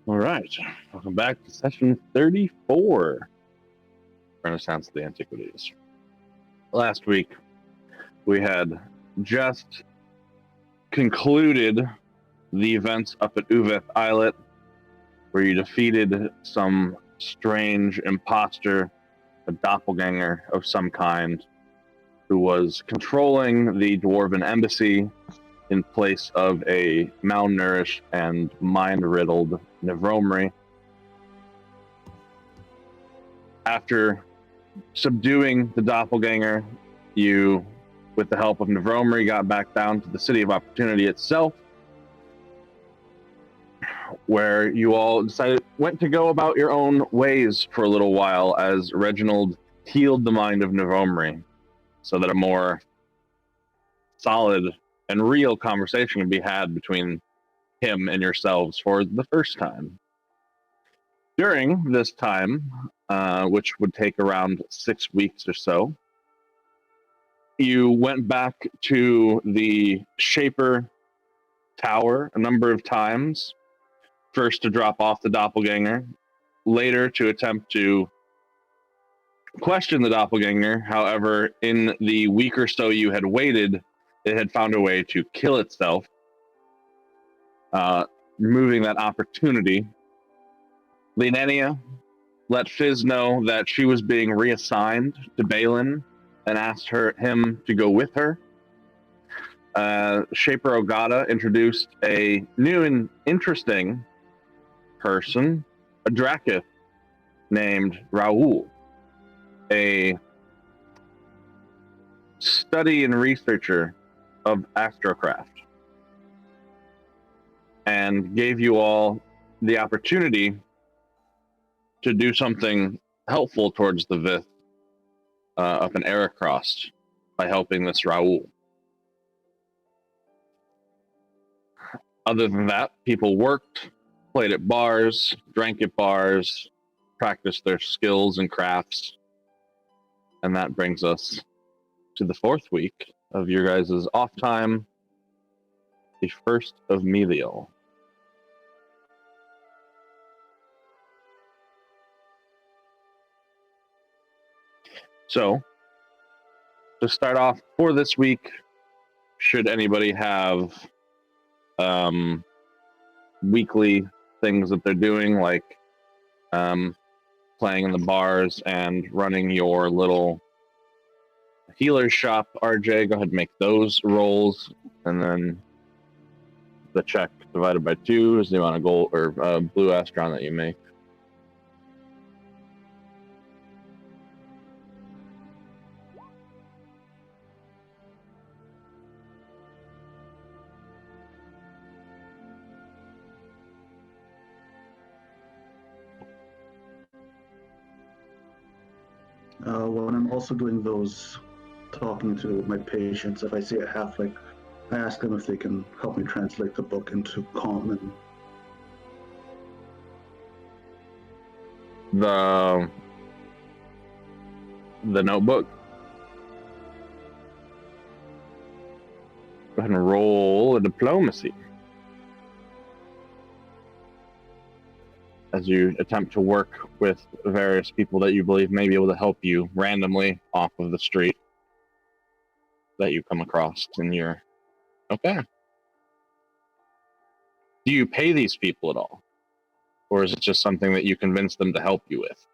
All right, welcome back to session 34, Renaissance of the Antiquities. Last week, we had just concluded the events up at Uveth Islet, where you defeated some strange imposter, a doppelganger of some kind, who was controlling the Dwarven embassy in place of a malnourished and mind-riddled Nevromri. After subduing the doppelganger, you, with the help of Nevromri, got back down to the City of Opportunity itself, where you all went to go about your own ways for a little while as Reginald healed the mind of Nevromri so that a more solid and real conversation can be had between him and yourselves for the first time. During this time, which would take around 6 weeks or so, you went back to the Shaper Tower a number of times, first to drop off the doppelganger, later to attempt to question the doppelganger. However, in the week or so you had waited, it had found a way to kill itself, removing that opportunity. Lenenia let Fizz know that she was being reassigned to Balin and asked him to go with her. Shaper Ogata introduced a new and interesting person, a Drakith named Raoul, a study and researcher of astrocraft, and gave you all the opportunity to do something helpful towards the Vith up in Ericross by helping this Raoul. Other than that, people worked, played at bars, drank at bars, practiced their skills and crafts, and that brings us to the 4th week of your guys' off time, the 1st of Meliel. So, to start off for this week, should anybody have weekly things that they're doing, like playing in the bars and running your little healer's shop, RJ, go ahead and make those rolls, and then the check divided by 2 is the amount of gold or blue astron that you make. When I'm also doing those, talking to my patients, if I see a halfling, I ask them if they can help me translate the book into common. The notebook. Go ahead and roll a diplomacy as you attempt to work with various people that you believe may be able to help you randomly off of the street that you come across in your... Okay. Do you pay these people at all? Or is it just something that you convince them to help you with?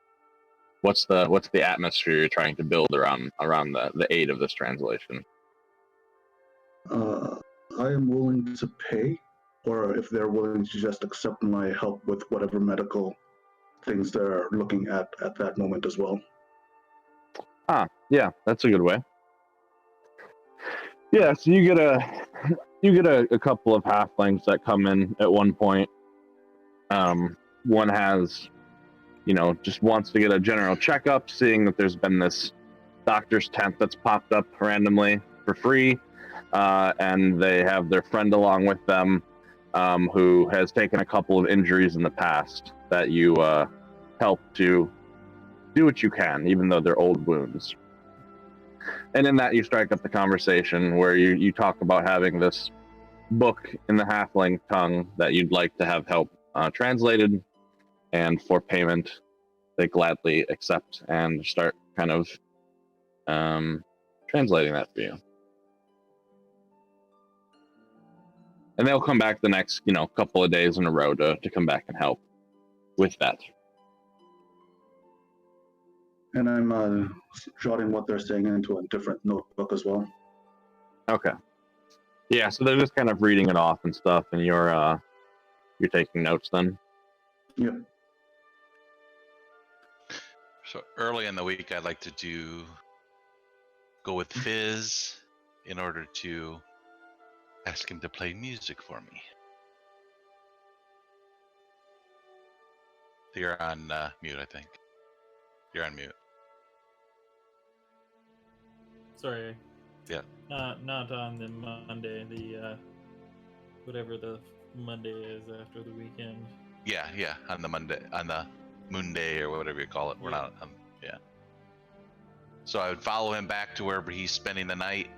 What's the atmosphere you're trying to build around the aid of this translation? I am willing to pay, or if they're willing to just accept my help with whatever medical things they're looking at that moment as well. Yeah, that's a good way. Yeah, so you get a couple of halflings that come in at one point. One has, just wants to get a general checkup, seeing that there's been this doctor's tent that's popped up randomly for free, and they have their friend along with them, who has taken a couple of injuries in the past that you help to do what you can, even though they're old wounds. And in that, you strike up the conversation where you talk about having this book in the halfling tongue that you'd like to have help translated, and for payment, they gladly accept and start kind of translating that for you. And they'll come back the next, couple of days in a row to come back and help with that. And I'm jotting what they're saying into a different notebook as well. Okay. Yeah, so they're just kind of reading it off and stuff, and you're taking notes then. Yep. So early in the week, I'd like to go with Fizz in order to ask him to play music for me. You're on mute, I think. You're on mute. Sorry. Yeah. Not on the Monday. The whatever the Monday is after the weekend. Yeah, on the Monday, on the Moon Day or whatever you call it. We're not. Yeah. So I would follow him back to wherever he's spending the night.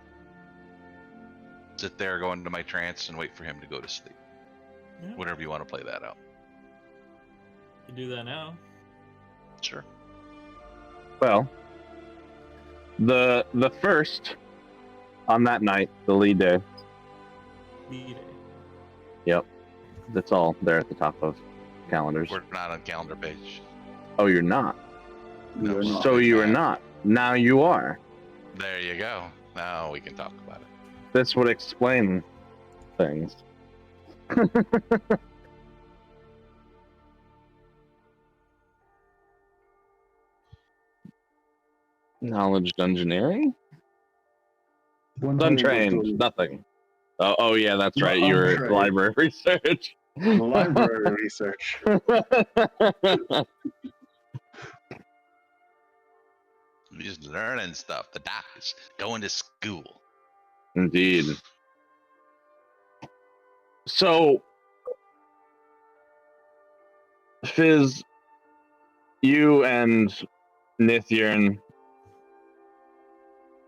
Sit there, go into my trance, and wait for him to go to sleep. Yeah. Whatever you want to play that out. You do that now. Sure. Well, the first on that night, the lead day. Lead day. Yep, that's all there at the top of calendars. We're not on calendar page. Oh, you're not. You're not. So you are not. Now you are. There you go. Now we can talk about it. This would explain things. Knowledge dungeoneering? Untrained, nothing. Oh yeah, that's Not right. You were untrained. library research. Library research. We're just learning stuff. The doc is going to school. Indeed. So, Fizz, you and Nithyrn,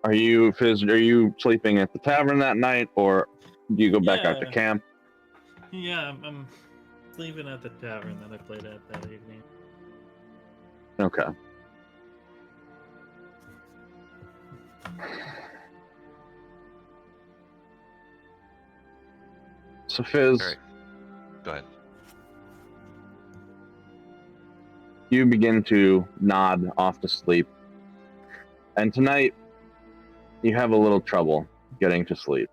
are you sleeping at the tavern that night, or do you go back out to Yeah. camp? Yeah, I'm sleeping at the tavern that I played at that evening. Okay. So, Fizz, All right. Go ahead. you begin to nod off to sleep. And tonight, you have a little trouble getting to sleep.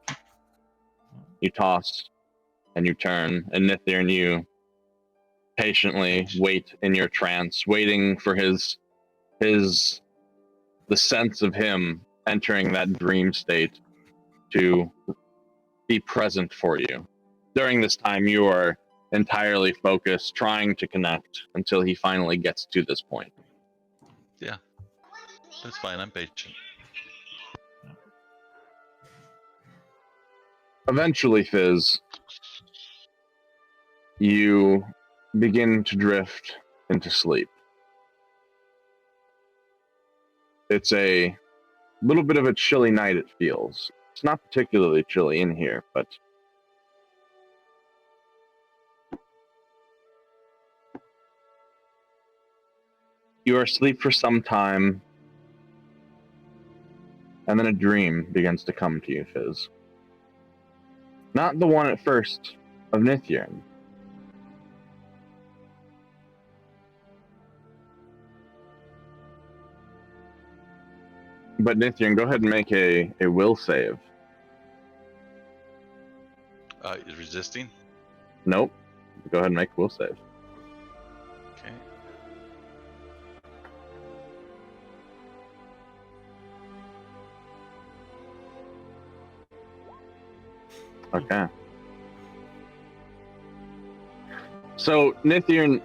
You toss and you turn, and Nithyrn, you patiently wait in your trance, waiting for the sense of him entering that dream state to be present for you. During this time, you are entirely focused, trying to connect until he finally gets to this point. That's fine. I'm patient. Eventually, Fizz, you begin to drift into sleep. It's a little bit of a chilly night, it feels. It's not particularly chilly in here, but you are asleep for some time, and then a dream begins to come to you, Fizz. Not the one at first of Nithyrn. But Nithyrn, go ahead and make a will save. Is resisting? Nope. Go ahead and make a will save. Okay. Okay. So, Nithyrn,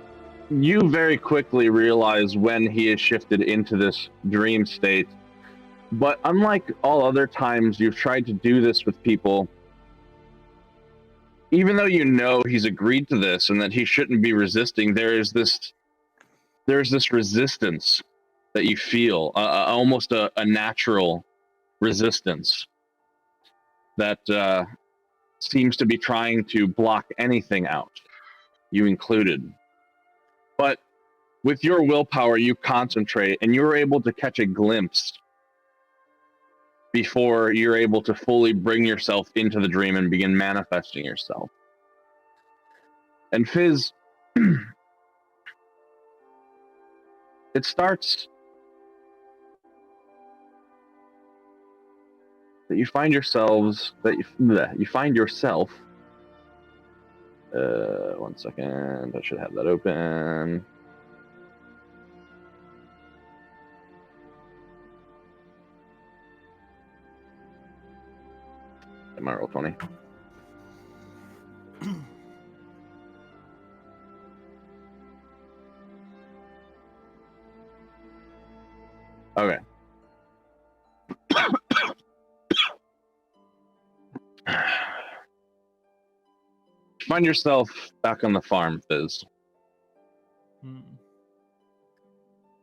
you very quickly realize when he is shifted into this dream state. But unlike all other times you've tried to do this with people, even though you know he's agreed to this and that he shouldn't be resisting, there's this resistance that you feel, almost a natural resistance that seems to be trying to block anything out. you included. But with your willpower, you concentrate and you're able to catch a glimpse before you're able to fully bring yourself into the dream and begin manifesting yourself. And Fizz, it starts that you find yourselves, you find yourself, one second, I should have that open. Am I roll 20? Okay. Find yourself back on the farm, Fizz.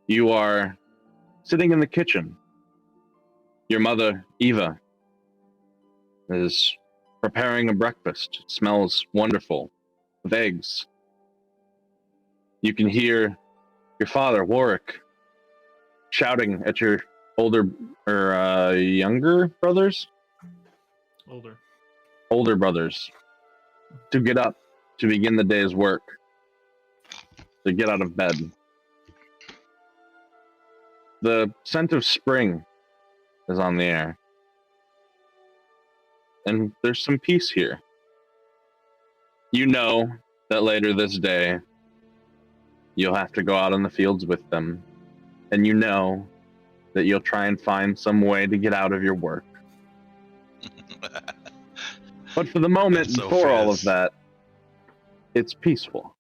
You are sitting in the kitchen. Your mother, Eva, is preparing a breakfast. It smells wonderful, with eggs. You can hear your father, Warwick, shouting at your younger brothers? Older brothers to get up, to begin the day's work, to get out of bed. The scent of spring is on the air. And there's some peace here. You know that later this day, you'll have to go out in the fields with them. And you know that you'll try and find some way to get out of your work. But for the moment, So before all of Fizz. that, it's peaceful.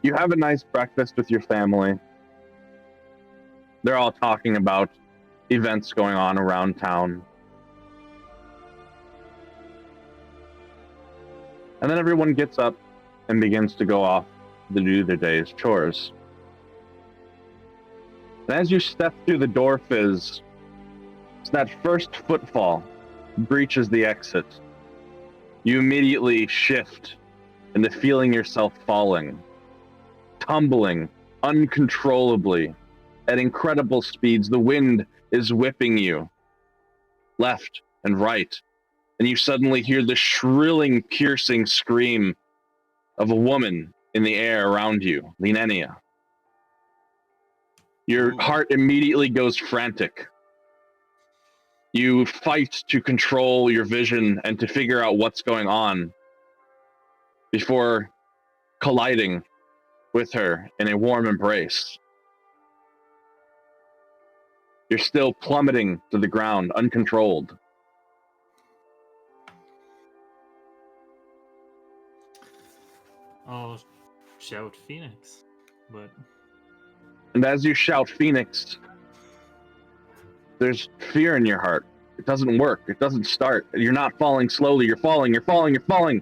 You have a nice breakfast with your family. They're all talking about events going on around town. And then everyone gets up and begins to go off to do their day's chores. And as you step through the door, Fizz, it's that first footfall breaches the exit. You immediately shift into feeling yourself falling, tumbling uncontrollably at incredible speeds. The wind is whipping you left and right, and you suddenly hear the shrilling, piercing scream of a woman in the air around you, Linenia. Your heart immediately goes frantic. You fight to control your vision and to figure out what's going on before colliding with her in a warm embrace. You're still plummeting to the ground, uncontrolled. I'll shout Phoenix, but And as you shout Phoenix, there's fear in your heart. It doesn't work. It doesn't start. You're not falling slowly. You're falling. You're falling. You're falling.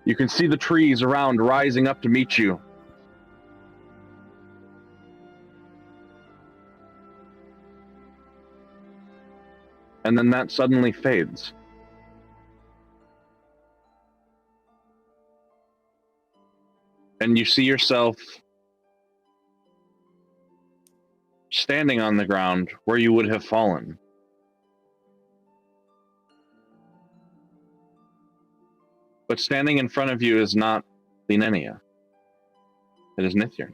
You can see the trees around rising up to meet you. And then that suddenly fades. And you see yourself standing on the ground where you would have fallen. But standing in front of you is not Linenia. It is Nithyan.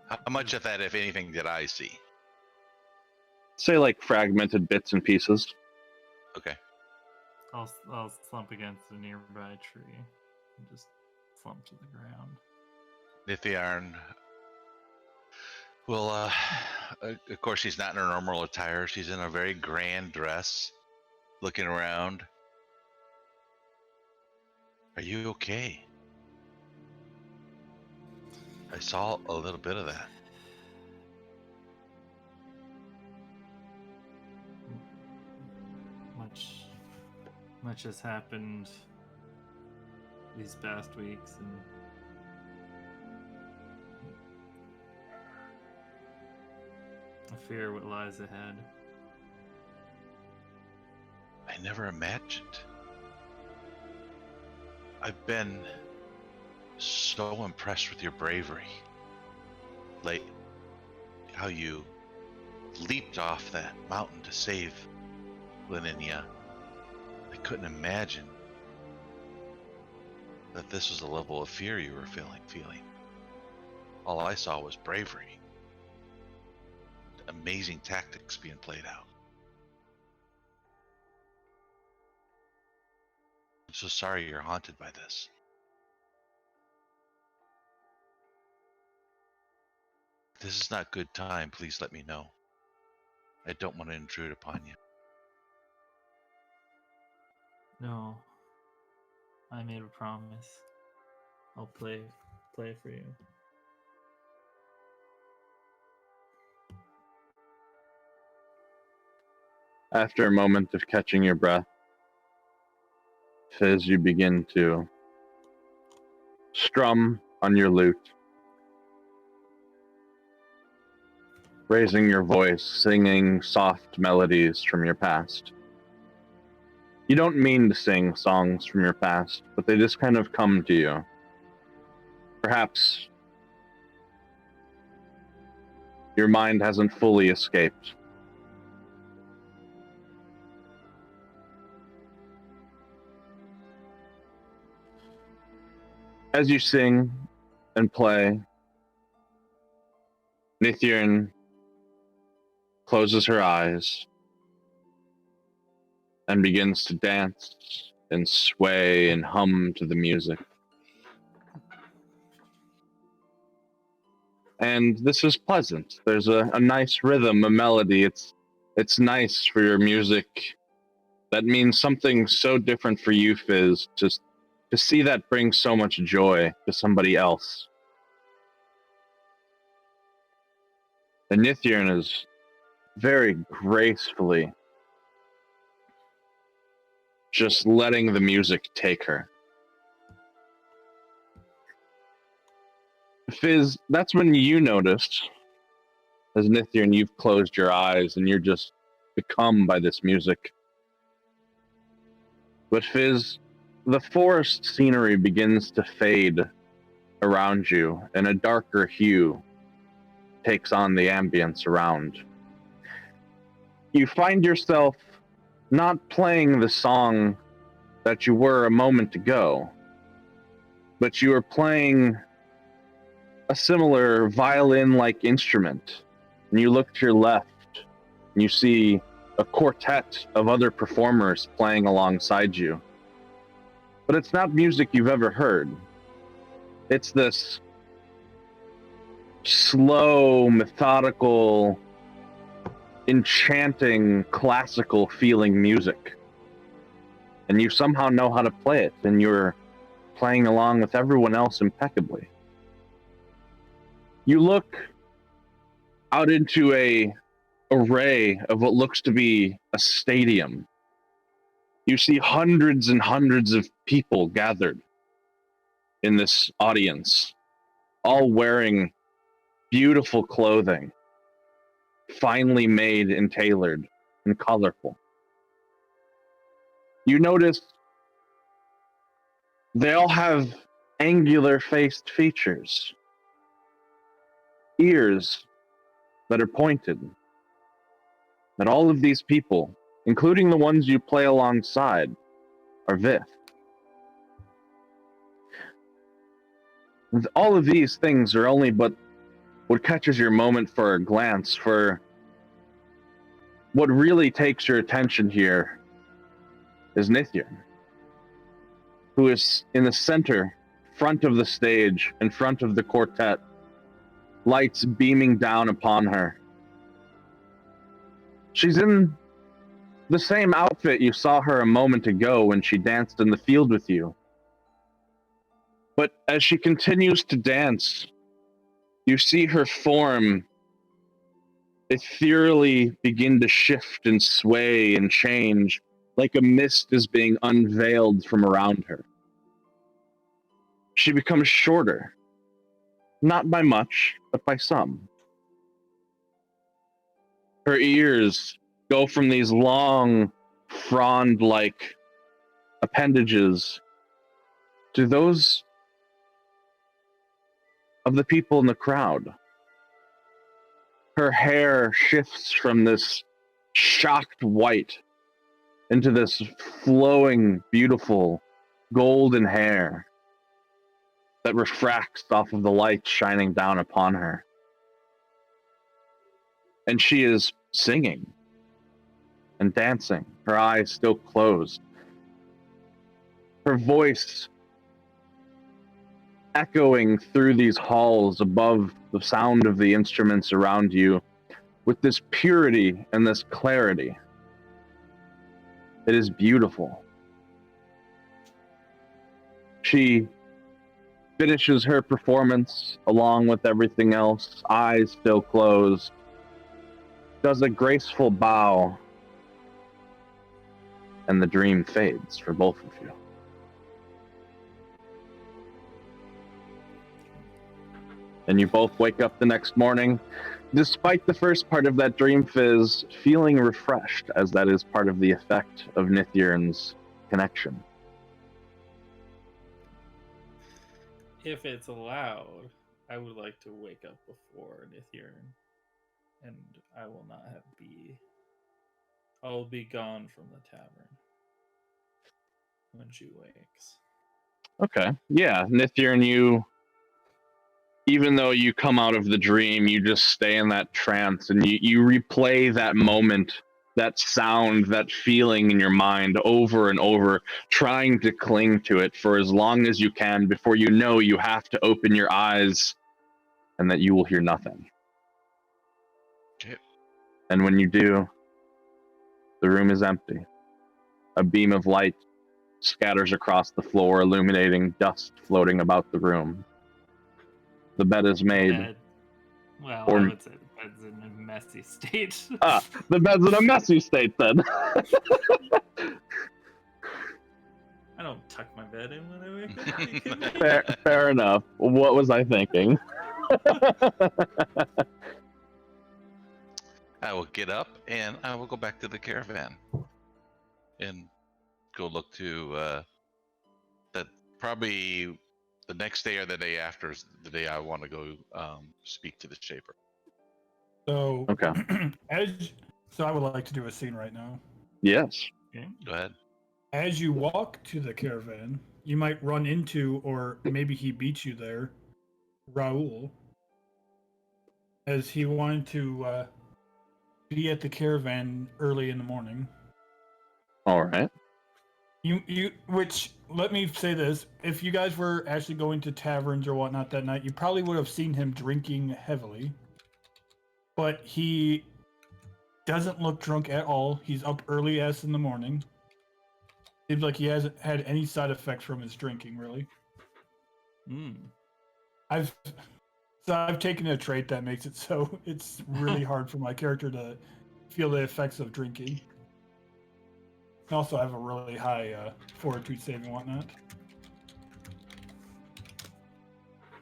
How much of that, if anything, did I see? Say like fragmented bits and pieces. Okay. I'll slump against a nearby tree and just slump to the ground. Nithyan will, of course, she's not in her normal attire. She's in a very grand dress, looking around. Are you okay? I saw a little bit of that. Much has happened these past weeks, and fear what lies ahead. I never imagined. I've been so impressed with your bravery. Like how you leaped off that mountain to save Lininia. I couldn't imagine that this was the level of fear you were feeling. All I saw was bravery. Amazing tactics being played out. I'm so sorry you're haunted by this. If this is not good time, please let me know. I don't want to intrude upon you. No, I made a promise. I'll play for you. After a moment of catching your breath, Fizz, you begin to strum on your lute, raising your voice, singing soft melodies from your past. You don't mean to sing songs from your past, but they just kind of come to you. Perhaps your mind hasn't fully escaped. As you sing and play, Nithirn closes her eyes and begins to dance and sway and hum to the music. And this is pleasant. There's a nice rhythm, a melody. It's nice for your music. That means something so different for you, Fizz, just to see that bring so much joy to somebody else. And Nithirn is very gracefully just letting the music take her. Fizz, that's when you noticed, as Nithirn, you've closed your eyes and you're just become by this music. But Fizz, the forest scenery begins to fade around you, and a darker hue takes on the ambience around. You find yourself not playing the song that you were a moment ago, but you are playing a similar violin-like instrument. And you look to your left, and you see a quartet of other performers playing alongside you. But it's not music you've ever heard. It's this slow, methodical, enchanting, classical feeling music. And you somehow know how to play it, and you're playing along with everyone else impeccably. You look out into a array of what looks to be a stadium. You see hundreds and hundreds of people gathered in this audience, all wearing beautiful clothing, finely made and tailored and colorful. You notice they all have angular-faced features, ears that are pointed. That all of these people, including the ones you play alongside, are Vith. All of these things are only but what catches your moment for a glance. For what really takes your attention here is Nithirn, who is in the center, front of the stage, in front of the quartet, lights beaming down upon her. She's in the same outfit you saw her a moment ago when she danced in the field with you. But as she continues to dance, you see her form ethereally begin to shift and sway and change, like a mist is being unveiled from around her. She becomes shorter, not by much, but by some. Her ears go from these long, frond-like appendages to those of the people in the crowd. Her hair shifts from this shocked white into this flowing, beautiful golden hair that refracts off of the light shining down upon her. And she is singing and dancing, her eyes still closed. Her voice echoing through these halls above the sound of the instruments around you with this purity and this clarity. It is beautiful. She finishes her performance along with everything else, eyes still closed, does a graceful bow, and the dream fades for both of you. And you both wake up the next morning, despite the first part of that dream fizz, feeling refreshed, as that is part of the effect of Nithirn's connection. If it's allowed, I would like to wake up before Nithirn, and I will not I will be gone from the tavern when she wakes. Okay, yeah, Nithirn, even though you come out of the dream, you just stay in that trance and you replay that moment, that sound, that feeling in your mind over and over, trying to cling to it for as long as you can before you know you have to open your eyes and that you will hear nothing. Okay. And when you do, the room is empty. A beam of light scatters across the floor, illuminating dust floating about the room. The bed is made. Well, Or- I would say the bed's in a messy state. The bed's in a messy state then. I don't tuck my bed in when I wake up. Are you kidding me? Fair enough. What was I thinking? I will get up and I will go back to the caravan and go look to that probably the next day or the day after is the day I want to go speak to the Shaper. So, Okay. so I would like to do a scene right now. Yes. Okay. Go ahead. As you walk to the caravan, you might run into, or maybe he beats you there, Raoul, as he wanted to be at the caravan early in the morning. All right. Which, let me say this, if you guys were actually going to taverns or whatnot that night, you probably would have seen him drinking heavily. But he doesn't look drunk at all. He's up early as in the morning. Seems like he hasn't had any side effects from his drinking, really. I've taken a trait that makes it so it's really hard for my character to feel the effects of drinking. I also have a really high fortitude save and whatnot.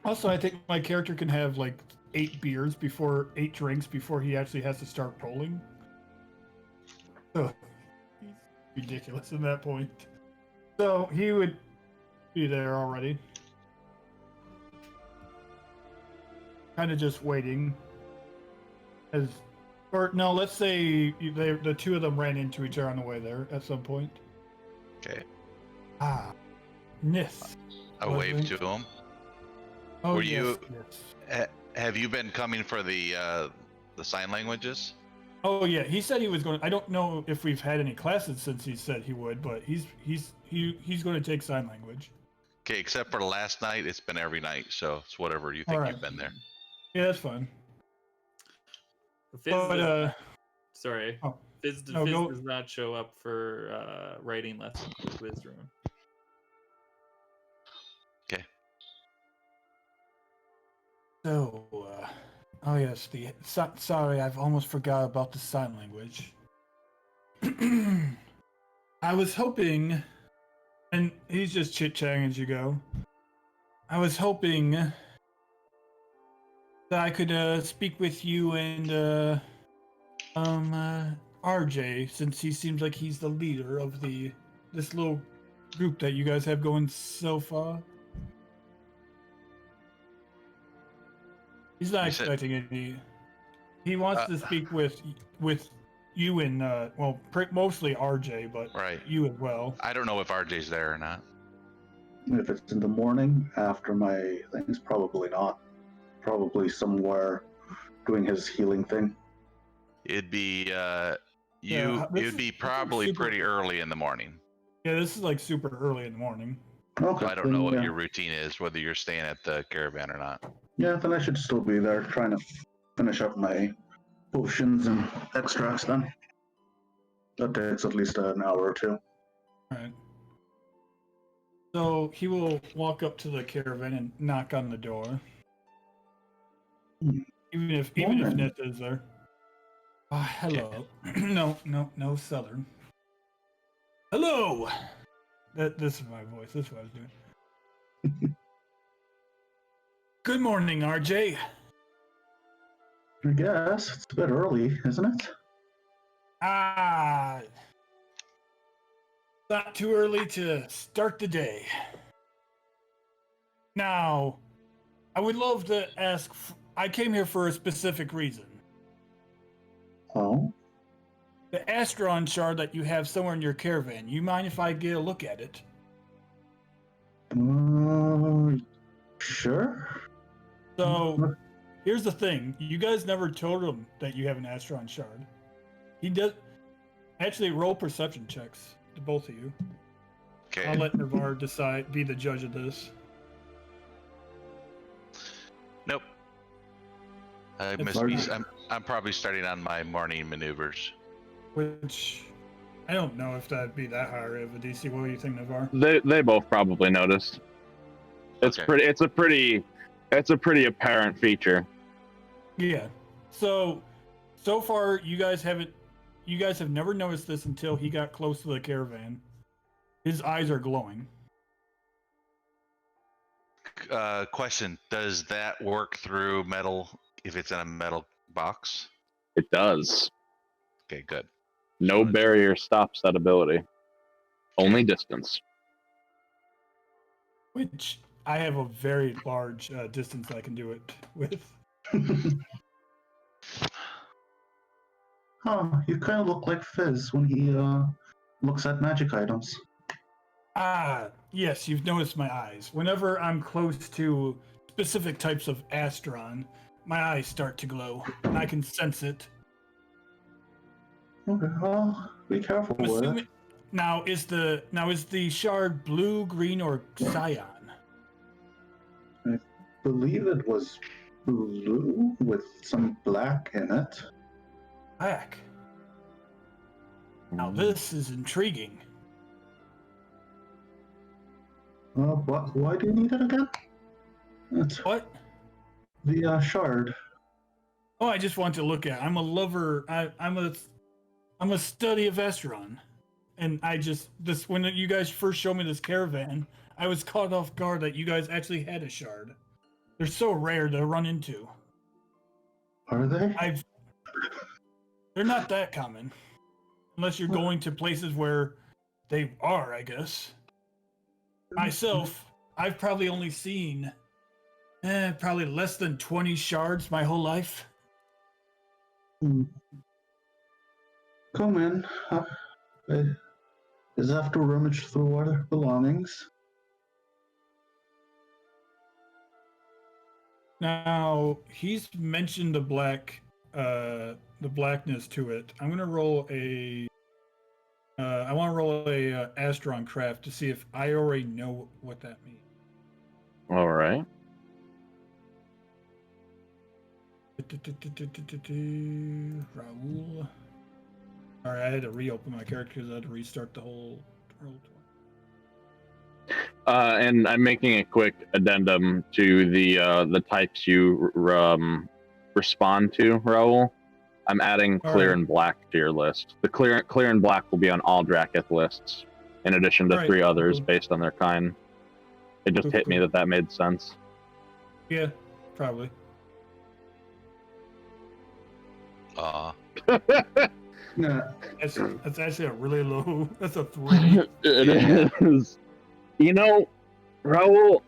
Also, I think my character can have like 8 drinks before he actually has to start rolling. So he's ridiculous at that point. So he would be there already. Kind of just waiting. Let's say the two of them ran into each other on the way there at some point. Okay. Nith. I waved to him. Oh, Were yes, you- yes. Have you been coming for the sign languages? Oh yeah, he said he was going. I don't know if we've had any classes since he said he would, but he's going to take sign language. Okay, except for last night, it's been every night, so it's whatever you think Alright. you've been there. Yeah, that's fine. Fizz sorry. Oh, Fizz go. does not show up for writing lessons with Wisdom. Okay. So, oh yes, sorry, I've almost forgot about the sign language. I was hoping, and he's just chit-chatting as you go. I was hoping that I could speak with you and RJ, since he seems like he's the leader of this little group that you guys have going so far. He's not You said- expecting any. He wants to speak with you and mostly RJ, but Right. you as well. I don't know if RJ's there or not. If it's in the morning after my things, probably not. Probably somewhere doing his healing thing. It'd be this it'd be is probably super- pretty early in the morning. Yeah, this is like super early in the morning. Okay. So I don't then, know what yeah. your routine is, whether you're staying at the caravan or not. Yeah, then I should still be there trying to finish up my potions and extracts then. That takes at least an hour or two. Right. So he will walk up to the caravan and knock on the door. Hmm. Even if Morning. Netta is there. Hello. no southern. Hello. This is my voice. This is what I was doing. Good morning, RJ. I guess it's a bit early, isn't it? Not too early to start the day. Now, I would love to ask. I came here for a specific reason. Oh, The Astron shard that you have somewhere in your caravan. You mind if I get a look at it? sure. So, here's the thing. You guys never told him that you have an Astron shard. He does. Actually, roll perception checks to both of you. Okay. I'll let Navarre be the judge of this. Nope. I'm probably starting on my morning maneuvers. Which, I don't know if that'd be that high of a DC. What do you think, Navarre? They both probably noticed. It's Okay. It's a pretty apparent feature. Yeah. So far, you guys have never noticed this until he got close to the caravan. His eyes are glowing. Question: does that work through metal if it's in a metal box? It does. Okay, good. No barrier stops that ability. Only distance. Which I have a very large distance I can do it with. Huh, you kind of look like Fizz when he looks at magic items. Yes, you've noticed my eyes. Whenever I'm close to specific types of Astron, my eyes start to glow, and I can sense it. Okay, well, be careful I'm with assuming, it. now is the shard blue, green, or cyan? I believe it was blue with some black in it. Black. Now this is intriguing. Why do you need it again? It's What? the shard. Oh, I just want to look at it. I'm a lover. I'm a study of Astron. And when you guys first showed me this caravan, I was caught off guard that you guys actually had a shard. They're so rare to run into. Are they? They're not that common. Unless you're going to places where they are, I guess. Myself, I've probably only seen probably less than 20 shards my whole life. Come in. I just have to rummage through our belongings. Now, he's mentioned the blackness to it. I'm gonna roll I want to roll a Astron craft to see if I already know what that means. All right. Raul. All right, I had to reopen my character because I had to restart the whole roll. And I'm making a quick addendum to the types you respond to, Raul. I'm adding clear and black to your list. The clear and black will be on all Drakith lists, in addition to 3 others based on their kind. It just hit me that made sense. Yeah, probably. Yeah. That's actually a really low. That's a 3. It is. You know, Raul,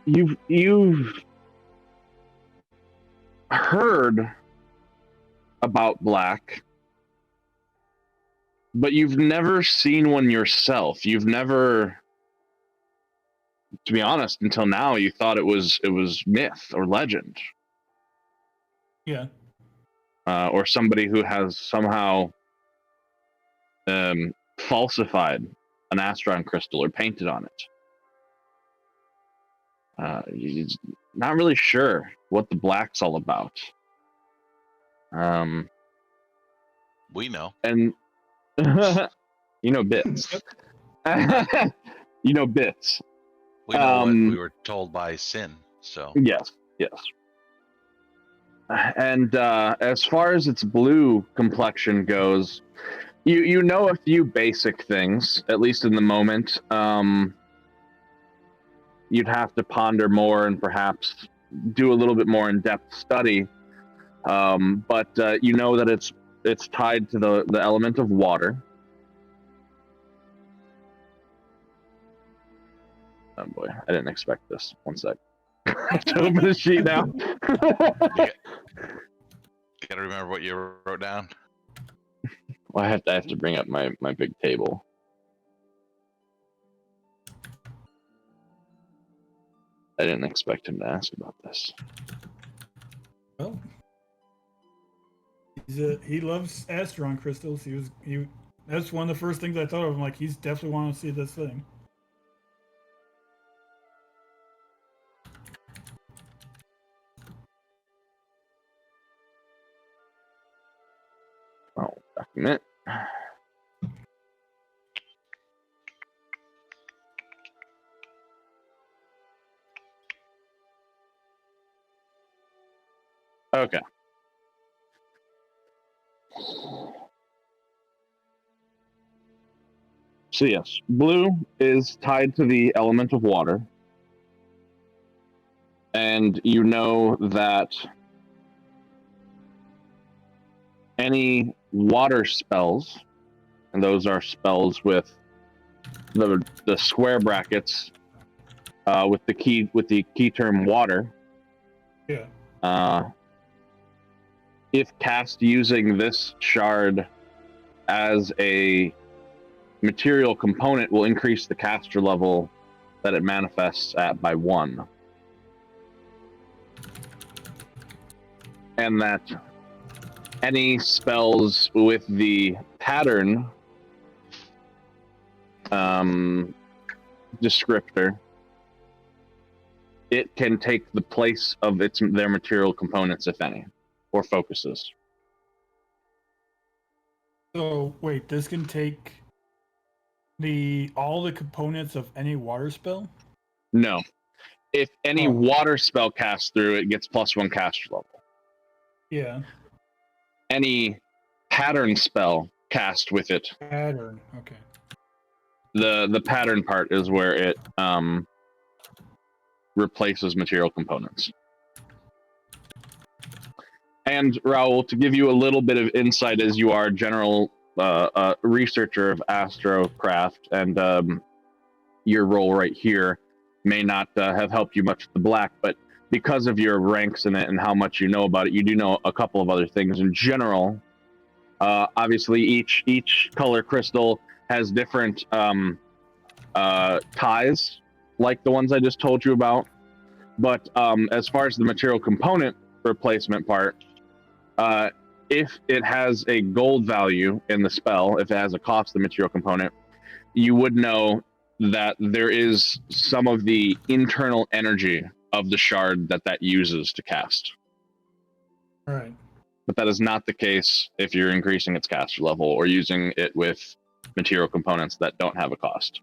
you've heard about black, but you've never seen one yourself. You've never, to be honest, until now, you thought it was myth or legend, Yeah. or somebody who has somehow falsified an astron crystal or painted on it. You're not really sure what the black's all about. We know. And you know bits. You know bits. We know what we were told by Sin. So Yes, yes. And as far as its blue complexion goes, you know a few basic things, at least in the moment. You'd have to ponder more and perhaps do a little bit more in-depth study. But you know that it's tied to the element of water. Oh boy, I didn't expect this. One sec. I have to open the sheet now. you gotta remember what you wrote down. Well, I have to bring up my big table. I didn't expect him to ask about this. Well, he loves astron crystals. That's one of the first things I thought of. I'm like, he's definitely want to see this thing. Oh, document. Okay. So yes, blue is tied to the element of water. And you know that any water spells, and those are spells with the square brackets with the key term water. Yeah. If cast using this shard as a material component, will increase the caster level that it manifests at by 1. And that any spells with the pattern descriptor, it can take the place of their material components, if any, or focuses. So wait, this can take all the components of any water spell? No. If any water spell casts through, it gets +1 caster level. Yeah. Any pattern spell cast with it. Pattern. Okay. The pattern part is where it replaces material components. And Raul, to give you a little bit of insight, as you are a general researcher of astrocraft, and your role right here may not have helped you much with the black, but because of your ranks in it and how much you know about it, you do know a couple of other things in general. Obviously, each color crystal has different ties, like the ones I just told you about. But as far as the material component replacement part, if it has a gold value in the spell, if it has a cost of the material component, you would know that there is some of the internal energy of the shard that uses to cast. All right. But that is not the case if you're increasing its caster level or using it with material components that don't have a cost.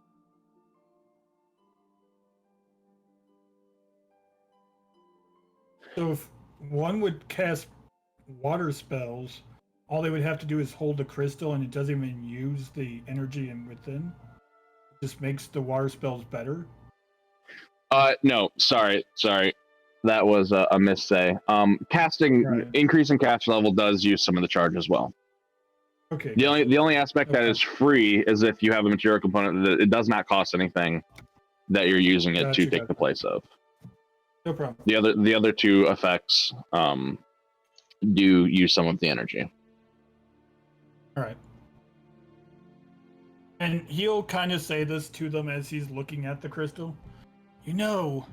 So if one would cast water spells, all they would have to do is hold the crystal, and it doesn't even use the energy within. It just makes the water spells better. No, sorry. That was a missay. Casting, Right. Increasing caster level does use some of the charge as well. Okay. The only aspect that Okay. is free is if you have a material component that it does not cost anything that you're using it to take the place of. No problem. The other two effects do use some of the energy. All right. And he'll kind of say this to them as he's looking at the crystal. You know,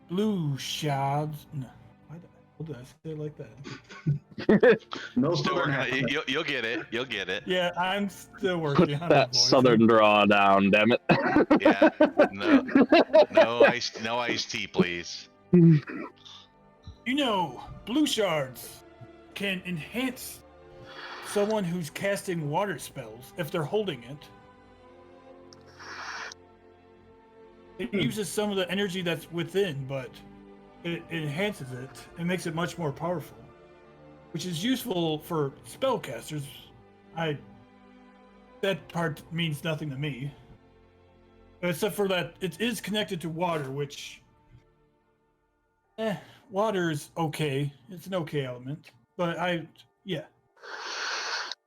blue shards. No, why did I say it like that? No Still southern working. accent. You'll get it. You'll get it. Yeah, I'm still Put working on that the voice. southern draw down, damn it. Yeah. No iced tea, please. You know, blue shards can enhance someone who's casting water spells if they're holding it. It uses some of the energy that's within, but it enhances it and makes it much more powerful, which is useful for spellcasters. That part means nothing to me, except for that it is connected to water, which, water's okay. It's an okay element, but yeah.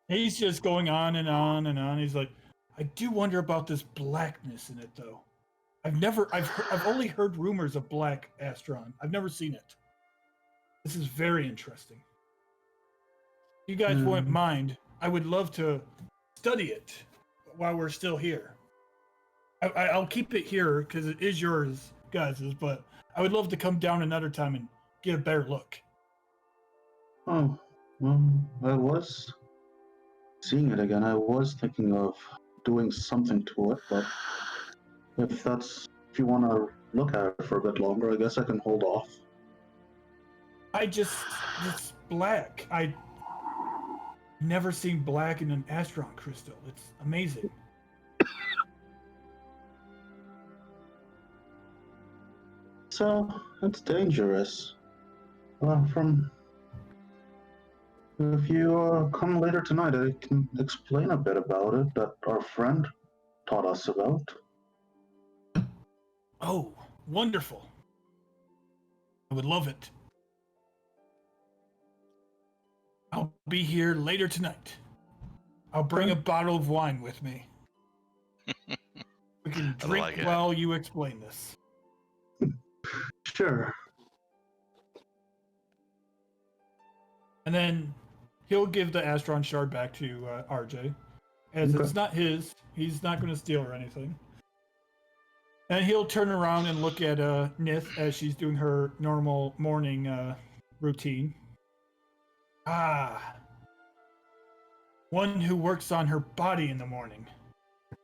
He's just going on and on and on. He's like, I do wonder about this blackness in it, though. I've only heard rumors of black Astron. I've never seen it. This is very interesting. If you guys wouldn't mind, I would love to study it while we're still here. I'll keep it here because it is yours, guys's, but I would love to come down another time and get a better look. Oh, well, I was seeing it again. I was thinking of doing something to it, but if you want to look at it for a bit longer, I guess I can hold off. It's black. I never seen black in an Astron crystal. It's amazing. So it's dangerous. If you come later tonight, I can explain a bit about it that our friend taught us about. Oh, wonderful. I would love it. I'll be here later tonight. I'll bring a bottle of wine with me. We can I drink like it. while you explain this. Sure. And then he'll give the Astron shard back to RJ. As Okay. it's not his, he's not going to steal or anything. And he'll turn around and look at Nith as she's doing her normal morning routine. Ah. One who works on her body in the morning.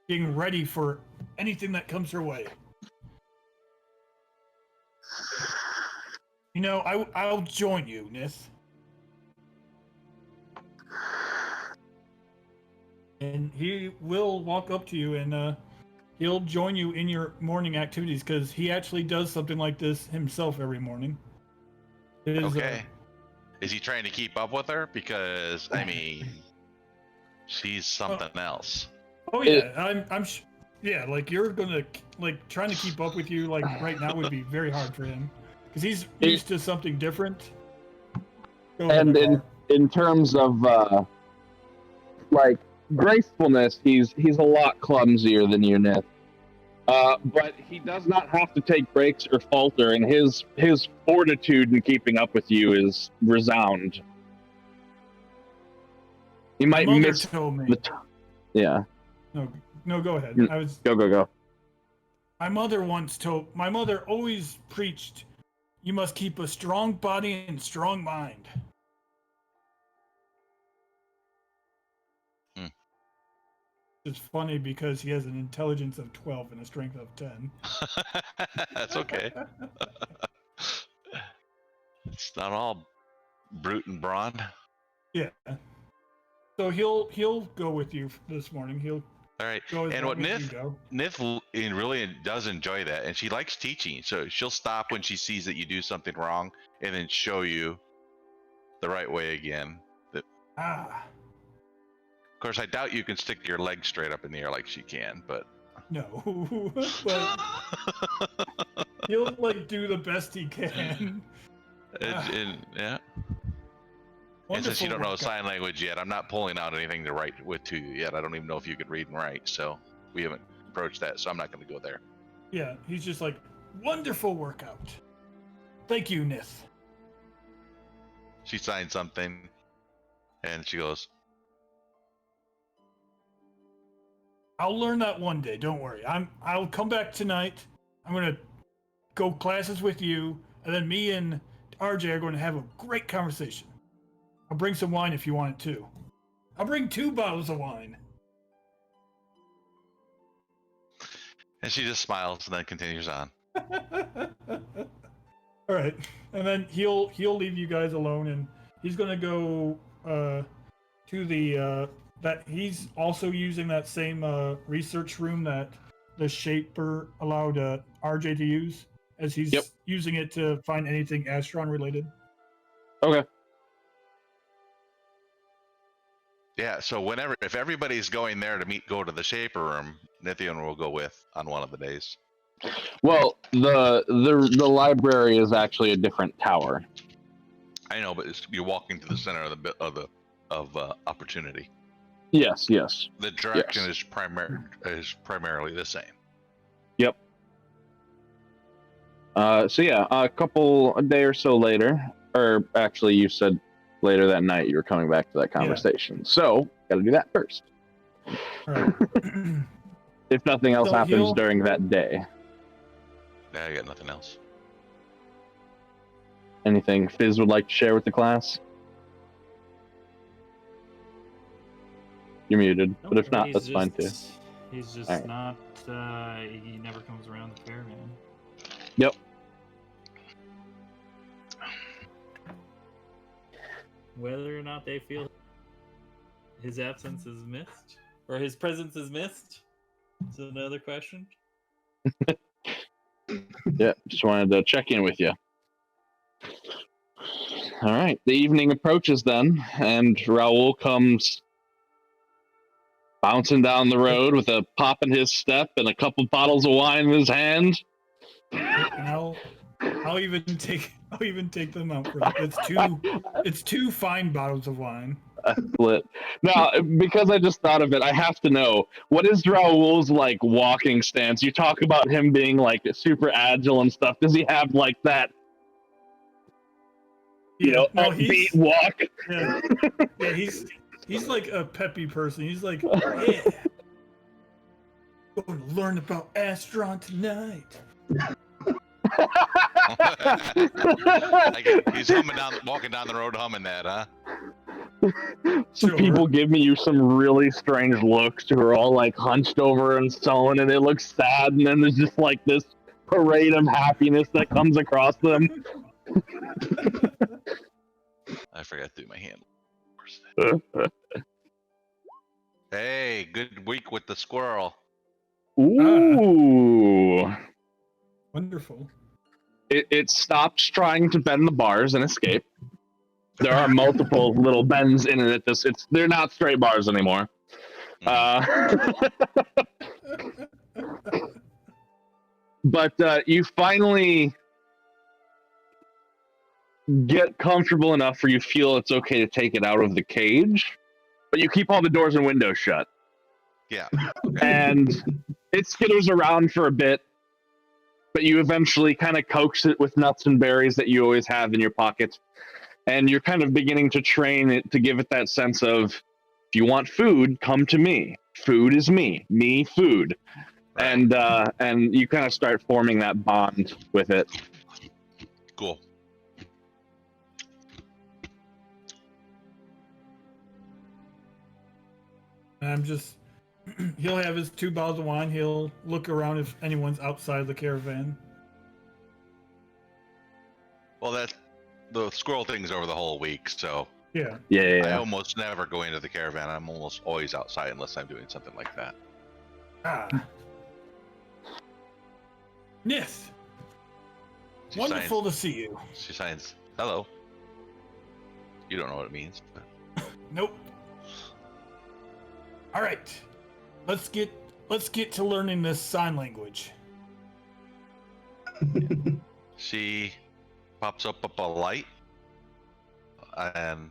Getting ready for anything that comes her way. You know, I'll join you, Nith. And he will walk up to you and he'll join you in your morning activities because he actually does something like this himself every morning. It is, Okay. Is he trying to keep up with her? Because I mean, she's something else. Oh yeah, yeah, like you're gonna trying to keep up with you like right now would be very hard for him because he's used to something different. And in terms of like gracefulness, he's a lot clumsier than you, Nith. But he does not have to take breaks or falter, and his fortitude in keeping up with you is resound. He might My mother miss told me. Yeah. No, go ahead. Go. My mother always preached, you must keep a strong body and strong mind. It's funny because he has an intelligence of 12 and a strength of 10. That's okay. It's not all brute and brawn. Yeah. So he'll go with you this morning. He'll All right. go as And long what as you go. Nith really does enjoy that, and she likes teaching. So she'll stop when she sees that you do something wrong, and then show you the right way again. Ah, Of course, I doubt you can stick your leg straight up in the air like she can, but no. But he'll do the best he can. and yeah. And since you don't know workout. sign language yet, I'm not pulling out anything to write with to you yet. I don't even know if you could read and write, so we haven't approached that, so I'm not going to go there. Yeah, he's just like, wonderful workout. Thank you, Nith. She signs something, and she goes, I'll learn that one day. Don't worry. I'll come back tonight. I'm gonna go classes with you, and then me and RJ are going to have a great conversation. I'll bring some wine if you want it too. I'll bring 2 bottles of wine. and she just smiles and then continues on. All right, and then he'll leave you guys alone, and he's gonna go to the that he's also using that same research room that the Shaper allowed RJ to use, as he's Yep. using it to find anything Astron related. Okay. Yeah, so if everybody's going there to go to the Shaper room, Nithion will go with on one of the days. Well, the library is actually a different tower. I know, but you're walking to the center of opportunity. Yes, yes. The direction Yes. is primarily the same. Yep. So yeah, a day or so later, or actually you said later that night you were coming back to that conversation. So, gotta do that first. All right. If nothing else So happens he'll- during that day. Yeah, I got nothing else. Anything Fizz would like to share with the class? You're muted, No, but if not, he's that's fine too. He's just Alright. not. He never comes around the caravan. Yep. Whether or not they feel his absence is missed or his presence is missed is another question. Yeah, just wanted to check in with you. All right, the evening approaches then, and Raoul comes bouncing down the road with a pop in his step and a couple bottles of wine in his hand. And I'll even take them out for it's 2 fine bottles of wine. Split. Now, because I just thought of it, I have to know, what is Raoul's like walking stance? You talk about him being like super agile and stuff. Does he have like that, upbeat walk? Yeah, he's like a peppy person. He's like, yeah, going to learn about Astron tonight. He's walking down the road humming that, huh? Some Sure. people give me some really strange looks who are all like hunched over and sullen, and they look sad, and then there's just like this parade of happiness that comes across them. I forgot to do my hand. Hey, good week with the squirrel. Ooh. Wonderful. It stopped trying to bend the bars and escape. There are multiple little bends in it. They're not straight bars anymore. But you finally get comfortable enough where you feel it's okay to take it out of the cage, but you keep all the doors and windows shut. Yeah. And it skitters around for a bit, but you eventually kind of coax it with nuts and berries that you always have in your pocket. And you're kind of beginning to train it to give it that sense of, if you want food, come to me. Food is me. Me, food. Right. And you kind of start forming that bond with it. Cool. And I'm just, he'll have his 2 bottles of wine. He'll look around if anyone's outside the caravan. Well, the squirrel thing's over the whole week, so Yeah. I almost never go into the caravan. I'm almost always outside unless I'm doing something like that. Ah. Nith. She Wonderful to see you. She signs, hello. You don't know what it means. But... Nope. All right. Let's get to learning this sign language. She pops up a light and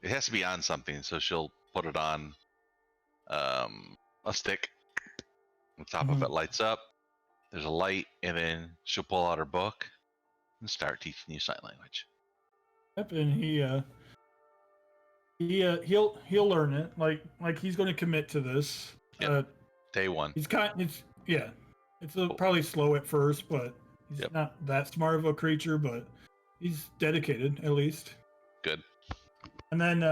It has to be on something, so she'll put it on a stick. The top of it lights up. There's a light, and then she'll pull out her book and start teaching you sign language. Yep, and he'll learn it. Like he's going to commit to this. Yep. Day one. It's probably slow at first, but he's not that smart of a creature. But he's dedicated at least. Good. And then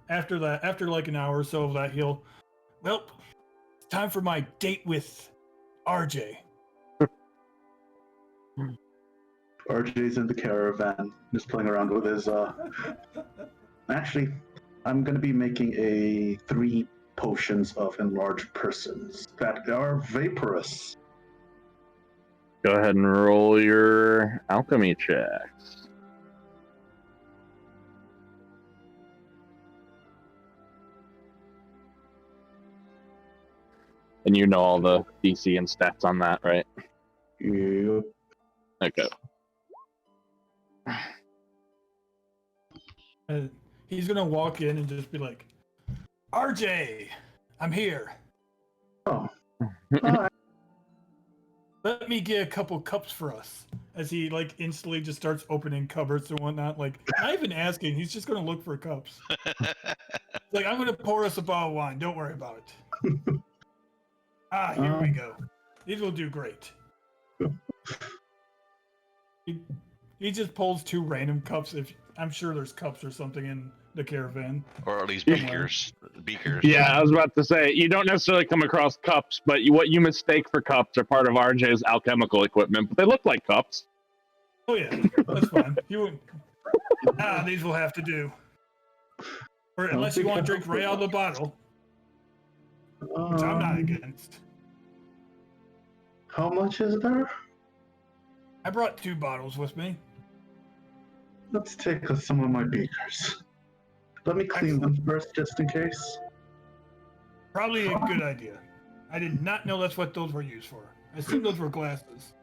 after like an hour or so of that, it's time for my date with RJ. RJ's in the caravan, just playing around with his. Actually, I'm going to be making 3 potions of enlarged persons that are vaporous. Go ahead and roll your alchemy checks. And you know all the DC and stats on that, right? Yep. Okay. He's gonna walk in and just be like, "RJ, I'm here. Oh. Hi. Let me get a couple cups for us." As he like instantly just starts opening cupboards and whatnot, like not even asking, he's just gonna look for cups. Like, I'm gonna pour us a bottle of wine. Don't worry about it. Here we go. These will do great. He just pulls 2 random cups. I'm sure there's cups or something in the caravan. Or at least beakers. Beakers. Yeah, I was about to say, you don't necessarily come across cups, but what you mistake for cups are part of RJ's alchemical equipment, but they look like cups. Oh yeah, that's fine. These will have to do. Or unless you want to drink right out of the bottle, which I'm not against. How much is there? I brought 2 bottles with me. Let's take some of my beakers. Let me clean them first, just in case. Probably a good idea. I did not know that's what those were used for. I assumed those were glasses.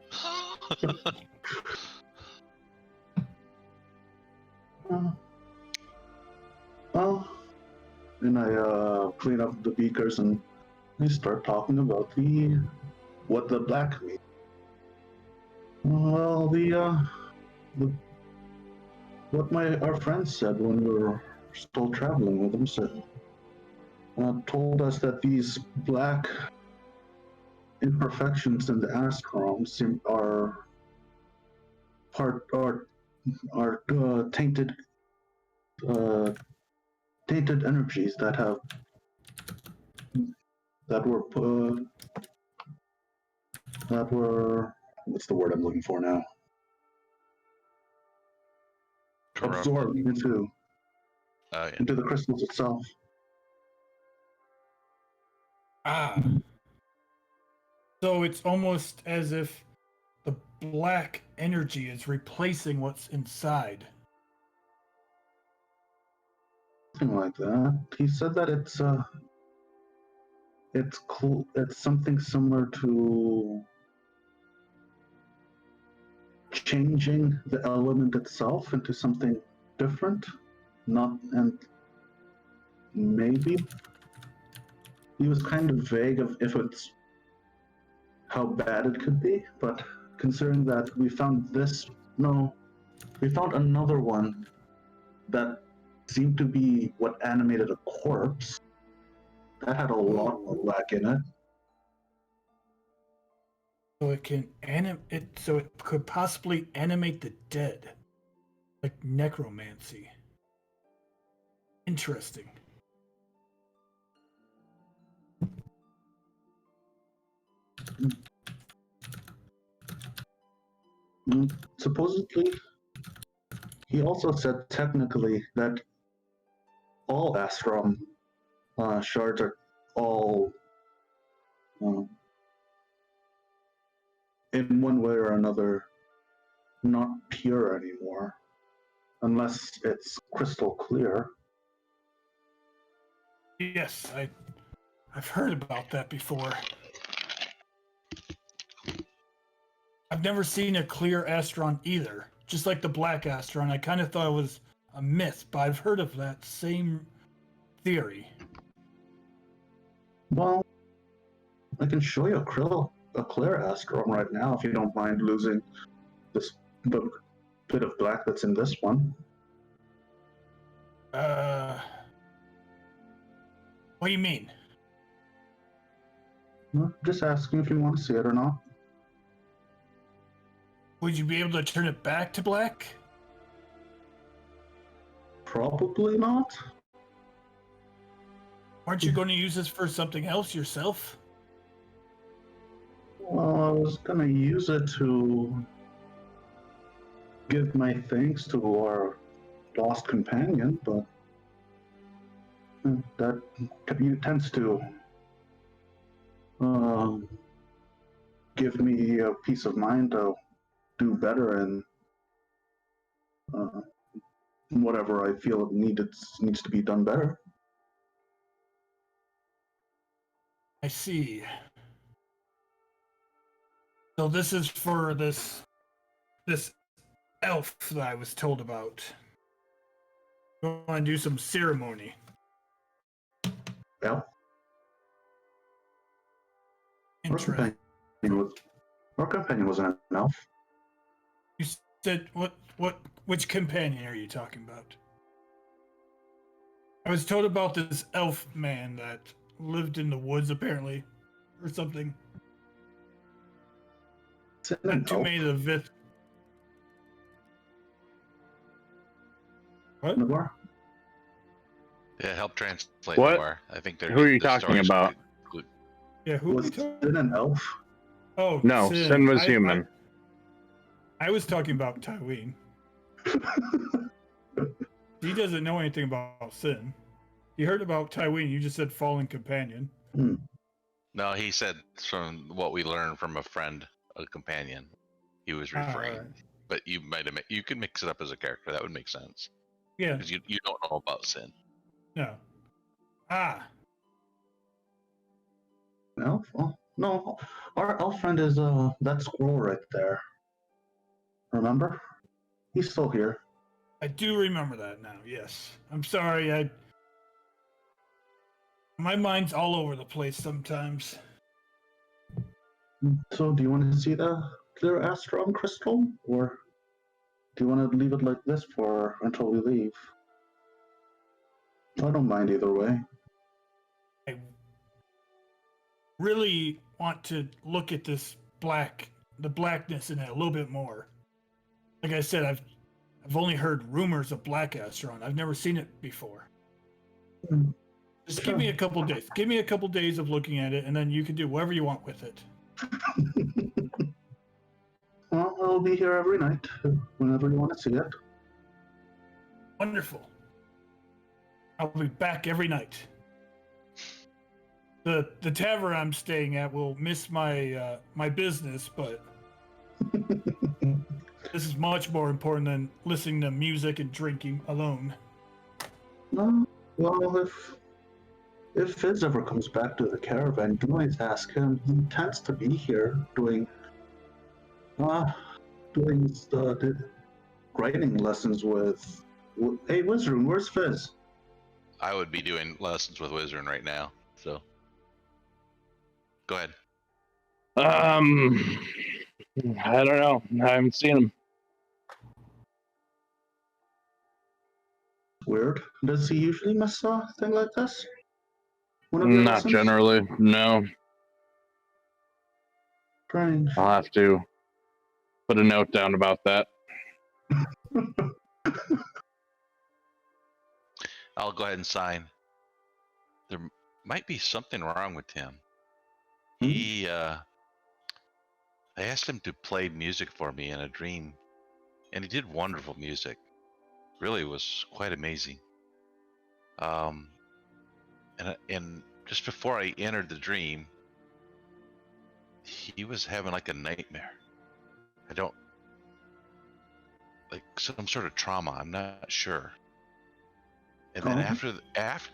Well, then I clean up the beakers and we start talking about what the black mean. Well, what our friends said when we were still traveling with them said, told us that these black imperfections in the astron are tainted energies that were what's the word I'm looking for now? Absorbed into the crystals itself. So it's almost as if the black energy is replacing what's inside. Something like that. He said that it's cool. It's something similar to changing the element itself into something different. And maybe he was kind of vague of if it's how bad it could be, but considering that we found another one that seemed to be what animated a corpse that had a lot more black in it. So it can so it could possibly animate the dead, like necromancy. Interesting. Supposedly, he also said technically that all Astrom shards are all in one way or another not pure anymore, unless it's crystal clear. Yes, I've heard about that before. I've never seen a clear Astron either. Just like the black Astron, I kind of thought it was a myth, but I've heard of that same theory. Well, I can show you a clear astrum right now if you don't mind losing this bit of black that's in this one. What do you mean? No, just asking if you want to see it or not. Would you be able to turn it back to black? Probably not. Aren't you going to use this for something else yourself? Well, I was gonna use it to give my thanks to our lost companion, but that tends to give me a peace of mind to do better in whatever I feel needs to be done better. I see. So this is for this elf that I was told about. We want to do some ceremony. Yeah. Our Interesting. companion was an elf. You said which companion are you talking about? I was told about this elf man that lived in the woods apparently, or something. Not too many of the What? Navar? Yeah, help translate What? Noir. I think they're Who are you the talking story's about? Yeah, who are Was we talking? Sin an elf? Oh, No, Sin was I- human. I was talking about Tywin. He doesn't know anything about Sin. You heard about Tywin, you just said fallen companion. No, he said from what we learned from a friend, a companion, he was referring. Alright. But you might have you could mix it up as a character. That would make sense Yeah, because you don't know about Sin. no. Ah, Elf? Oh, no. Our elf friend is that squirrel right there. Remember? He's still here. I do remember that now, yes. I'm sorry, my mind's all over the place sometimes. So, do you want to see the clear astrum crystal, or do you want to leave it like this for until we leave? I don't mind either way. I really want to look at this the blackness in it a little bit more. Like I said, I've only heard rumors of black astron. I've never seen it before. Just give me a couple days. Give me a couple days of looking at it, and then you can do whatever you want with it. Well, I'll be here every night, whenever you want to see it. Wonderful. I'll be back every night. The tavern I'm staying at will miss my my business, but this is much more important than listening to music and drinking alone. No, well, if Fizz ever comes back to the caravan, you can always ask him. He tends to be here doing the writing lessons with. Hey, Wizard, where's Fizz? I would be doing lessons with Wizard right now. So go ahead. I don't know. I haven't seen him. Weird. Does he usually miss a thing like this? One of your Not lessons? generally. No. Strange. I'll have to put a note down about that. I'll go ahead and sign. There might be something wrong with him. He I asked him to play music for me in a dream, and he did wonderful music. Really was quite amazing. And just before I entered the dream, he was having like a nightmare. I don't like some sort of trauma. I'm not sure. And then after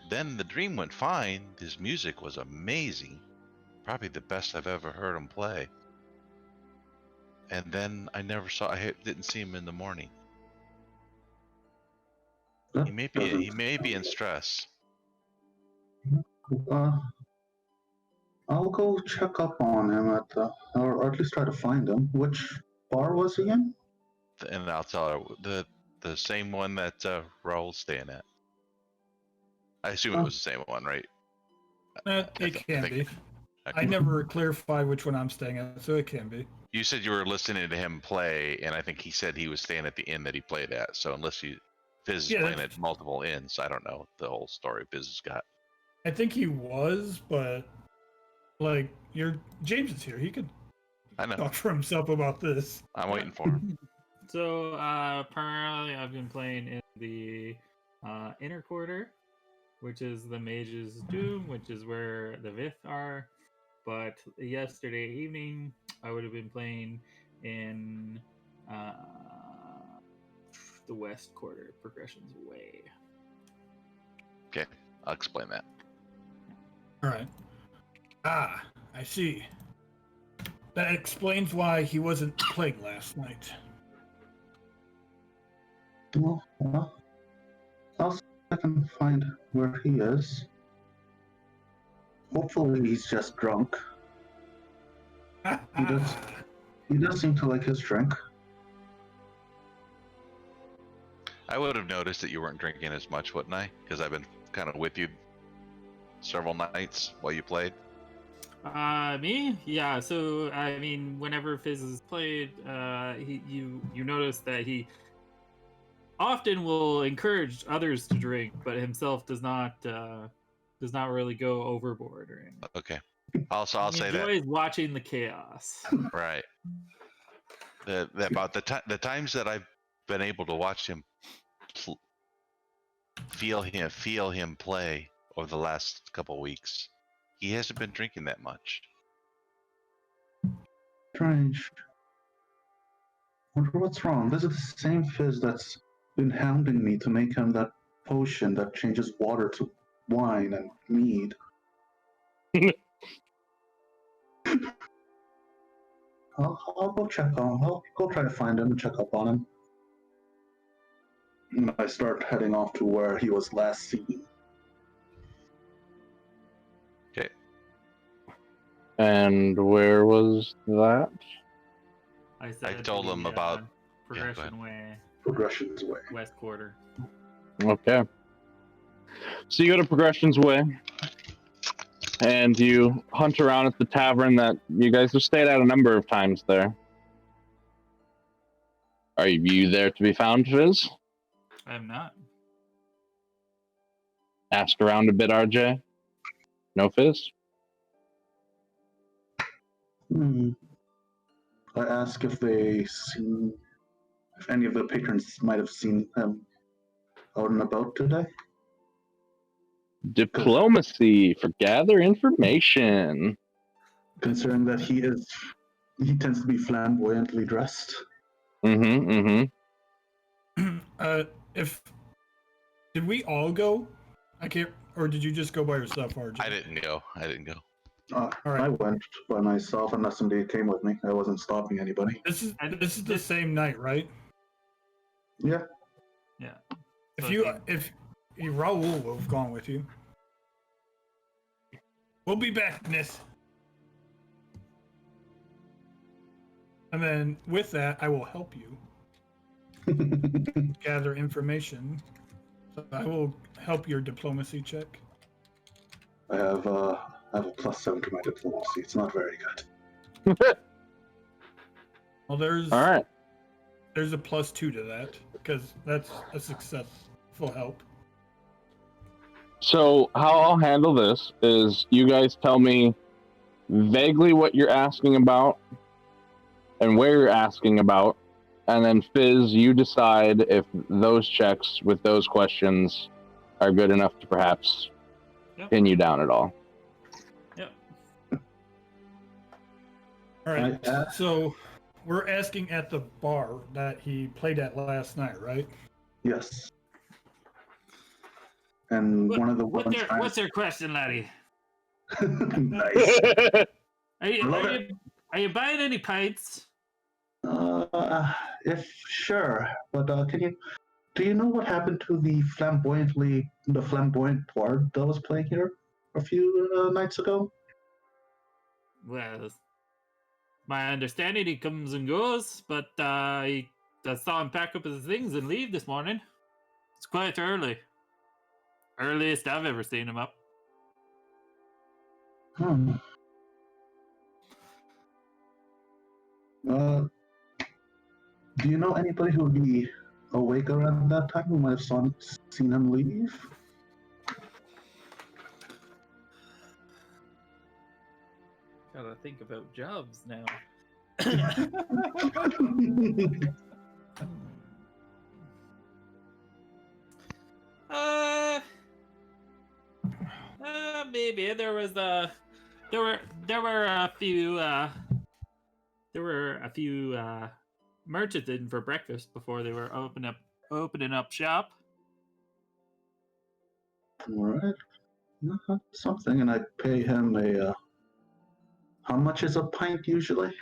then the dream went fine. His music was amazing, probably the best I've ever heard him play. And then I didn't see him in the morning. That He may doesn't be in sound stress. good. I'll go check up on him or at least try to find him. Which bar was he in? And I'll tell her the same one that Raul's staying at. I assume it Oh. was the same one, right? It can be. I Okay. never clarify which one I'm staying at, so it can be. You said you were listening to him play, and I think he said he was staying at the inn that he played at. So unless Fizz is Yeah, playing that's- at multiple inns, I don't know the whole story Fizz has got. I think he was, but like James is here. He could I know. talk for himself about this. I'm waiting for him. So primarily I've been playing in the inner quarter, which is the Mage's Doom, which is where the Vith are. But yesterday evening I would have been playing in the west quarter, Progression's Way. Okay, I'll explain that. All right. Ah, I see. That explains why he wasn't playing last night. Well, I'll see if I can find where he is. Hopefully he's just drunk. He does seem to like his drink. I would have noticed that you weren't drinking as much, wouldn't I? Because I've been kind of with you several nights while you played. Me? Yeah. So I mean, whenever Fizz has played, you notice that he often will encourage others to drink, but himself does not really go overboard or anything. Okay. Also, I'll He say that. enjoys watching the chaos. Right. About the times that I've been able to watch him feel him play over the last couple weeks, he hasn't been drinking that much. Strange. Wonder what's wrong. This is the same Fizz that's been hounding me to make him that potion that changes water to wine and mead. I'll go check on. I'll go try to find him and check up on him. And I start heading off to where he was last seen. Okay. And where was that? I said told him about- Progression Way, Progression's way. west quarter. Okay. So you go to Progression's Way, and you hunt around at the tavern that you guys have stayed at a number of times there. Are you there to be found, Fizz? I'm not. Ask around a bit, RJ. No Fizz? I ask if any of the patrons might have seen him out and about today. Diplomacy for gather information. Considering that he tends to be flamboyantly dressed. Mm-hmm. Did we all go? I can't. Or did you just go by yourself, RJ? I didn't go. All right. I went by myself unless somebody came with me. I wasn't stopping anybody. This is the same night, right? Yeah. Yeah. If So Raul will have gone with you. We'll be back, Miss. And then with that, I will help you gather information. So I will help your diplomacy check. I have a +7 to my diplomacy. It's not very good. Well, there's All right. there's a +2 to that because that's a successful help. So how I'll handle this is you guys tell me vaguely what you're asking about and where you're asking about, and then Fizz, you decide if those checks with those questions are good enough to perhaps pin you down at all. Yep. All right. So we're asking at the bar that he played at last night, right? Yes. And one of the ones. What's your question, laddie? Nice. Are you buying any pints? If sure, but can you Do you know what happened to the flamboyant bard that was playing here a few nights ago? Well, my understanding he comes and goes, but I saw him pack up his things and leave this morning. It's quite early. Earliest I've ever seen him up. Hmm. Do you know anybody who would be awake around that time who might have seen him leave? Gotta think about jobs now. uh, maybe there was there were a few merchants in for breakfast before they were opening up shop. All right. Something, and I pay him a. How much is a pint usually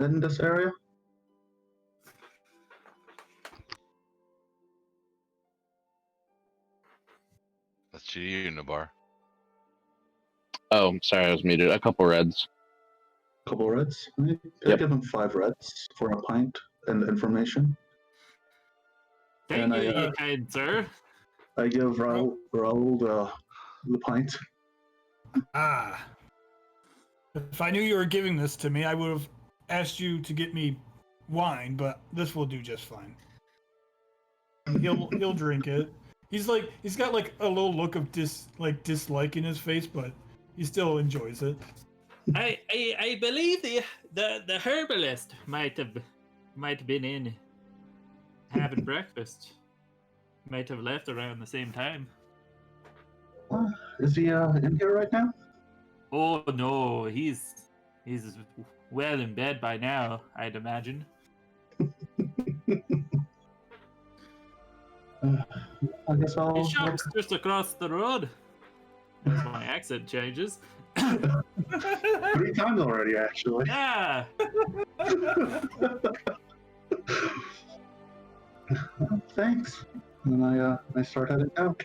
in this area? That's you, Nabar. Oh, sorry, I was muted. A couple reds. Couple reds. I Yep. give him 5 reds for a pint and information. Thank And you, I, you kind sir. I give Raul the pint. Ah. If I knew you were giving this to me, I would have asked you to get me wine, but this will do just fine. He'll drink it. He's got like a little look of dislike in his face, but he still enjoys it. I believe the herbalist might have been in having breakfast. Might have left around the same time. Is he in here right now? Oh no, he's well in bed by now, I'd imagine. I guess I'll His shop's just across the road. As my accent changes. 3 times already, actually. Yeah. Thanks. And I start heading out.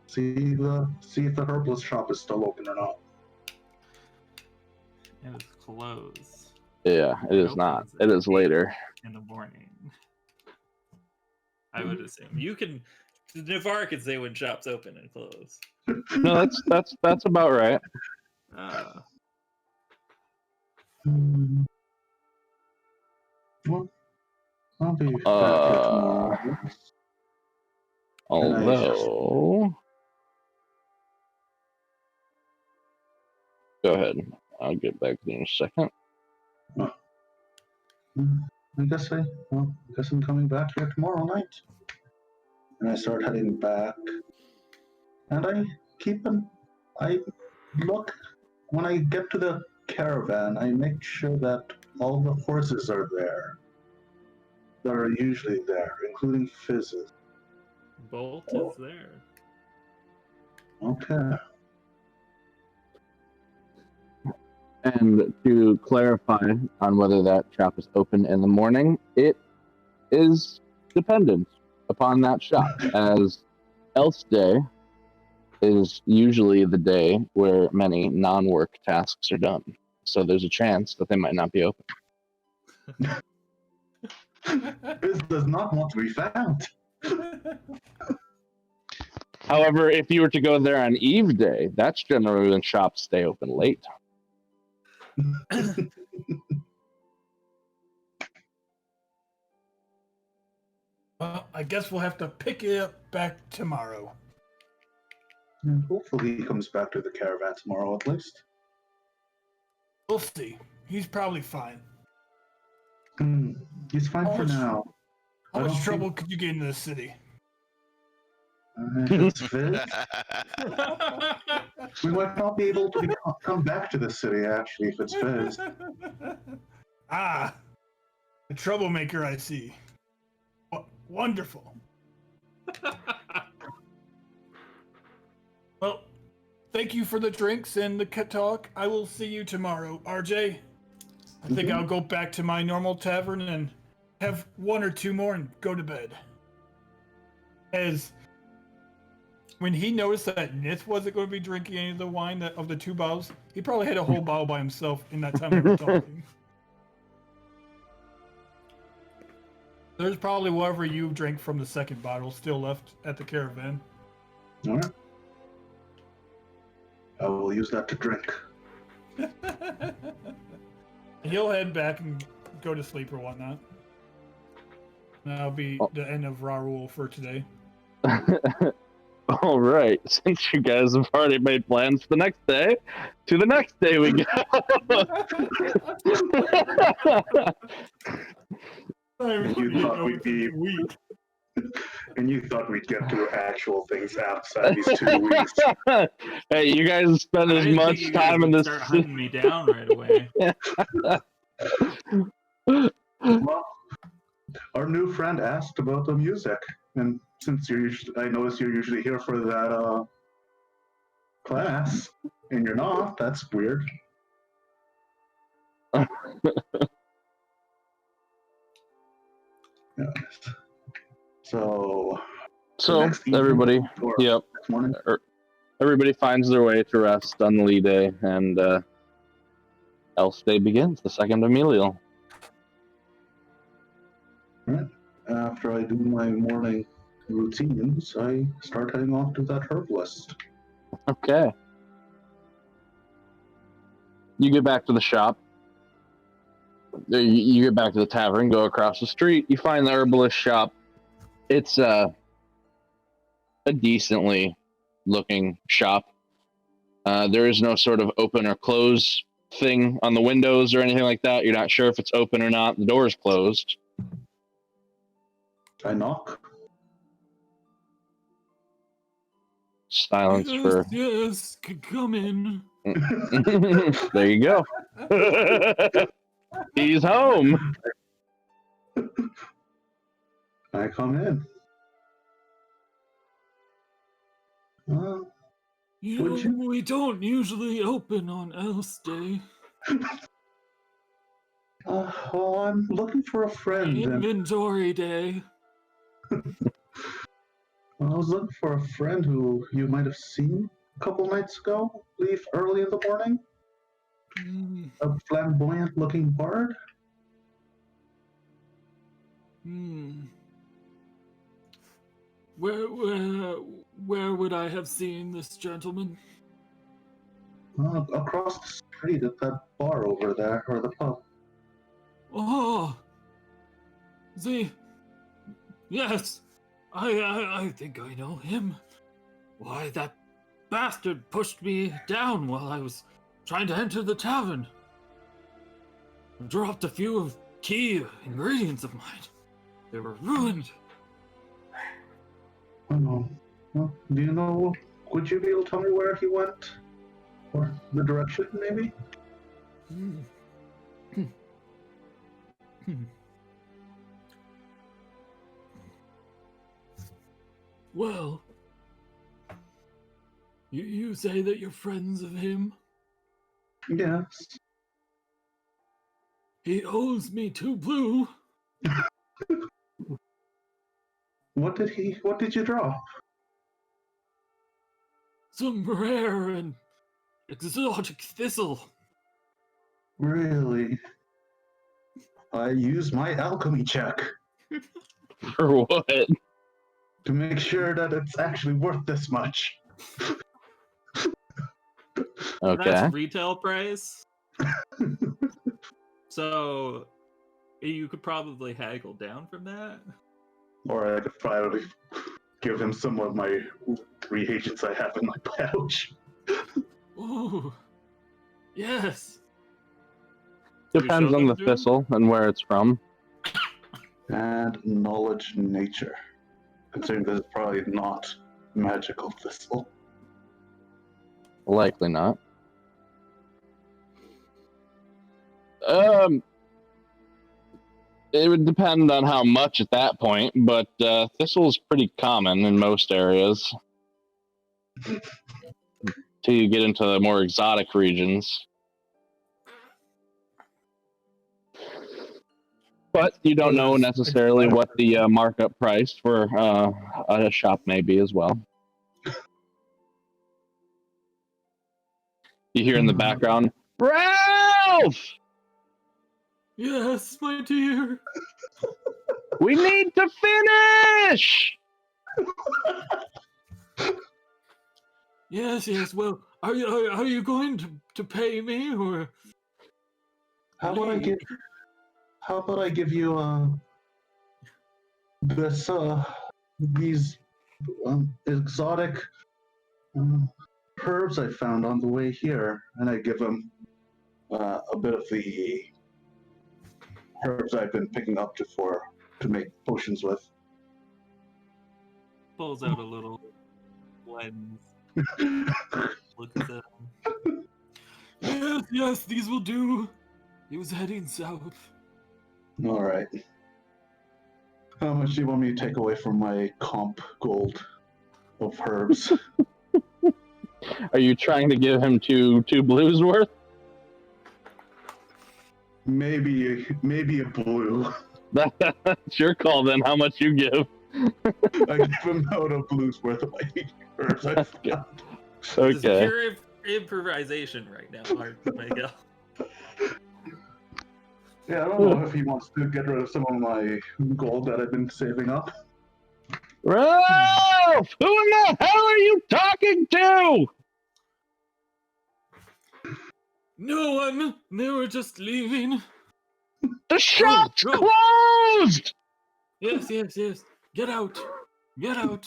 See if the herbalist shop is still open or not. It was closed Yeah, it is not. It is later. in the morning. I would assume you can. Navarre can say when shops open and close. No, that's about right. Well, I'll be back here tomorrow. Although, go ahead. I'll get back to you in a second. I guess I'm coming back here tomorrow night. And I start heading back. And I look, when I get to the caravan, I make sure that all the horses are there. That are usually there, including Fizz's. Bolt is there. Okay. And to clarify on whether that shop is open in the morning, it is dependent upon that shop, as Else Day is usually the day where many non-work tasks are done. So there's a chance that they might not be open. Fizz does not want to be found. However, if you were to go there on Eve Day, that's generally when shops stay open late. Well, I guess we'll have to pick it up back tomorrow. And hopefully he comes back to the caravan tomorrow at least. We'll see. He's probably fine. He's fine for now. How much trouble could you get in this city? If it's Fizz, we might not be able to come back to the city, actually, if it's Fizz. Ah, the troublemaker I see. Wonderful. Well, thank you for the drinks and the talk. I will see you tomorrow, RJ. I think I'll go back to my normal tavern and have 1 or 2 more and go to bed. as when he noticed that Nith wasn't going to be drinking any of the wine of the 2 bottles, he probably had a whole bottle by himself in that time they were talking. There's probably whatever you drank from the second bottle still left at the caravan. All right. I will use that to drink. He'll head back and go to sleep or whatnot. That'll be the end of Raoul for today. All right. Since you guys have already made plans for the next day, to the next day we go. And you thought we'd get to actual things outside these 2 weeks. Hey, you guys spend as much time in this. Start hunting me down right away. Well, our new friend asked about the music, and since I notice you're usually here for that class, and you're not, that's weird. Yes. So next evening, everybody, or yep, next morning. everybody finds their way to rest on the Lee Day, and else day begins, the second Emilial. Right. After I do my morning routines, I start heading off to that herbalist. Okay. You get back to the shop. You get back to the tavern, go across the street. You find the herbalist shop. It's a decently looking shop. There is no sort of open or close thing on the windows or anything like that. You're not sure if it's open or not. The door is closed. I knock. Silence for. Yes, come in. There you go. He's home. I come in. Would you? We don't usually open on Else Day. Well, I'm looking for a friend. Inventory Day. I was looking for a friend who you might have seen a couple nights ago, I believe early in the morning. A flamboyant-looking bard. Where would I have seen this gentleman? Across the street at that bar over there, or the pub. Oh, yes, I think I know him. Why, that bastard pushed me down while I was trying to enter the tavern. I dropped a few of key ingredients of mine. They were ruined. Oh, well, do you know? Would you be able to tell me where he went, or the direction, maybe? Well, you say that you're friends of him? Yes. He owes me 2 blue. What did you draw? Some rare and exotic thistle. Really? I used my alchemy check For what? to make sure that it's actually worth this much. Okay. That's retail price. So you could probably haggle down from that. Or I could probably give him some of my reagents I have in my pouch. Oh, yes. Depends on the thistle and where it's from. And knowledge nature. Considering this is probably not magical thistle. Likely not. It would depend on how much at that point, but thistle is pretty common in most areas. Till you get into the more exotic regions. But you don't know Because necessarily what the markup price for a shop may be as well. You hear in the background, Ralph! Yes, my dear. We need to finish! Yes. Well, are you going to pay me or? How about I give you this these exotic herbs I found on the way here, and I give him a bit of the herbs I've been picking up to make potions with. Pulls out a little lens. Looks at them. Yes, these will do. He was heading south. All right. How much do you want me to take away from my comp gold of herbs? Are you trying to give him two blues worth? Maybe a blue. That's your call then, how much you give. I give him out a blue's worth of my herbs I Okay. found. This is Okay. pure improvisation right now, Miguel. Yeah, I don't know if he wants to get rid of some of my gold that I've been saving up. Ralph! Who in the hell are you talking to? No one. They were just leaving. The shop's go. closed! Yes. Get out. I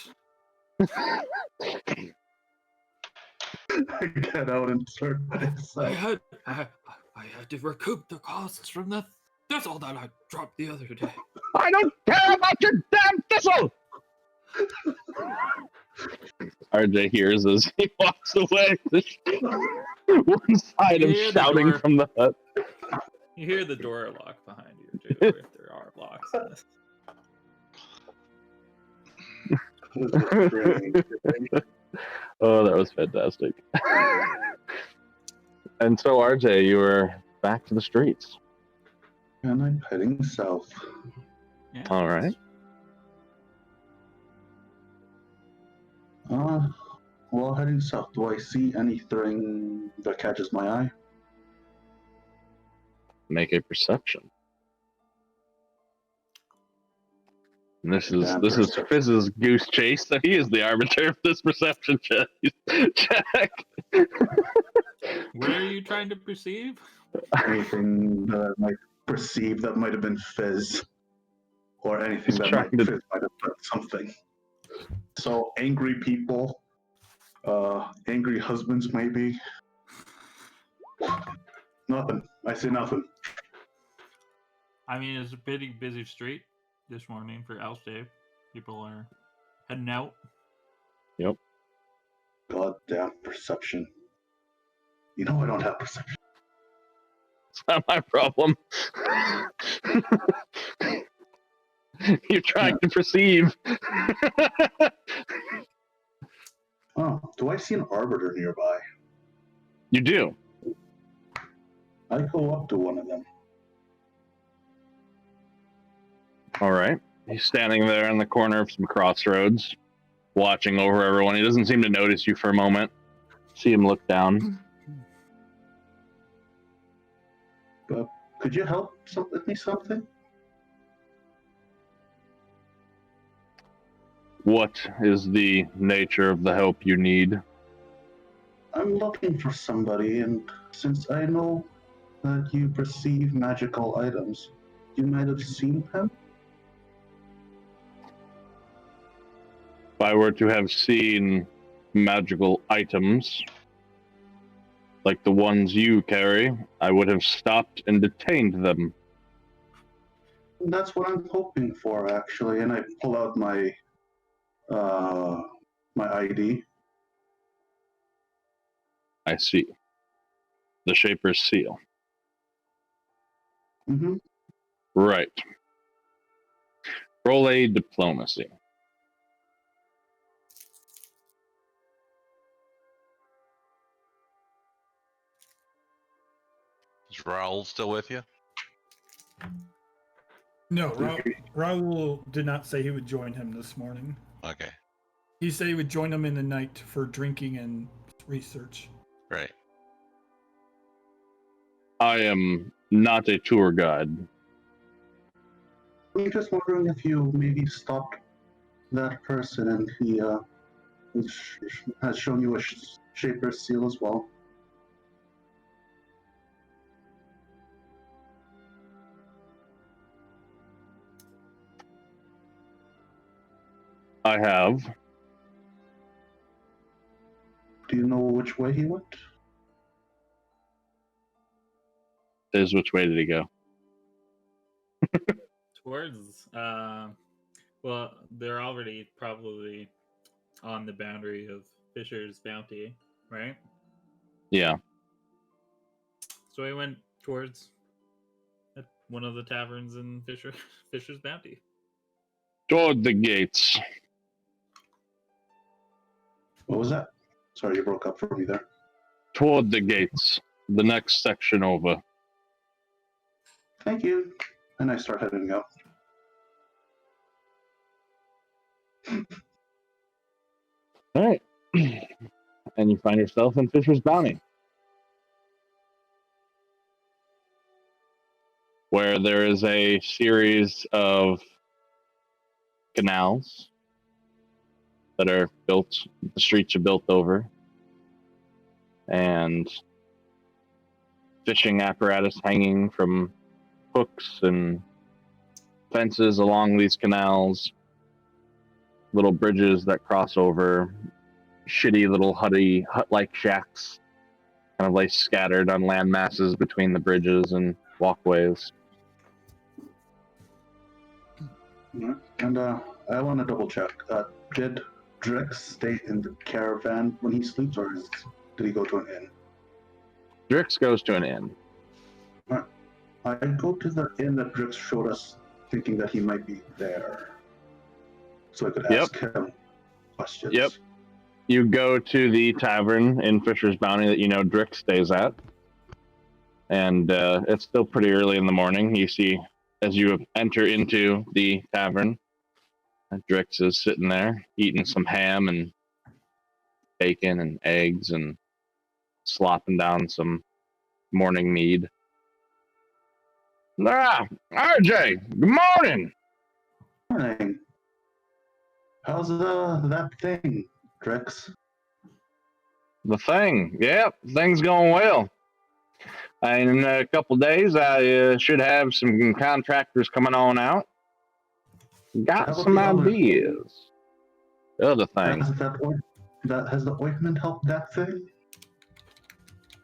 get out and start inside. I had to recoup the costs from the thistle that I dropped the other day. I don't care about your damn thistle! RJ hears as he walks away. One side You of hear the shouting door. from the hut. You hear the door lock behind you, too, if there are locks in this. Oh, that was fantastic. And so, RJ, you were back to the streets. And I'm heading south. Yeah. All right. While heading south, do I see anything that catches my eye? Make a perception. And this is Perception. Fizz's goose chase, so he is the arbiter of this perception check. What are you trying to perceive? Anything that I might perceive that might have been Fizz, or anything He's that trying Fizz to- might have done something. So angry people, angry husbands maybe. Nothing. I see nothing. I mean, it's a pretty busy street this morning for Elf Day. People are heading out. Yep. Goddamn perception. You know I don't have perception. It's not my problem. You're trying to perceive. Oh, do I see an arbiter nearby? You do. I go up to one of them. All right. He's standing there in the corner of some crossroads, watching over everyone. He doesn't seem to notice you for a moment. See him look down. But could you help with me something? What is the nature of the help you need? I'm looking for somebody, and since I know that you perceive magical items, you might have seen him? If I were to have seen magical items like the ones you carry, I would have stopped and detained them. And that's what I'm hoping for, actually. And I pull out my ID. I see. The Shaper's seal. Mm-hmm. Right. Roll a diplomacy. Is Raoul still with you? No, Raul did not say he would join him this morning. Okay, He said he would join him in the night for drinking and research. right. I am not a tour guide. I'm just wondering if you maybe stopped that person and he has shown you a Shaper's seal as well. I have. Do you know which way he went? Is which way did he go? Towards, well, they're already probably on the boundary of Fisher's Bounty, right? Yeah. So he went towards one of the taverns in Fisher's Bounty. Toward the gates. What was that? Sorry, you broke up for me there. Toward the gates. The next section over. Thank you. And I start heading out. All right. And you find yourself in Fisher's Bounty, where there is a series of canals that are built, the streets are built over, and fishing apparatus hanging from hooks and fences along these canals, little bridges that cross over, shitty little hut-like shacks kind of like scattered on land masses between the bridges and walkways. And I want to double check. Did Drex stay in the caravan when he sleeps, or did he go to an inn? Drix goes to an inn. I go to the inn that Drix showed us, thinking that he might be there, so I could ask him questions. Yep. You go to the tavern in Fisher's Bounty that you know Drix stays at, and it's still pretty early in the morning. You see, as you enter into the tavern, Drix is sitting there eating some ham and bacon and eggs and slopping down some morning mead. Ah, RJ, good morning. Morning. How's that thing, Drex? The thing, yep, thing's going well. In a couple days, I should have some contractors coming on out. Got How about some the other ideas. The other thing, Has the ointment helped that thing?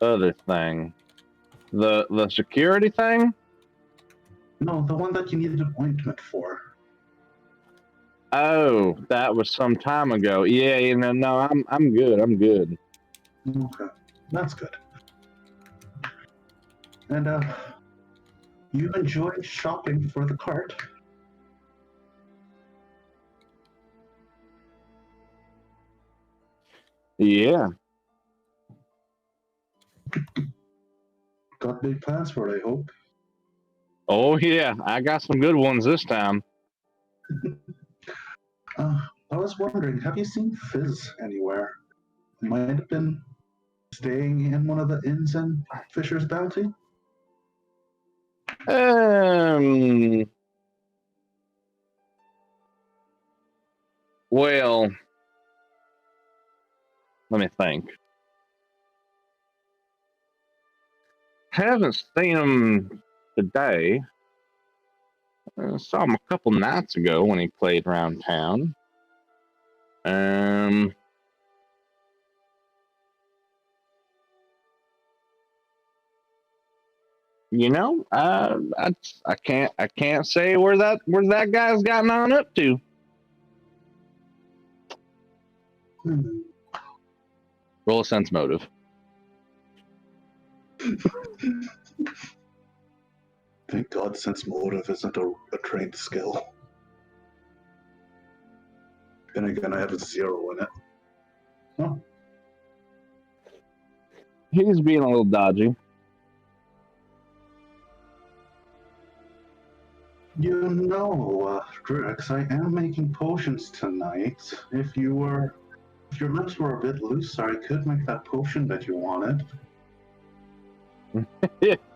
other thing, the security thing. No, the one that you needed an ointment for. Oh, that was some time ago. Yeah, no, I'm good. I'm good. Okay, that's good. And you enjoyed shopping for the cart? Yeah. Got big plans for it, I hope. Oh yeah, I got some good ones this time. I was wondering, have you seen Fizz anywhere? Might have been staying in one of the inns in Fisher's Bounty? Well, let me think. Haven't seen him today. Saw him a couple nights ago when he played around town. I can't say where that guy's gotten on up to. Roll a sense motive. Thank God sense motive isn't a trained skill. Then again, I have a 0 in it. Huh? He's being a little dodgy. You know, Drix, I am making potions tonight. If your lips were a bit looser, I could make that potion that you wanted.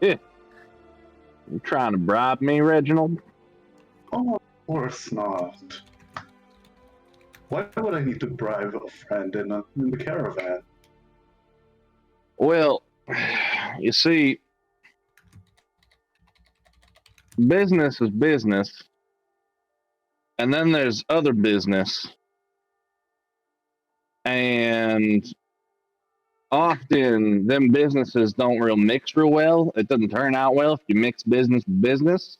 You trying to bribe me, Reginald? Oh, of course not. Why would I need to bribe a friend in the caravan? Well, you see, business is business, and then there's other business, and often them businesses don't real mix real well. It doesn't turn out well if you mix business with business.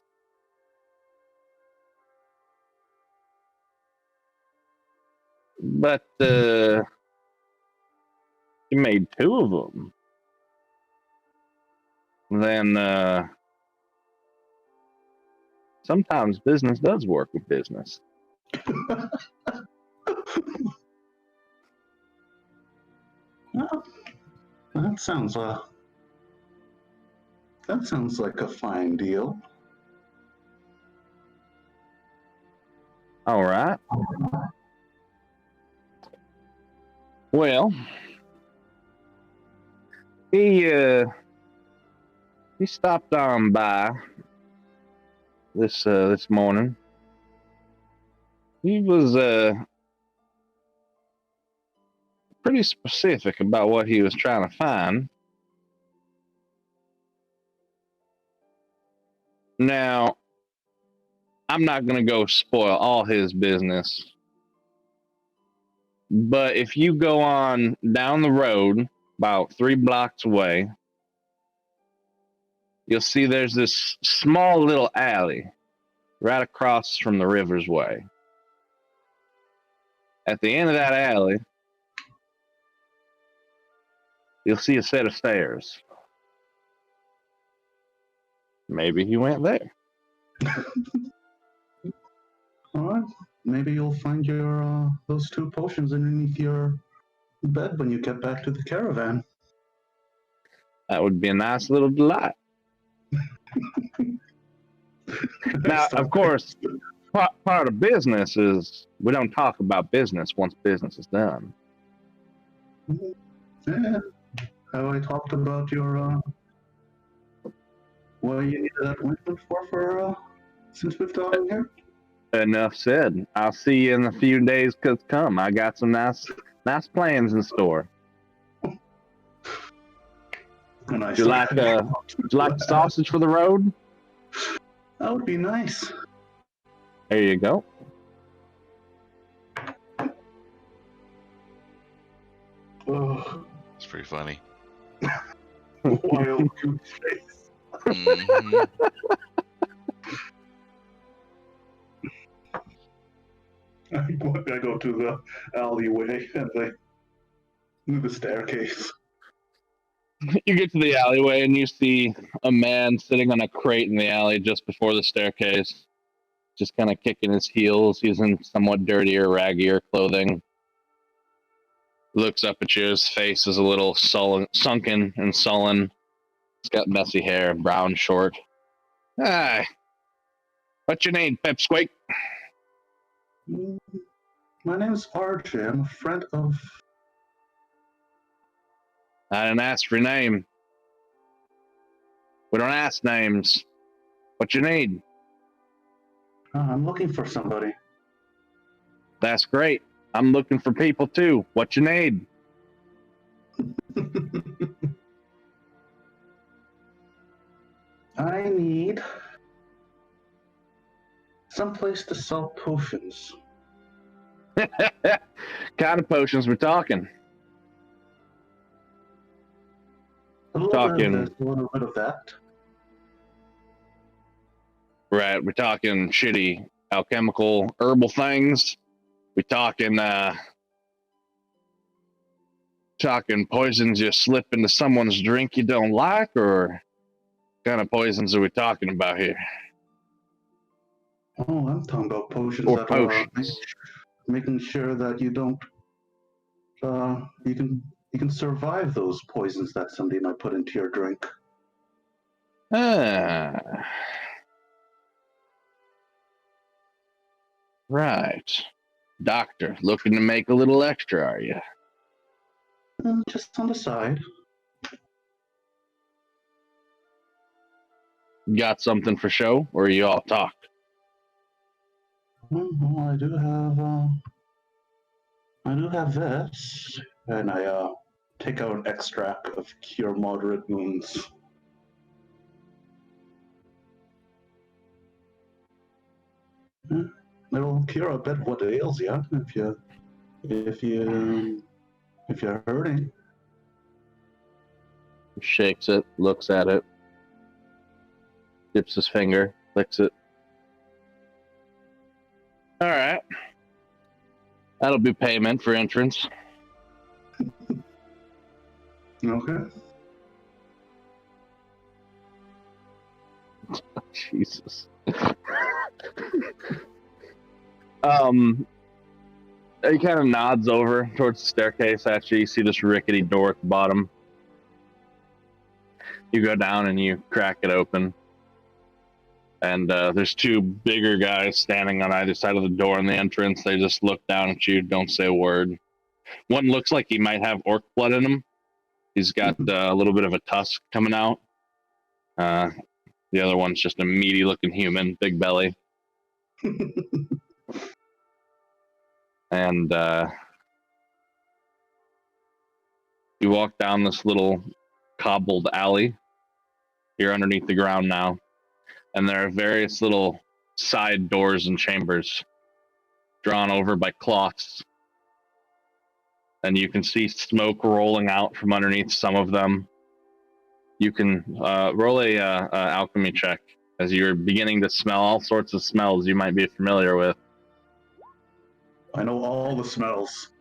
But you made two of them. Then sometimes business does work with business. Well, that sounds like a fine deal. All right. Well, he stopped on by this morning. He was pretty specific about what he was trying to find. Now, I'm not going to go spoil all his business, but if you go on down the road about 3 blocks away, you'll see there's this small little alley right across from the river's way. At the end of that alley, you'll see a set of stairs. Maybe he went there. All right. Maybe you'll find your those two potions underneath your bed when you get back to the caravan. That would be a nice little delight. Now, of course, part of business is we don't talk about business once business is done. Yeah. Have I talked about your what you needed that ointment for since we've gotten here? Enough said. I'll see you in a few days to come. I got some nice plans in store. And I Would you like sausage for the road? That would be nice. There you go. Oh, It's pretty funny. wild goose chase. Mhm. I go to the alleyway and the staircase. You get to the alleyway and you see a man sitting on a crate in the alley just before the staircase, just kind of kicking his heels. He's in somewhat dirtier, raggier clothing. Looks up at you. His face is a little sunken and sullen. He's got messy hair, brown short. Hi. What's your name, Pipsqueak? My name's RJ. I'm a friend of. I didn't ask for your name. We don't ask names. What you need? I'm looking for somebody. That's great. I'm looking for people too. What you need? I need someplace to sell potions. Kind of potions we're talking? A little Talking. bit of this, a little bit of that. Right, we're talking shitty alchemical herbal things. We're talking poisons you slip into someone's drink you don't like, or kind of poisons are we talking about here? Oh, I'm talking about potions Or that potions. making sure that you don't you can survive those poisons that somebody might put into your drink. Ah. Right. Doctor, looking to make a little extra, are you? Just on the side. Got something for show, or you all talk? Well, I do have this, and I take out an extract of cure moderate wounds. It'll cure a bit what ails you if you're hurting. Shakes it, looks at it, dips his finger, licks it. All right. That'll be payment for entrance. Okay. Jesus. He kind of nods over towards the staircase. Actually, you see this rickety door at the bottom. You go down and you crack it open. And there's two bigger guys standing on either side of the door in the entrance. They just look down at you, don't say a word. One looks like he might have orc blood in him. He's got a little bit of a tusk coming out. The other one's just a meaty-looking human, big belly. And you walk down this little cobbled alley. You're underneath the ground now. And there are various little side doors and chambers drawn over by cloths. And you can see smoke rolling out from underneath some of them. You can roll a alchemy check as you're beginning to smell all sorts of smells you might be familiar with. I know all the smells.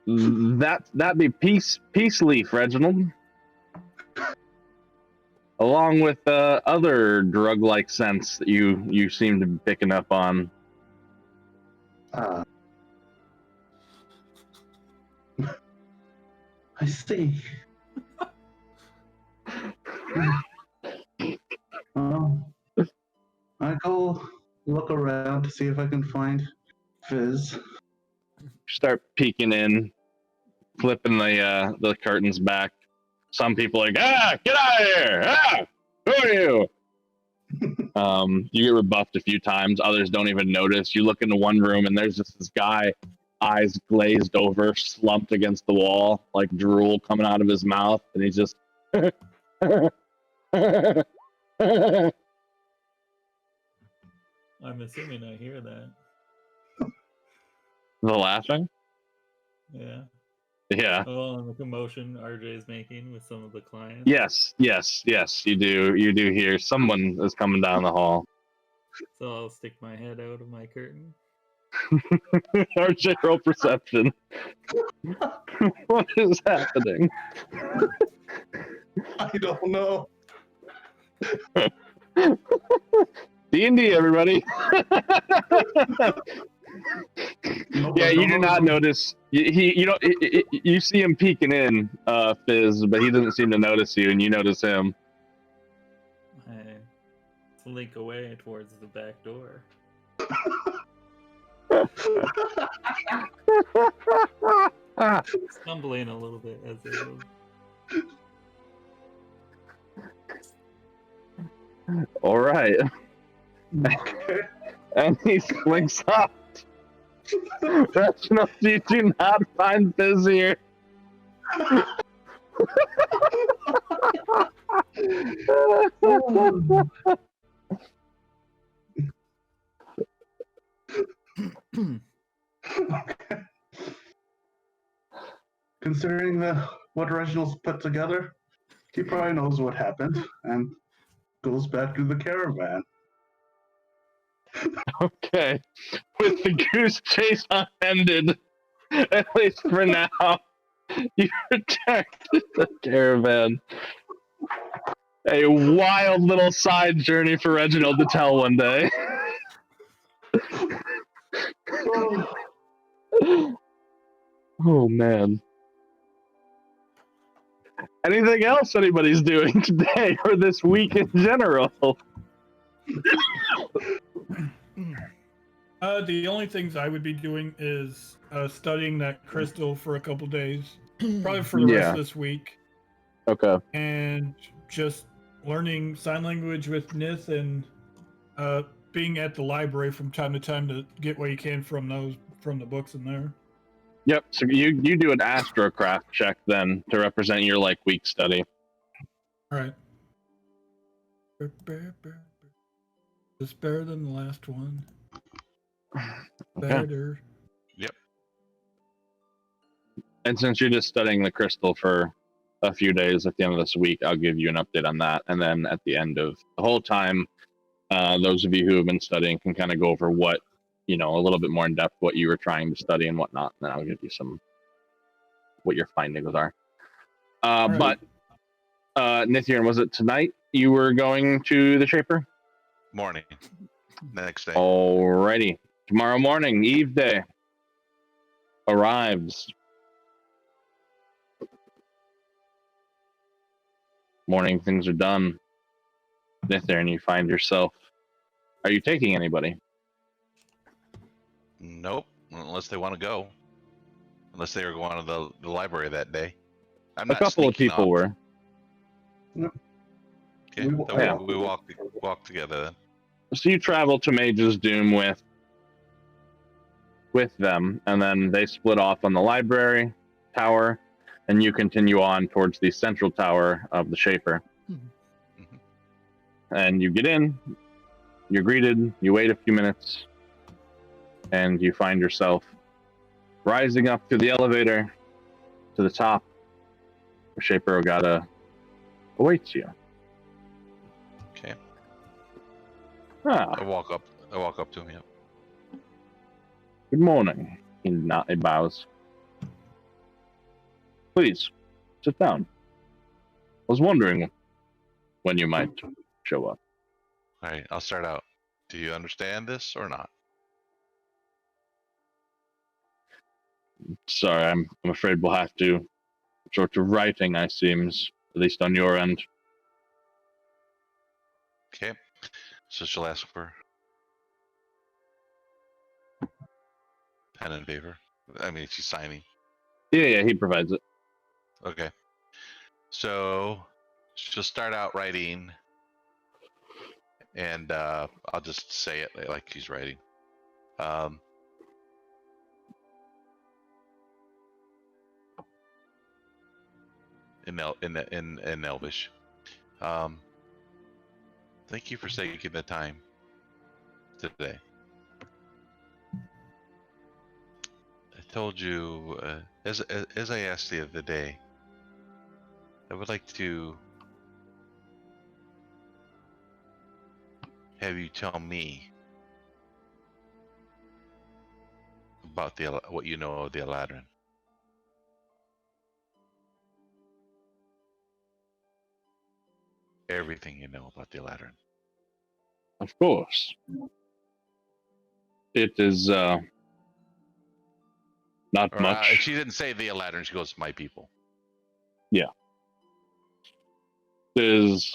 That'd be peace leaf, Reginald. Along with other drug-like scents that you seem to be picking up on. I see. I go look around to see if I can find Fizz. Start peeking in, flipping the curtains back. Some people are like, get out of here! Who are you? You get rebuffed a few times. Others don't even notice. You look into one room and there's just this guy, eyes glazed over, slumped against the wall, like drool coming out of his mouth, and he's just I'm assuming I hear that. The laughing? Yeah. Yeah. Oh, and the commotion RJ's making with some of the clients. Yes, you do. You do hear someone is coming down the hall. So I'll stick my head out of my curtain. RJ, roll perception. What is happening? I don't know. D&D, everybody. Nope, Yeah, I you don't do know. not notice. You see him peeking in, Fizz, but he doesn't seem to notice you, and you notice him. I slink away towards the back door. Stumbling a little bit as I go. All right. Okay. And he slinks up. Reginald, you do not find Fizz here. Okay. Considering what Reginald's put together, he probably knows what happened and goes back to the caravan. Okay. With the goose chase unended, at least for now, you return to the caravan. A wild little side journey for Reginald to tell one day. Oh, man. Anything else anybody's doing today or this week in general? The only things I would be doing is studying that crystal for a couple days, probably for the rest Yeah. of this week, Okay. and just learning sign language with Nith and being at the library from time to time to get what you can from the books in there. Yep. So you do an astrocraft check then to represent your like week study. All right. It's better than the last one. Okay. Better. Yep. And since you're just studying the crystal for a few days at the end of this week, I'll give you an update on that. And then at the end of the whole time, those of you who have been studying can kind of go over what, a little bit more in depth, what you were trying to study and whatnot. And then I'll give you what your findings are. Right. But Nithian, was it tonight you were going to the Shaper? Morning. Next day. Alrighty. Tomorrow morning, Eve Day arrives. Morning things are done. Nithian, you find yourself. Are you taking anybody? Nope. Unless they want to go. Unless they were going to the library that day. I'm A not couple of sneaking people off. were. Okay. Yeah. We walk together then. So you travel to Mage's Doom with them, and then they split off on the library tower, and you continue on towards the central tower of the Shaper. Mhm. And you get in, you're greeted, you wait a few minutes, and you find yourself rising up to the elevator to the top. The Shaper Ogata awaits you. Okay. Ah, I walk up to him. Yep. good morning. He bows. Please, sit down. I was wondering when you might show up. All right. I'll start out. Do you understand this or not? Sorry, I'm afraid we'll have to sort of writing, I seems, at least on your end. Okay. So she'll ask for pen and paper. I mean, she's signing. Yeah, he provides it. Okay. So she'll start out writing, and I'll just say it like she's writing. In Elvish. Thank you for taking the time today. I told you, as I asked the other day, I would like to have you tell me about what you know of the Eladrin. Everything you know about the Eladrin. Of course. It is not Or, much. she didn't say the Eladrin. She goes, my people. There's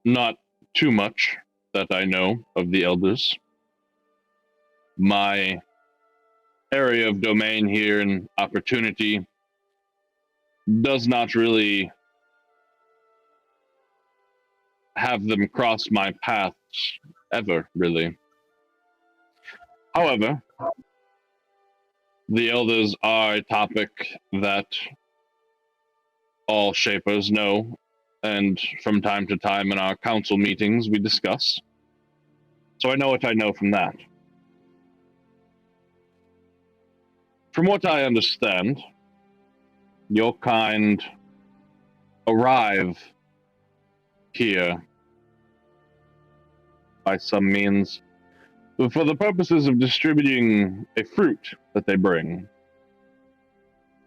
not too much that I know of the Elders. My area of domain here and opportunity does not really have them cross my paths ever, really. However, the Elders are a topic that all Shapers know, and from time to time in our council meetings we discuss. So I know what I know from that. From what I understand, your kind arrive here by some means for the purposes of distributing a fruit that they bring,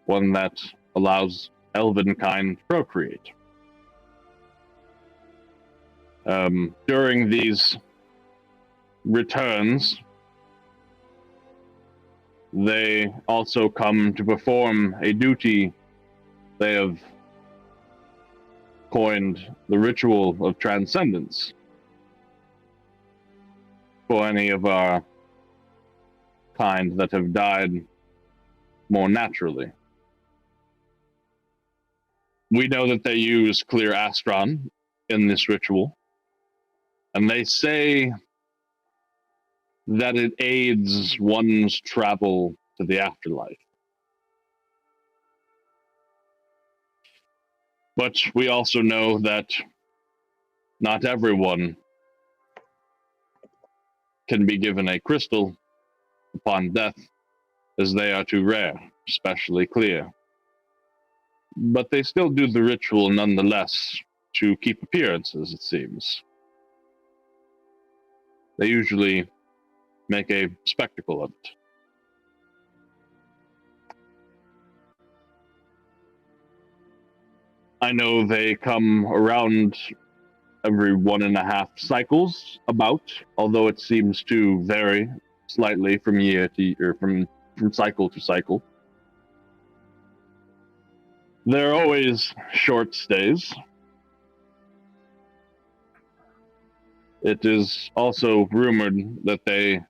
one that allows elven kind to procreate. During these returns, they also come to perform a duty. They have coined the ritual of transcendence for any of our kind that have died more naturally. We know that they use clear astron in this ritual, and they say that it aids one's travel to the afterlife. But we also know that not everyone can be given a crystal upon death, as they are too rare, especially clear. But they still do the ritual nonetheless to keep appearances, it seems. They usually make a spectacle of it. I know they come around every 1.5 cycles, about, although it seems to vary slightly from year to year, from cycle to cycle. They're always short stays. It is also rumored that they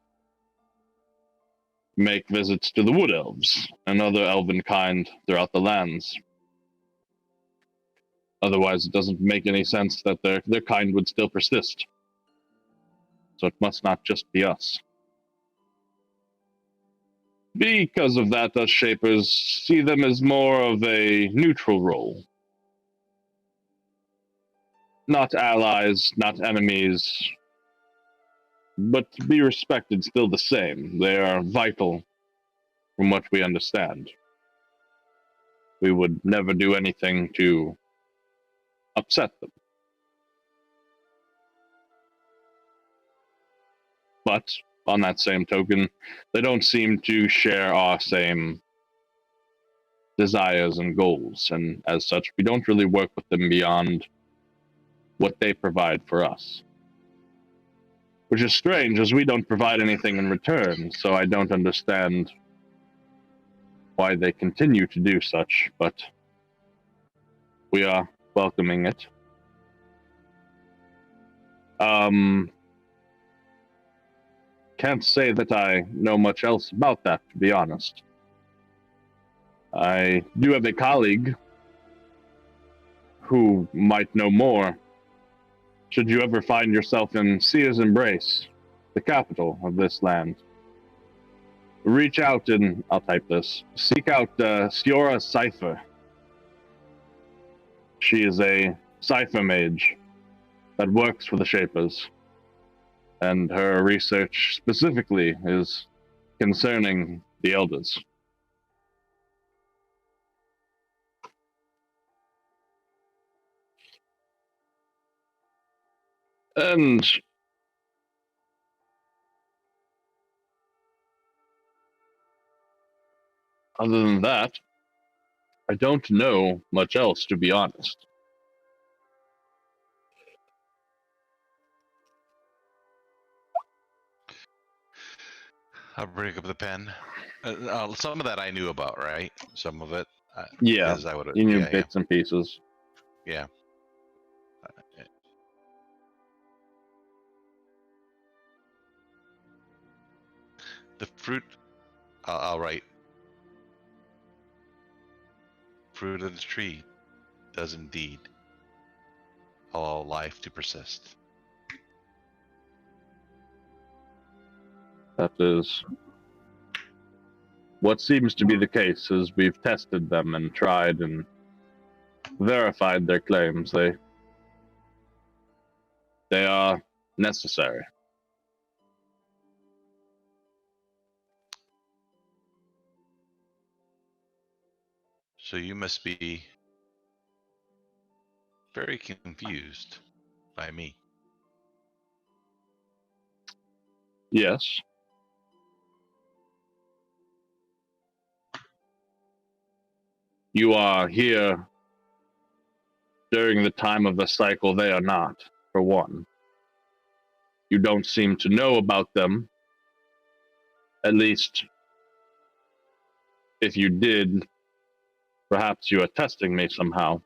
make visits to the wood elves and other elven kind throughout the lands. Otherwise, it doesn't make any sense that their kind would still persist. So it must not just be us. Because of that, us Shapers see them as more of a neutral role. Not allies, not enemies, but to be respected still the same. They are vital from what we understand. We would never do anything to upset them. But on that same token, they don't seem to share our same desires and goals, and as such, we don't really work with them beyond what they provide for us. Which is strange, as we don't provide anything in return, so I don't understand why they continue to do such, but we are welcoming it. Can't say that I know much else about that, to be honest. I do have a colleague who might know more. Should you ever find yourself in Sia's Embrace, the capital of this land, reach out and, I'll type this, seek out Siora Cipher. She is a cipher mage that works for the Shapers, and her research specifically is concerning the Elders. And other than that, I don't know much else, to be honest. I'll bring up the pen. Some of that I knew about, right? Some of it. Yeah, I would. you knew bits and pieces. Yeah. The fruit. I'll write. Fruit of the tree does indeed allow life to persist. That is what seems to be the case, as we've tested them and tried and verified their claims. They are necessary. So you must be very confused by me. Yes. You are here during the time of the cycle. They are not, for one. You don't seem to know about them. At least, if you did, perhaps you are testing me somehow.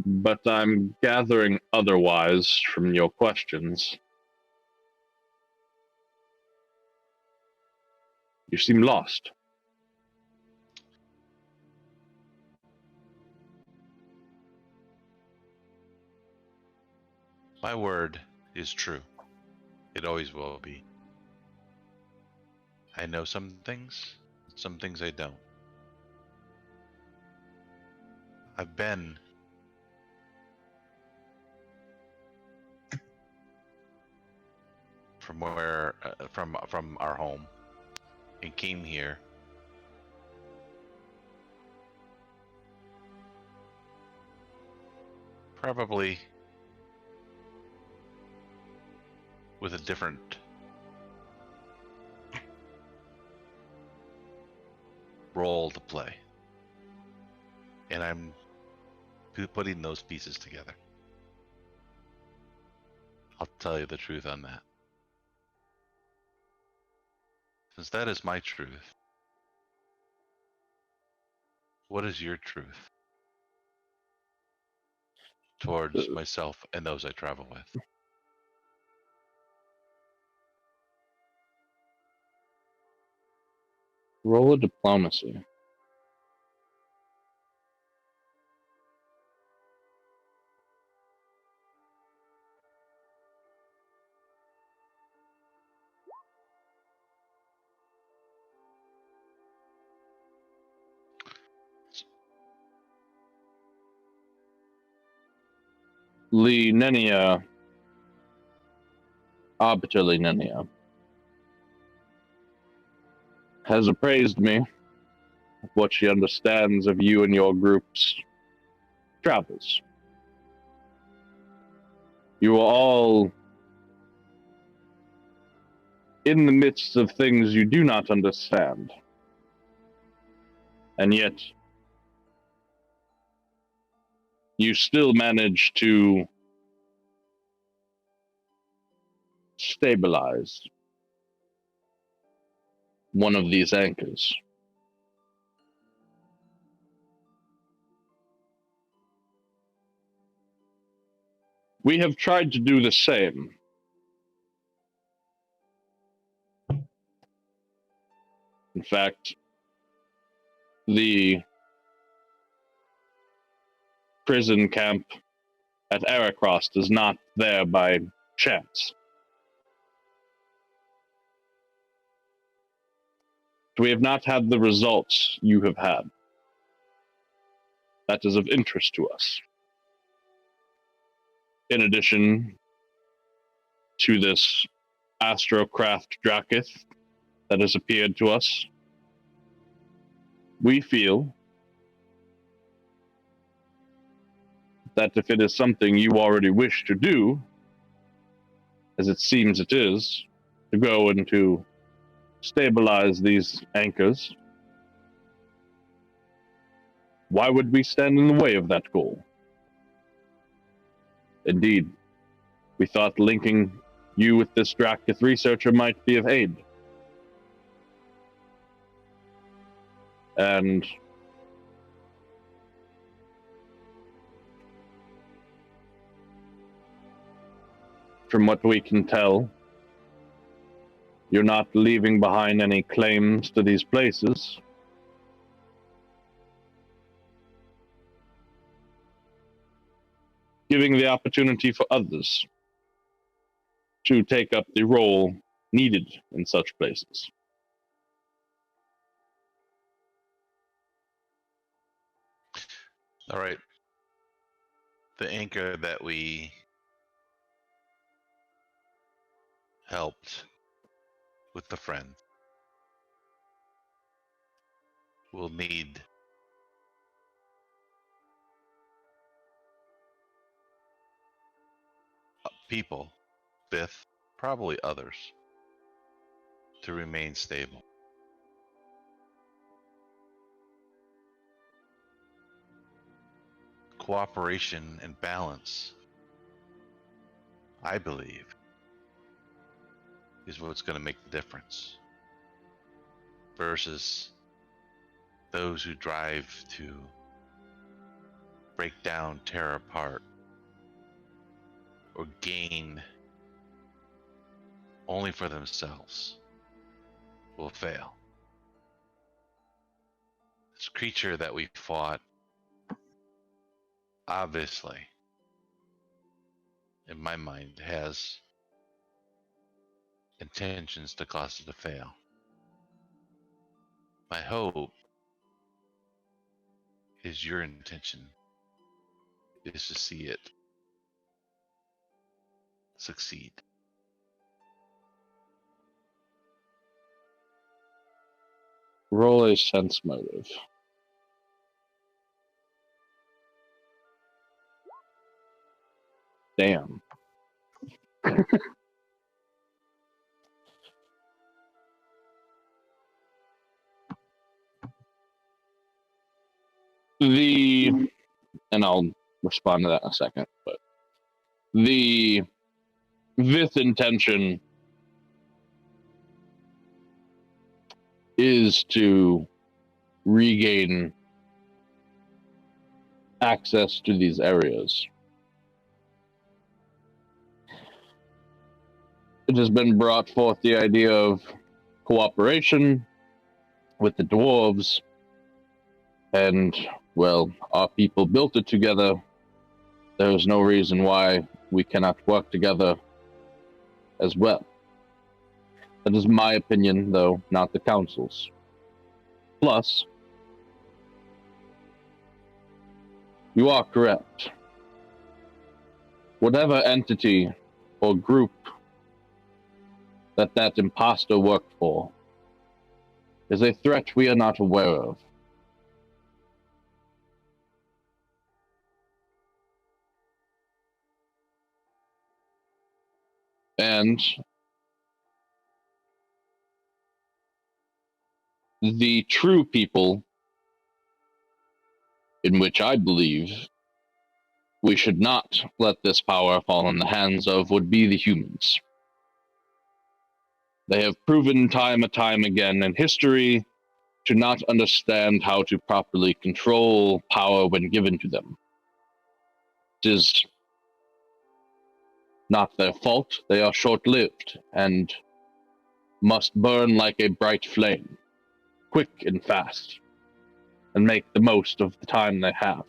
But I'm gathering otherwise from your questions. You seem lost. My word is true. It always will be. I know some things I don't. I've been from from our home and came here probably with a different role to play. And I'm putting those pieces together. I'll tell you the truth on that. Since that is my truth, what is your truth towards myself and those I travel with? Roll a diplomacy. Linnea, Arbiter Linnea, has appraised me of what she understands of you and your group's travels. You are all in the midst of things you do not understand. And yet, you still manage to stabilize one of these anchors. We have tried to do the same. In fact, the prison camp at Aracrost is not there by chance. We have not had the results you have had. That is of interest to us. In addition to this Astrocraft Drakith that has appeared to us, we feel that if it is something you already wish to do, as it seems it is, to go and to stabilize these anchors, why would we stand in the way of that goal? Indeed, we thought linking you with this Drakith researcher might be of aid. And from what we can tell, you're not leaving behind any claims to these places. Giving the opportunity for others to take up the role needed in such places. All right. The anchor that we helped with the friend will need people, fifth, probably others, to remain stable. Cooperation and balance, I believe, is what's going to make the difference versus those who drive to break down, tear apart, or gain only for themselves will fail. creature that we fought, obviously, in my mind, has intentions to cause it to fail. My hope is your intention is to see it succeed. Roll a sense motive. Damn. And I'll respond to that in a second, but this intention is to regain access to these areas. It has been brought forth the idea of cooperation with the dwarves, and, well, our people built it together. There is no reason why we cannot work together as well. That is my opinion, though, not the council's. Plus, you are correct. Whatever entity or group that imposter worked for is a threat we are not aware of. And the true people, in which I believe we should not let this power fall in the hands of, would be the humans. They have proven time and time again in history to not understand how to properly control power when given to them. It is not their fault. They are short-lived and must burn like a bright flame, quick and fast, and make the most of the time they have.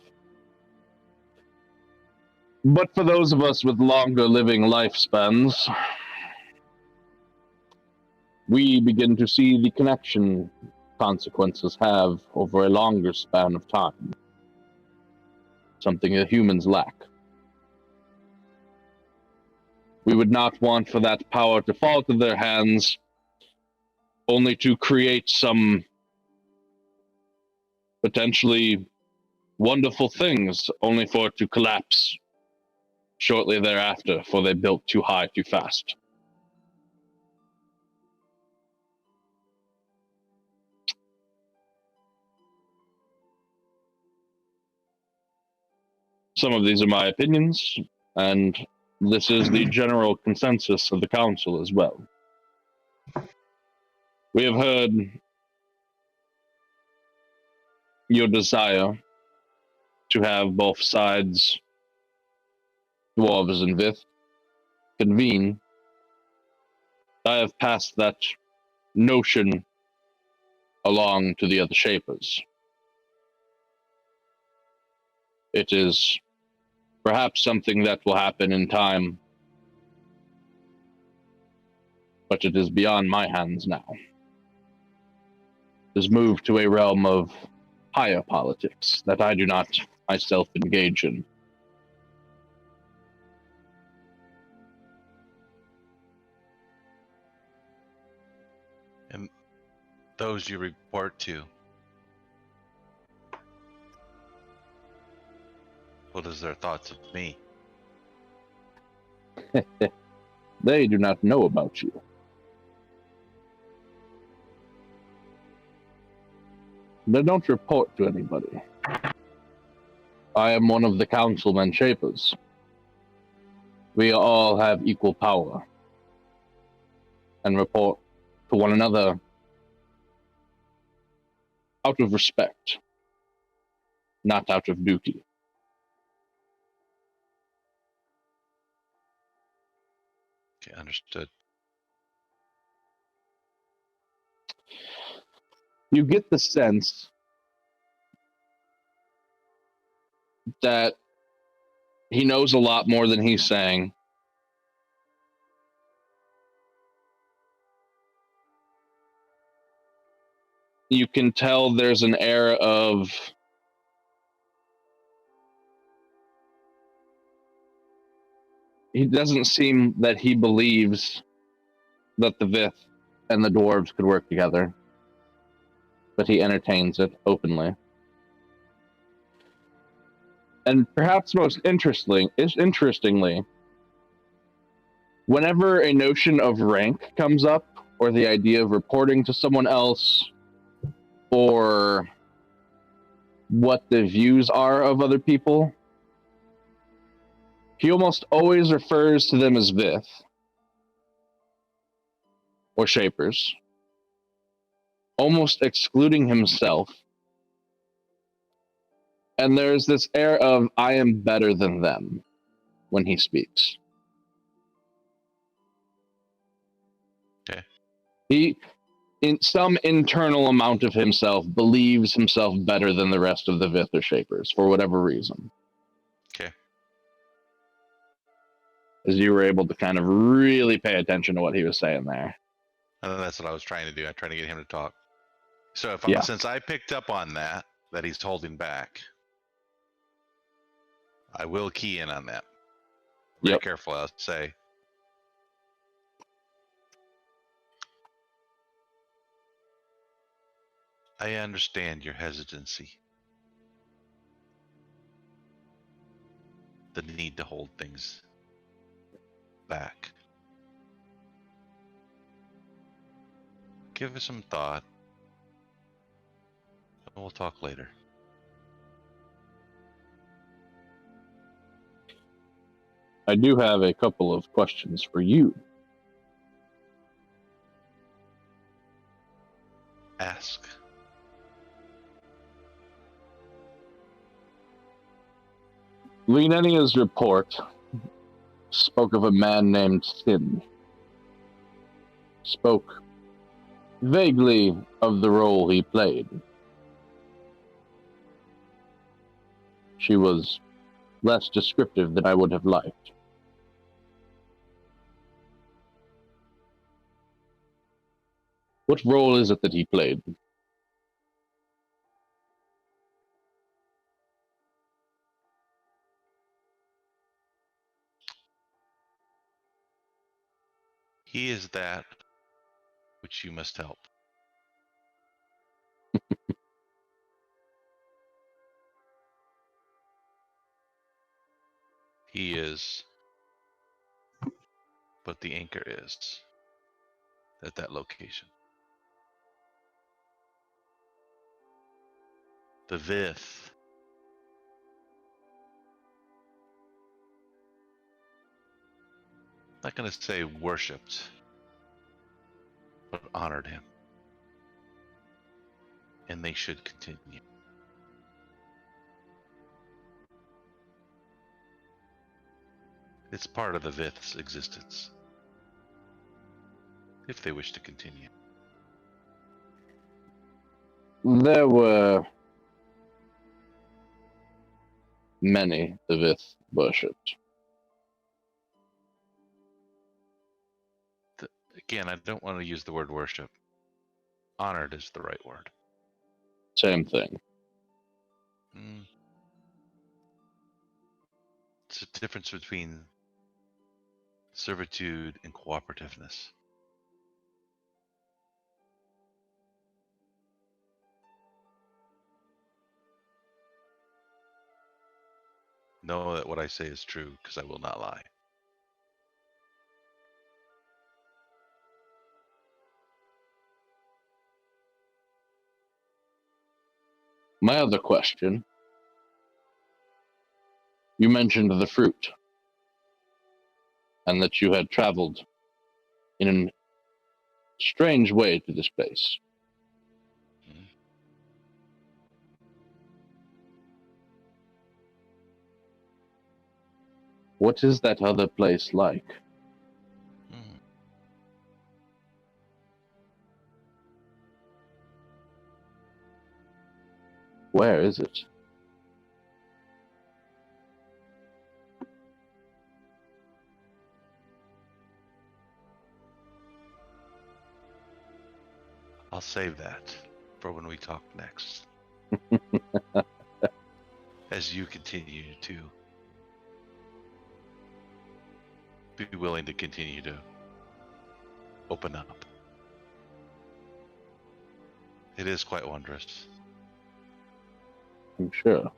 But for those of us with longer living lifespans, we begin to see the connection consequences have over a longer span of time. Something that humans lack. We would not want for that power to fall to their hands, only to create some potentially wonderful things, only for it to collapse shortly thereafter, for they built too high too fast. Some of these are my opinions, and this is the general consensus of the council as well. We have heard your desire to have both sides, dwarves and Vith, convene. I have passed that notion along to the other Shapers. It is perhaps something that will happen in time, but it is beyond my hands now. It has moved to a realm of higher politics that I do not myself engage in. And those you report to, what is their thoughts of me? They do not know about you. They don't report to anybody. I am one of the councilmen Shapers. We all have equal power and report to one another out of respect, not out of duty. Okay, understood. You get the sense that he knows a lot more than he's saying. You can tell there's an air of he doesn't seem that he believes that the Vith and the dwarves could work together, but he entertains it openly. And perhaps most interestingly, whenever a notion of rank comes up, or the idea of reporting to someone else, or what the views are of other people, he almost always refers to them as Vith or Shapers, almost excluding himself. And there's this air of, I am better than them when he speaks. Okay. He, in some internal amount of himself, believes himself better than the rest of the Vith or Shapers for whatever reason. Okay. As you were able to kind of really pay attention to what he was saying there. And that's what I was trying to do. I'm trying to get him to talk. So Yeah. since I picked up on that he's holding back, I will key in on that. Very careful, I'll say. I understand your hesitancy. The need to hold things back. Give it some thought. And we'll talk later. I do have a couple of questions for you. Ask. Lienenia's report spoke of a man named Sin. Spoke vaguely of the role he played. She was less descriptive than I would have liked. What role is it that he played? He is that which you must help. He is, but the anchor is at that location. The Vith I'm not going to say worshipped, but honored him. And they should continue. It's part of the Vith's existence. If they wish to continue. There were many the Vith worshipped. Again, I don't want to use the word worship. Honored is the right word. Same thing. It's a difference between servitude and cooperativeness. Know that what I say is true, because I will not lie. My other question, you mentioned the fruit, and that you had traveled in a strange way to this place. What is that other place like? Where is it? save that for when we talk next. As you continue to be willing to continue to open up. It is quite wondrous. I'm sure.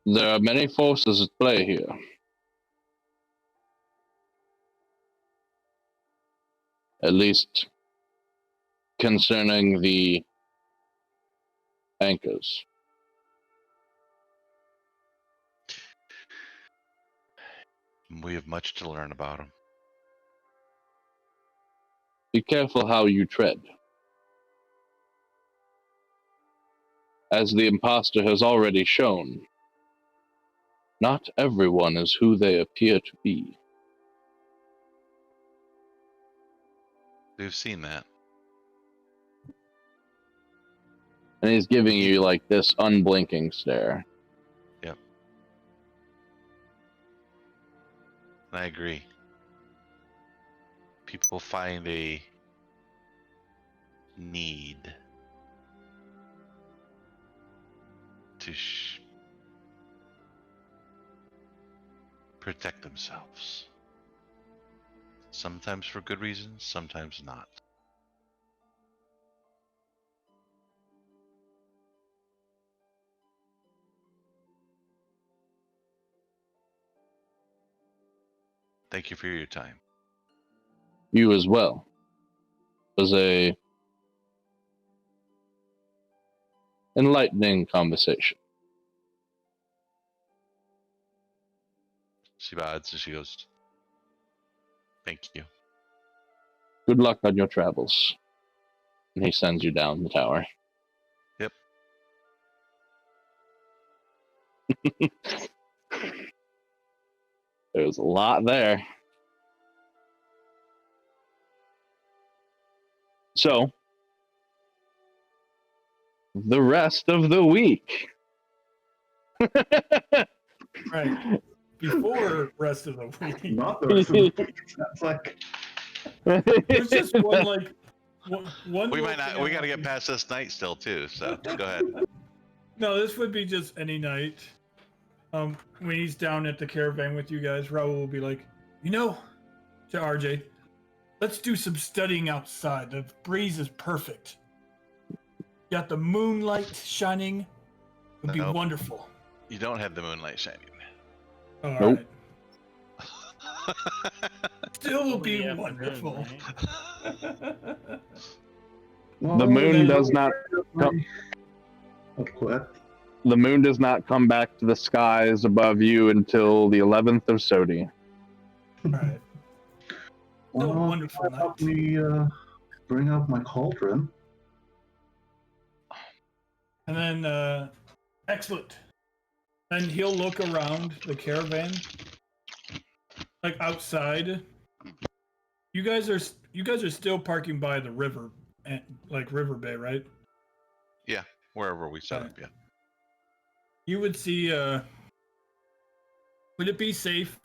There are many forces at play here. At least concerning the anchors. We have much to learn about them. Be careful how you tread. As the imposter has already shown, not everyone is who they appear to be. We've seen that. And he's giving you like this unblinking stare. Yep. I agree. People find a need to protect themselves. Sometimes for good reasons, sometimes not. Thank you for your time. You as well. It was a enlightening conversation. She nods and she goes, "Thank you." Good luck on your travels. And he sends you down the tower. Yep. There's a lot there. So, the rest of the week. Right. Before rest of the week. Not the rest of the week. That's like There's just one like one. We little might not. thing We I got to get want past this night still too. So go ahead. No, this would be just any night. When he's down at the caravan with you guys, Raul will be like, to RJ, let's do some studying outside. The breeze is perfect. Got the moonlight shining. It'd be Nope. wonderful. You don't have the moonlight shining. All Nope. right. Still will be Only wonderful. afternoon, right? The moon does not come. Oh, go ahead. The moon does not come back to the skies above you until the 11th of Sodi. All right. Still a Well, wonderful help night. me bring out my cauldron. And then, excellent. And he'll look around the caravan, like outside. You guys are still parking by the river, like River Bay, right? Yeah, wherever we set Right. up. Yeah. You would see. Would it be safe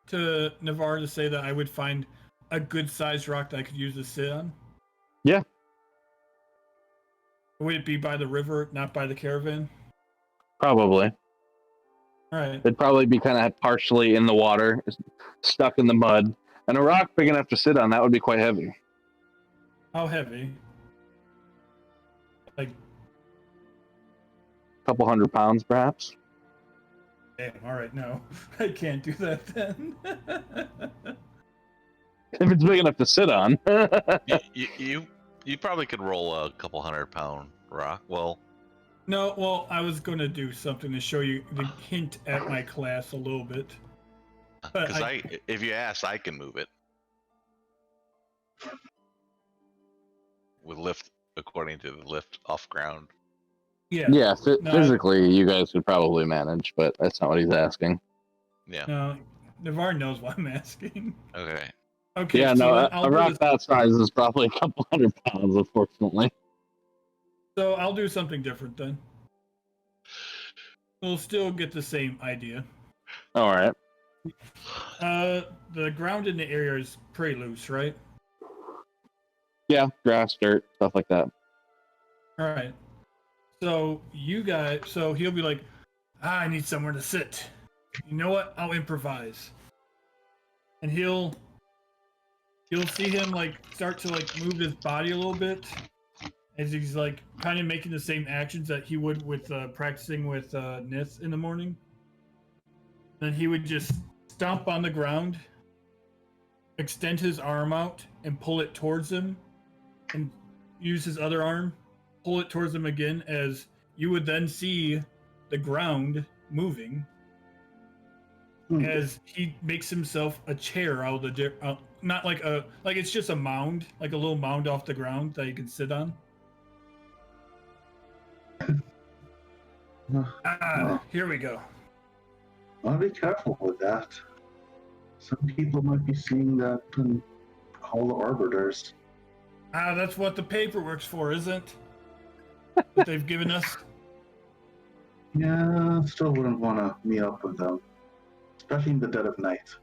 to Navarre to say that I would find a good-sized rock that I could use to sit on? Yeah. Would it be by the river, not by the caravan? Probably. All right. It'd probably be kind of partially in the water, stuck in the mud. And a rock big enough to sit on, that would be quite heavy. How heavy? Like, A couple 100 pounds, perhaps. damn. All right, no, I can't do that then. If it's big enough to sit on. You probably could roll a couple 100-pound rock. Well, No, well, I was going to do something to show you, to hint at my class a little bit. But because if you ask, I can move it with lift, according to the lift off ground. yeah, Yeah, No, physically, you guys could probably manage, but that's not what he's asking. Yeah. no, Navarre knows what I'm asking. Okay. Okay, Yeah, Steven, no, I'll a do rock this. that size is probably a couple 100 pounds, unfortunately. So I'll do something different then. We'll still get the same idea. All right. The ground in the area is pretty loose, right? Yeah, grass, dirt, stuff like that. All right. So so he'll be like, I need somewhere to sit. You know what? I'll improvise. And he'll see him like start to like move his body a little bit as he's like kind of making the same actions that he would with practicing with Nith in the morning. Then he would just stomp on the ground, extend his arm out, and pull it towards him, and use his other arm, pull it towards him again, as you would then see the ground moving as he makes himself a chair out of the not like it's just a mound, like a little mound off the ground that you can sit on. Here we go. I'll be careful with that. Some people might be seeing that and call the arbiters. That's what the paperwork's for, isn't it? That they've given us. Yeah, still wouldn't want to meet up with them, especially in the dead of night.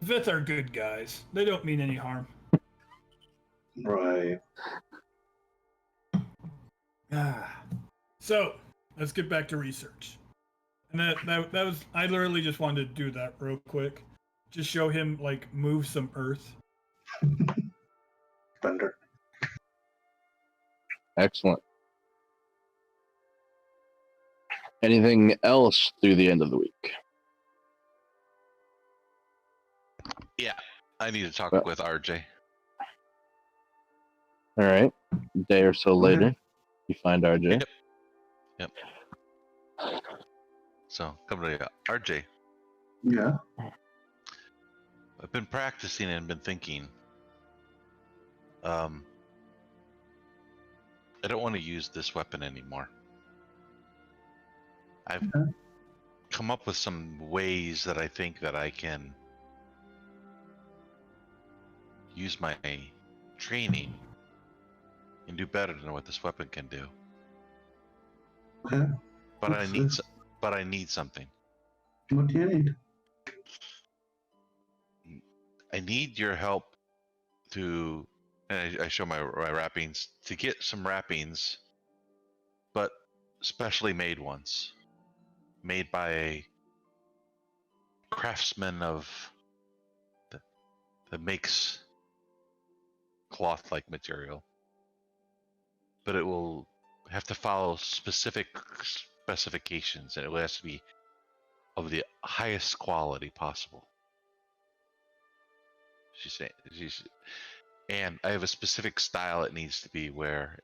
Vith are good guys. They don't mean any harm. Right. So let's get back to research. And that was, I literally just wanted to do that real quick. Just show him like move some earth. Thunder. Excellent. Anything else through the end of the week? Yeah, I need to talk Well- with RJ. All right. A day or so later, you find RJ. Yep. So, come to you. RJ, Yeah. I've been practicing and been thinking. I don't want to use this weapon anymore. I've come up with some ways that I think that I can use my training and do better than what this weapon can do. Okay. But I need something. What do you need? I need your help to, and I show my wrappings, to get some wrappings, but specially made ones, made by a craftsman that makes cloth-like material, but it will have to follow specific specifications, and it has to be of the highest quality possible. And I have a specific style it needs to be, where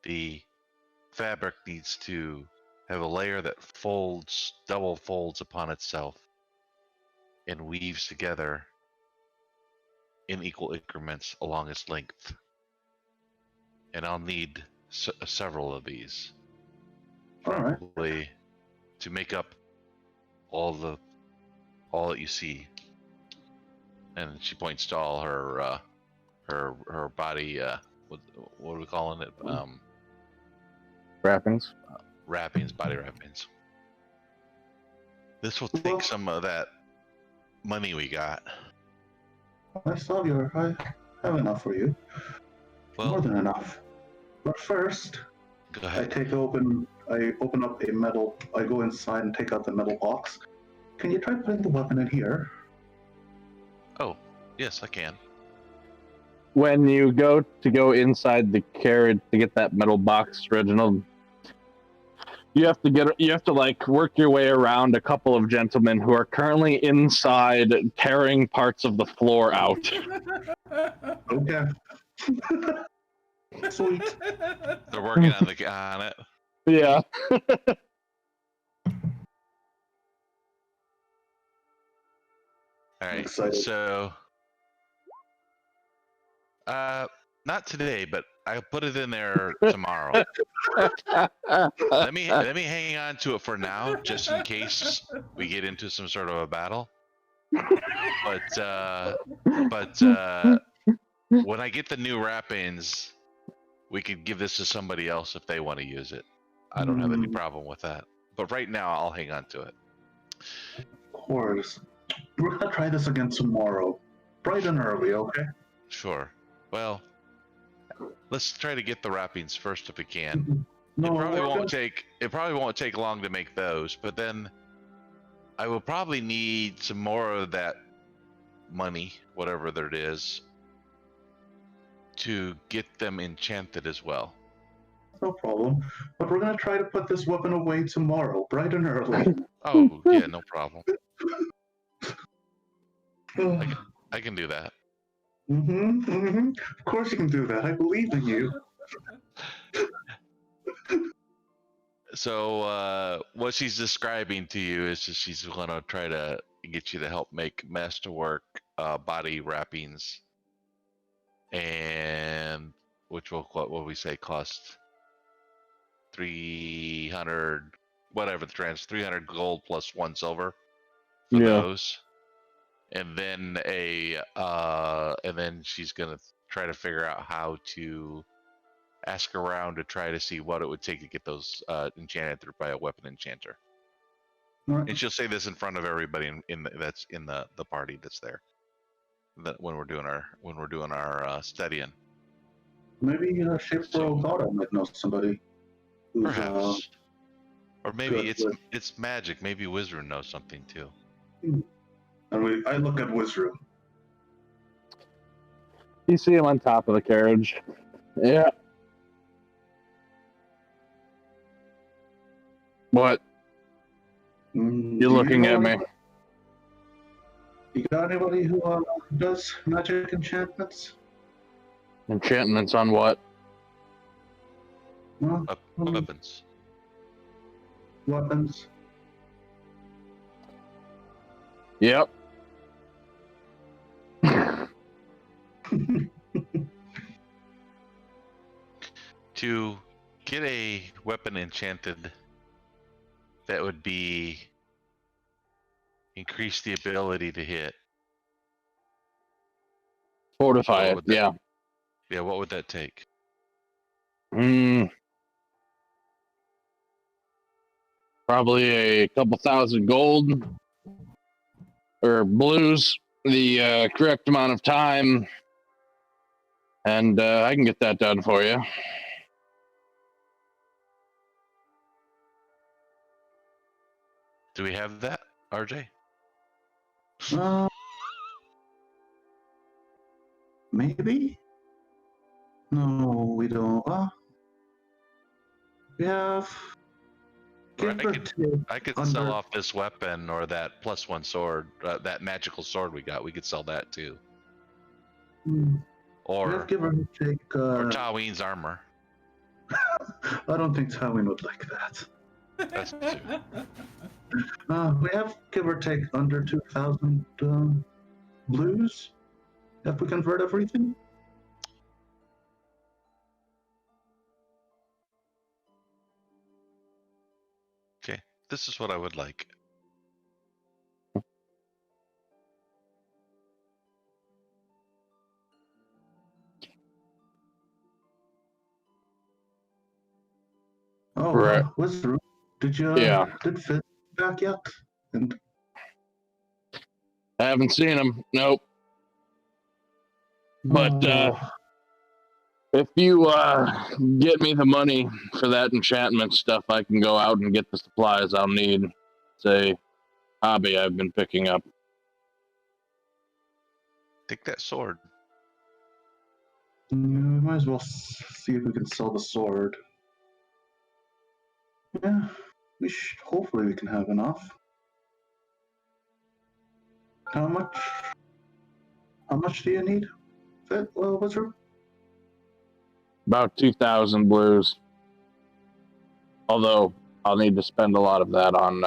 the fabric needs to have a layer that double folds upon itself, and weaves together in equal increments along its length. And I'll need several of these, probably, to make up all that you see. And she points to all her body. What are we calling it? Wrappings. Wrappings, body wrappings. This will take some of that money we got. I saw I have enough for you. Well, More than enough. But first, go I ahead. open up a metal, I go inside and take out the metal box. Can you try putting the weapon in here? Oh, yes, I can. When you go inside the carriage to get that metal box, Reginald, you have to like work your way around a couple of gentlemen who are currently inside tearing parts of the floor out. Okay. Sweet. They're working on it. Yeah. All right. Excited. So, not today, but I'll put it in there tomorrow. Let me hang on to it for now, just in case we get into some sort of a battle. But when I get the new wrappings, we could give this to somebody else if they want to use it. I don't have any problem with that. But right now, I'll hang on to it. course. We're gonna try this again tomorrow. Bright and early, okay? Sure. Well, let's try to get the wrappings first if we can. No, It probably we're won't gonna- take. It probably won't take long to make those, but then I will probably need some more of that money, whatever that it is, to get them enchanted as well. No problem. But we're gonna try to put this weapon away tomorrow, bright and early. Oh yeah, no problem. I can do that. Of course you can do that. I believe in you. So what she's describing to you is that she's gonna try to get you to help make masterwork body wrappings, and which will what will we say cost 300 whatever the trans 300 gold plus 1 silver for Yeah. those, and then and then she's gonna try to figure out how to ask around to try to see what it would take to get those enchanted by a weapon enchanter. All right. And she'll say this in front of everybody that's in the party that's there. That when we're doing our studying, Maybe Shaper So- Ogata might know somebody who's perhaps, or maybe good it's with- it's magic. Maybe Wizard knows something too. I look at Wizru. You see him on top of the carriage. Yeah. What? You're looking at me. You got anybody who does magic enchantments? Enchantments on what? Well, Weapons. weapons. Yep. To get a weapon enchanted, that would be increase the ability to hit. Fortify So it. would that- Yeah. Yeah, what would that take? Probably a couple thousand gold or blues, the correct amount of time, and I can get that done for you. Do we have that, RJ? Maybe? No, we don't. We have. Or Give or take I could under- sell off this weapon or that +1 sword, that magical sword we got. We could sell that too. We Or have give or take. or Taween's armor. I don't think Tywin would like that. That's two. We have give or take under 2,000 blues if we convert everything. Okay, this is what I would like. Oh, Right. Wizard, did you? Yeah. Did Fizz back yet? And I haven't seen him. Nope. But oh, if you get me the money for that enchantment stuff, I can go out and get the supplies I'll need. It's a hobby I've been picking up. Take that sword. we might as well see if we can sell the sword. Yeah, hopefully we can have enough. How much? How much do you need? Wizard? About 2,000 blues. Although I'll need to spend a lot of that on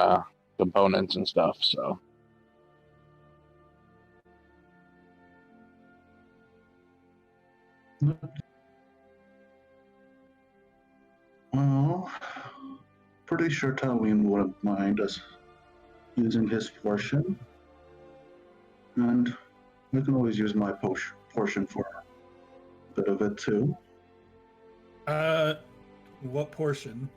components and stuff. So Well, pretty sure Tywin wouldn't mind us using his portion. And I can always use my portion for a bit of it too. What portion?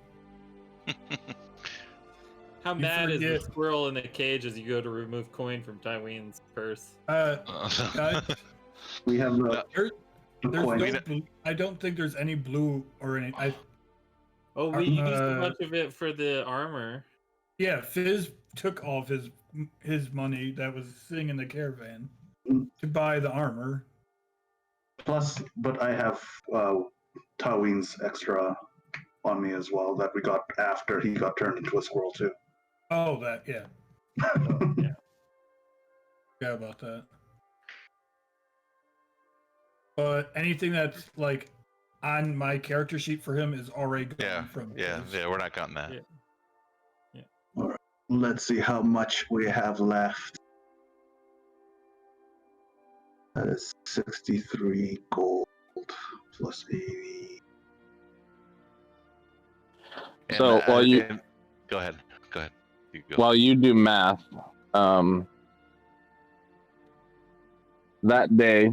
How You mad is the forget- squirrel in the cage as you go to remove coin from Tyween's purse? Guys, We have the there's coin. no blue. I don't think there's any blue or any. Oh, we used a Uh, bunch of it for the armor. Yeah, Fizz took all of his money that was sitting in the caravan Mm. to buy the armor. Plus, but I have Tyween's extra on me as well that we got after he got turned into a squirrel too. Oh, that yeah. Yeah. Forgot about that. But anything that's like on my character sheet for him is already gone Yeah, from yeah, Fizz. yeah. We're not counting that. Yeah. Let's see how much we have left. That is 63 gold plus 80. And, So, while you- go ahead. You go. While you do math, that day,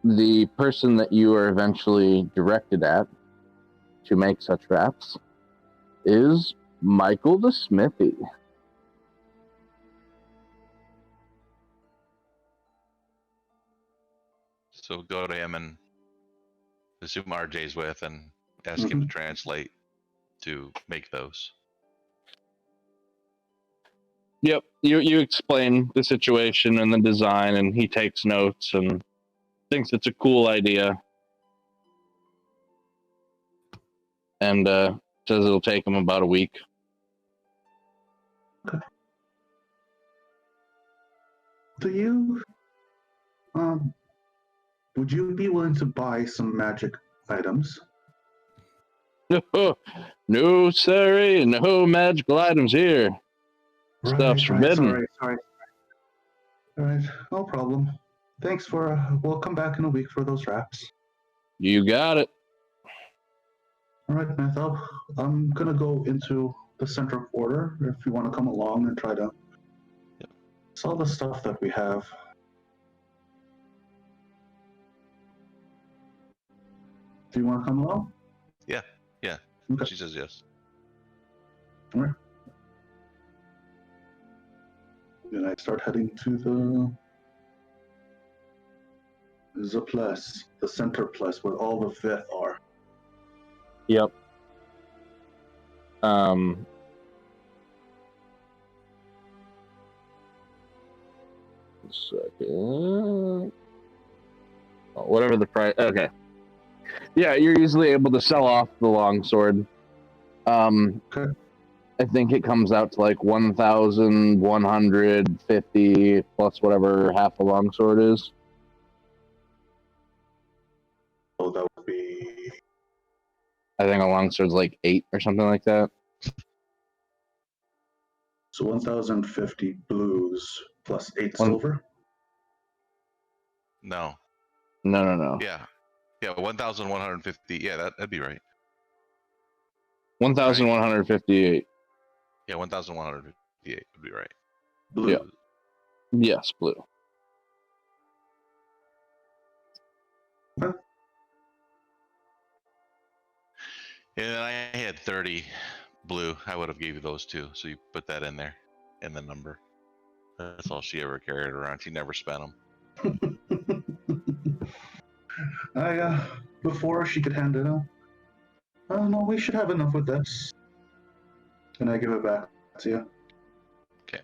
the person that you are eventually directed at to make such wraps is Michael the Smithy. So go to him and assume RJ's with and ask him to translate to make those. Yep, you explain the situation and the design, and he takes notes and thinks it's a cool idea, and says it'll take him about a week. Do you, would you be willing to buy some magic items? No, sorry, no magical items here. Stuff's forbidden. Sorry. All right, no problem. Thanks for. We'll come back in a week for those wraps. You got it. All right, Methel. I'm gonna go into the center quarter if you want to come along and try to sell the stuff that we have. Do you want to come along? Yeah. Okay. She says yes. All right. Then I start heading to the place, the center place where all the fifth are. Yep. Second. Oh, whatever the price. Okay. Yeah, you're easily able to sell off the longsword. Okay. I think it comes out to like 1,150 plus whatever half a longsword is. So that would be I think a longsword's like 8 or something like that. so 1,050 blues plus 8 One- silver. No. No. Yeah. 1,150. Yeah, that'd be right. 1,158. Yeah, 1,158 would be right. Blue. Yeah. Yes, blue. And I had 30 blue. I would have gave you those too. So you put that in there, in the number. That's all she ever carried around. She never spent them. Before she could hand it out. Oh no, we should have enough with this. And I give it back to you. Okay.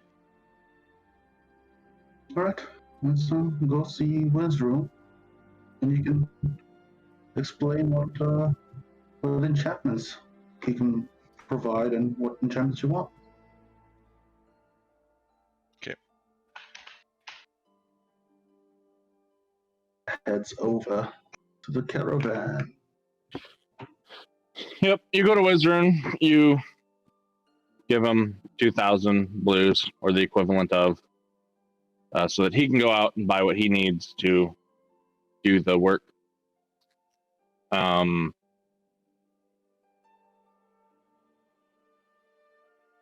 All right, let's go see Will's room, and you can explain what enchantments he can provide and what enchantments you want. Okay. Heads over to the caravan. Yep, you go to Wizard, you give him 2,000 blues, or the equivalent of, so that he can go out and buy what he needs to do the work.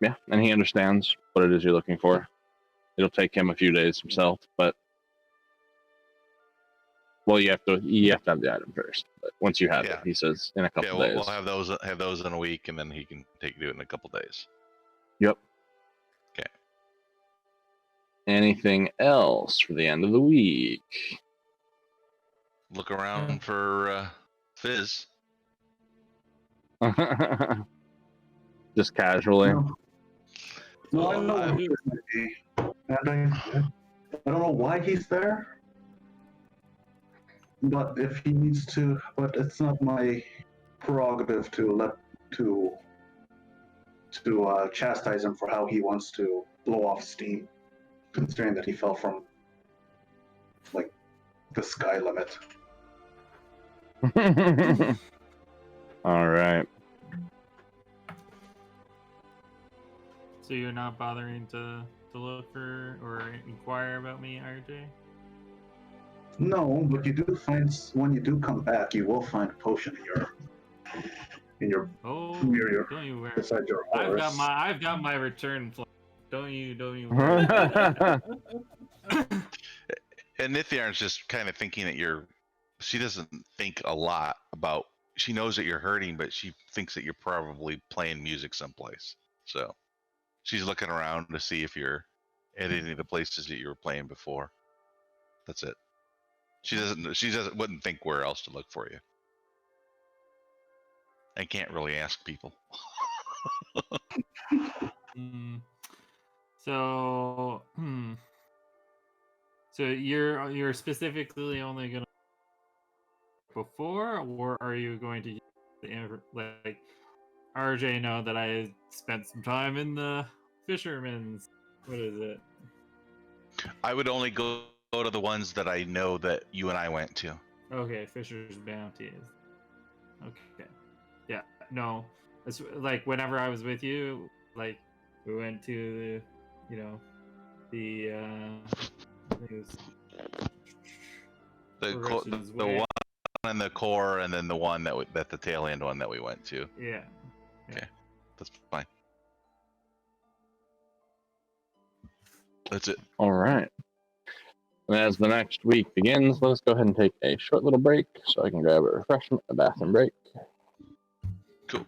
Yeah, and he understands what it is you're looking for. It'll take him a few days himself, but Well, you have to have the item first. But once you have it, Yeah. he says in a couple Yeah, days. we'll have those in a week, and then he can do it in a couple days. Yep. Okay. Anything else for the end of the week? Look around for Fizz. Just casually. No, I Well, know who this might be, and I don't know why he's there. But if he needs to, but it's not my prerogative to chastise him for how he wants to blow off steam, considering that he fell from like the sky limit. All right. So you're not bothering to look for or inquire about me, RJ? No, but you do find when you do come back, you will find a potion in your Oh, near your don't you worry. beside your horse. I've got my return flight. Don't you worry about that. And Nithiarn's just kind of thinking that she doesn't think a lot about. She knows that you're hurting, but she thinks that you're probably playing music someplace. So she's looking around to see if you're at any of the places that you were playing before. That's it. She wouldn't think where else to look for you. I can't really ask people. Mm. So, So you're specifically only gonna before, or are you going to use like RJ know that I spent some time in the fisherman's? What is it? I would only go to the ones that I know that you and I went to. Okay, Fisher's Bounty is. Okay. Yeah, no. It's like whenever I was with you, like we went to the I think it was Progression's The Way. one in the core, and then the one that the tail end one that we went to. Yeah. Okay, that's fine. That's it. All right. And as the next week begins, let us go ahead and take a short little break so I can grab a refreshment, a bathroom break. Cool.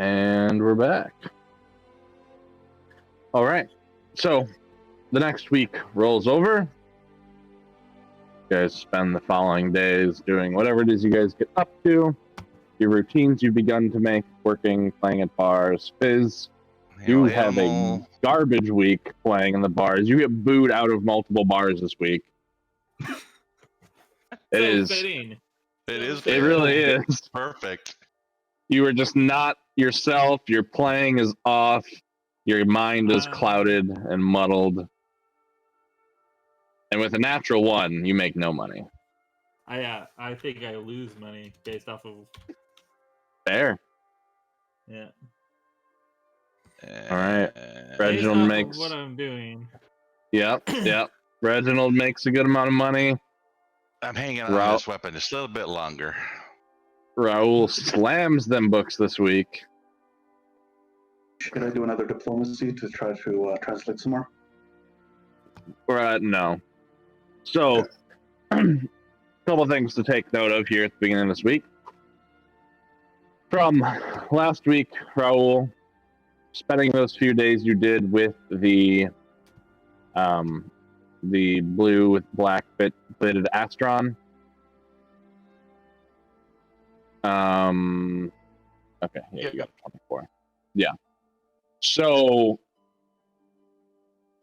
And we're back. All right. So the next week rolls over. You guys spend the following days doing whatever it is you guys get up to. Your routines you've begun to make, working, playing at bars. Fizz, you have a garbage week playing in the bars. You get booed out of multiple bars this week. It is. Fitting. It is. It really is. Perfect. You are just not yourself. Your playing is off. Your mind is clouded and muddled. And with a natural 1, you make no money. I think I lose money based off of. Fair. Yeah. All right. Based Reginald off makes. of what I'm doing. Yep. Reginald makes a good amount of money. I'm hanging on this weapon just a little bit longer. Raul slams them books this week. Should I do another diplomacy to try to translate some more? No. So, a couple things to take note of here at the beginning of this week. From last week, Raul, spending those few days you did with the blue with black bitted Astron. Okay, yeah, you got 24. Yeah. So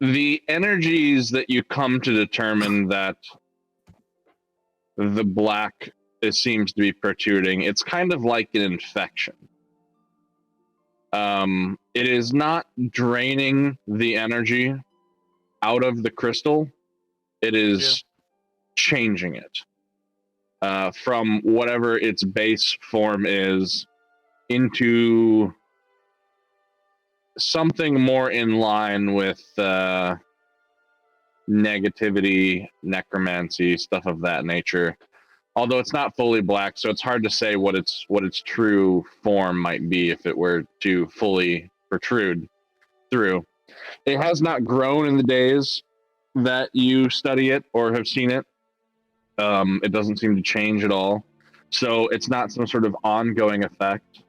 the energies that you come to determine that the black seems to be protruding, it's kind of like an infection. It is not draining the energy out of the crystal. It is changing it from whatever its base form is into something more in line with negativity, necromancy, stuff of that nature. Although it's not fully black, so it's hard to say what its true form might be if it were to fully protrude through. It has not grown in the days that you study it or have seen it. It doesn't seem to change at all. So it's not some sort of ongoing effect.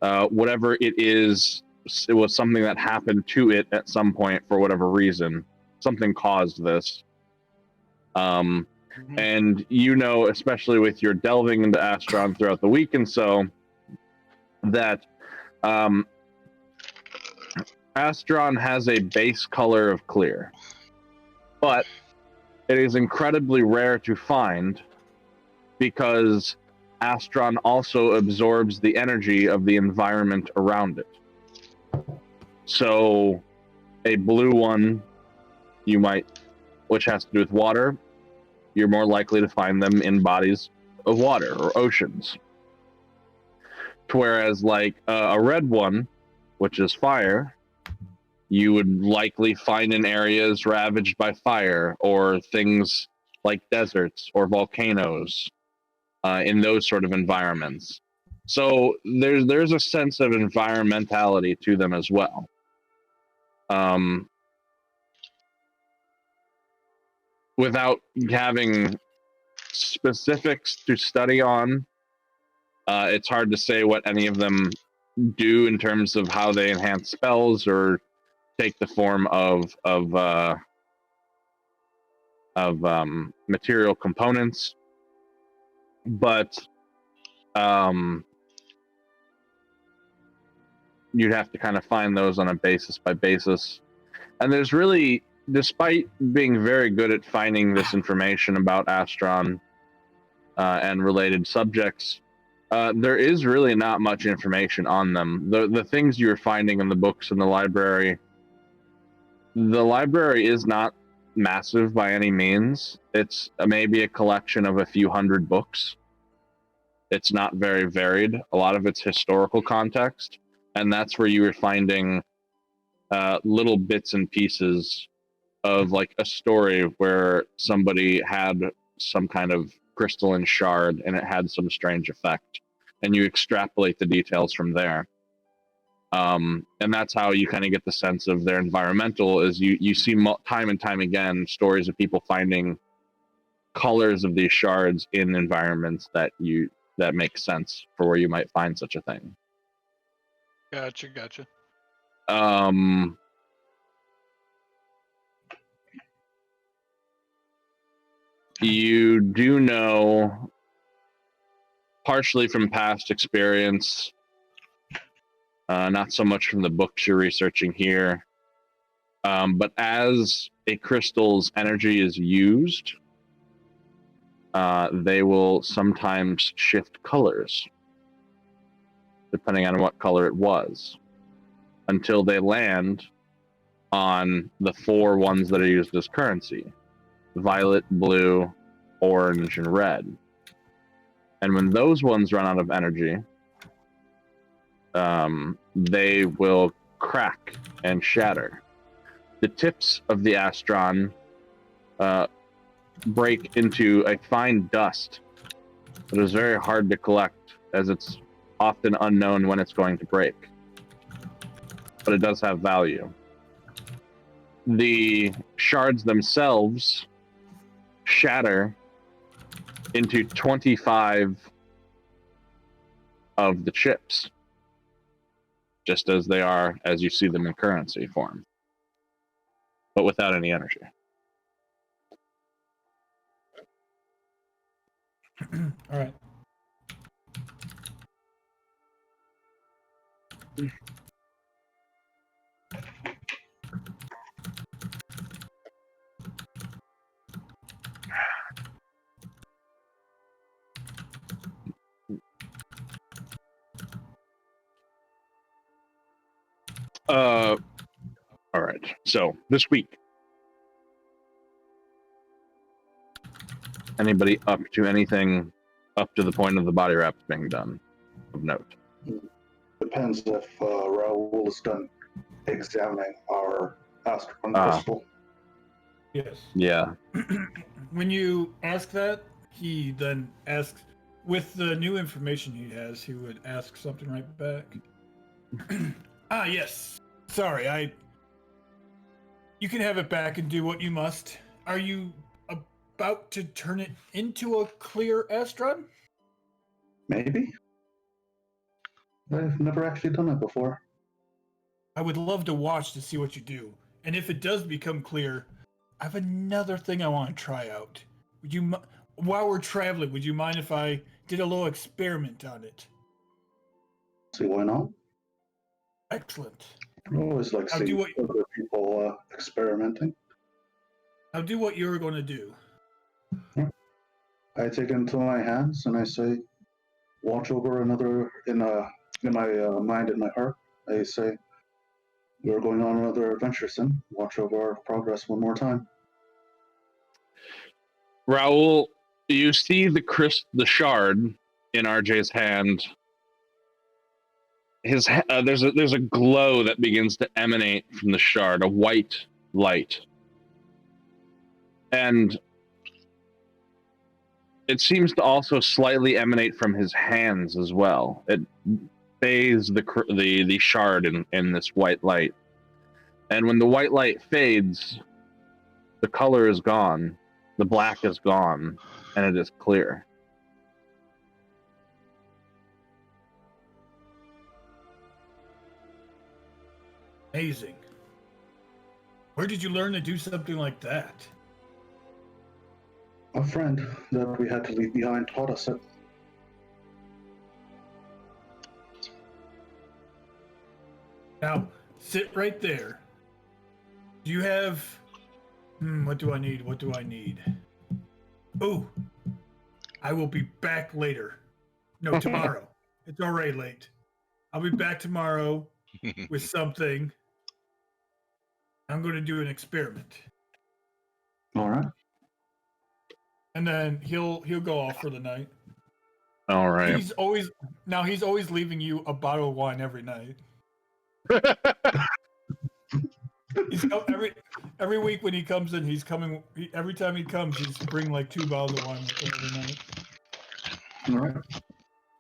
Whatever it is, it was something that happened to it at some point for whatever reason. Something caused this. And you know, especially with your delving into Astron throughout the week and so, that Astron has a base color of clear. But it is incredibly rare to find because Astron also absorbs the energy of the environment around it. So a blue one, which has to do with water, you're more likely to find them in bodies of water or oceans. Whereas like a red one, which is fire, you would likely find in areas ravaged by fire or things like deserts or volcanoes, in those sort of environments. So there's a sense of environmentality to them as well. Without having specifics to study on, it's hard to say what any of them do in terms of how they enhance spells or take the form of material components, but you'd have to kind of find those on a basis by basis. And there's really, despite being very good at finding this information about Astron and related subjects, there is really not much information on them. The things you're finding in the books in the library is not massive by any means. It's maybe a collection of a few hundred books. It's not very varied. A lot of it's historical context, and that's where you were finding little bits and pieces of like a story where somebody had some kind of crystalline shard and it had some strange effect, and you extrapolate the details from there. And that's how you kind of get the sense of their environmental, is you see time and time again stories of people finding colors of these shards in environments that make sense for where you might find such a thing. Gotcha. You do know, partially from past experience, not so much from the books you're researching here, but as a crystal's energy is used, they will sometimes shift colors, depending on what color it was, until they land on the 4 ones that are used as currency: violet, blue, orange, and red. And when those ones run out of energy, they will crack and shatter. The tips of the astron break into a fine dust that is very hard to collect, as it's often unknown when it's going to break. But it does have value. The shards themselves shatter into 25 of the chips, just as they are as you see them in currency form, but without any energy. All right. All right. So this week, anybody up to anything up to the point of the body wraps being done of note? Depends if Raoul is done examining our astron crystal. Yes. Yeah. When you ask that, he then asks, with the new information he has, he would ask something right back. Yes. Sorry, you can have it back and do what you must. Are you about to turn it into a clear astron? Maybe. I've never actually done it before. I would love to watch to see what you do. And if it does become clear, I have another thing I want to try out. Would you, while we're traveling, would you mind if I did a little experiment on it? See, why not? Excellent. I always like I'll do seeing what- other people experimenting. I'll do what you're going to do. I take it into my hands and I say, watch over another, in my mind and my heart, I say, we're going on another adventure, Sim. Watch over our progress one more time. Raoul, you see the shard in RJ's hand. There's a glow that begins to emanate from the shard, a white light, and it seems to also slightly emanate from his hands as well. It bathes the shard in this white light, and when the white light fades, the color is gone, the black is gone, and it is clear. Amazing. Where did you learn to do something like that? A friend that we had to leave behind taught us it. Now, sit right there. Do you have... what do I need? What do I need? Oh, I will be back later. No, tomorrow. It's already late. I'll be back tomorrow with something. I'm going to do an experiment. All right. And then he'll go off for the night. All right. He's always leaving you a bottle of wine every night. Every week when he comes in, he's coming. Every time he comes, he's bringing like 2 bottles of wine with him every night. All right.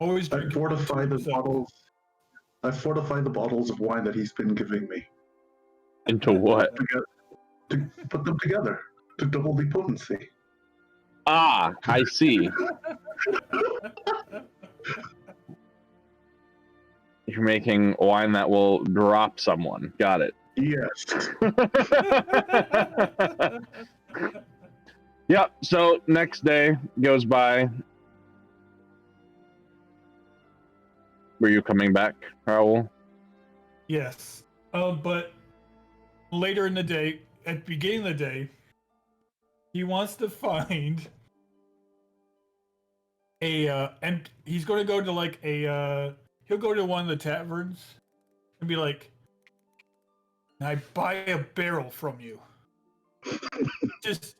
Always I drinking fortify the himself. bottles. I fortify the bottles of wine that he's been giving me. Into what? To put them together to double the potency. Ah, I see. making wine that will drop someone. Got it. Yes. Yep. So next day goes by. Were you coming back, Raoul? Yes. But later in the day, at the beginning of the day, he wants to find and he's going to go to like he'll go to one of the taverns and be like, "I buy a barrel from you."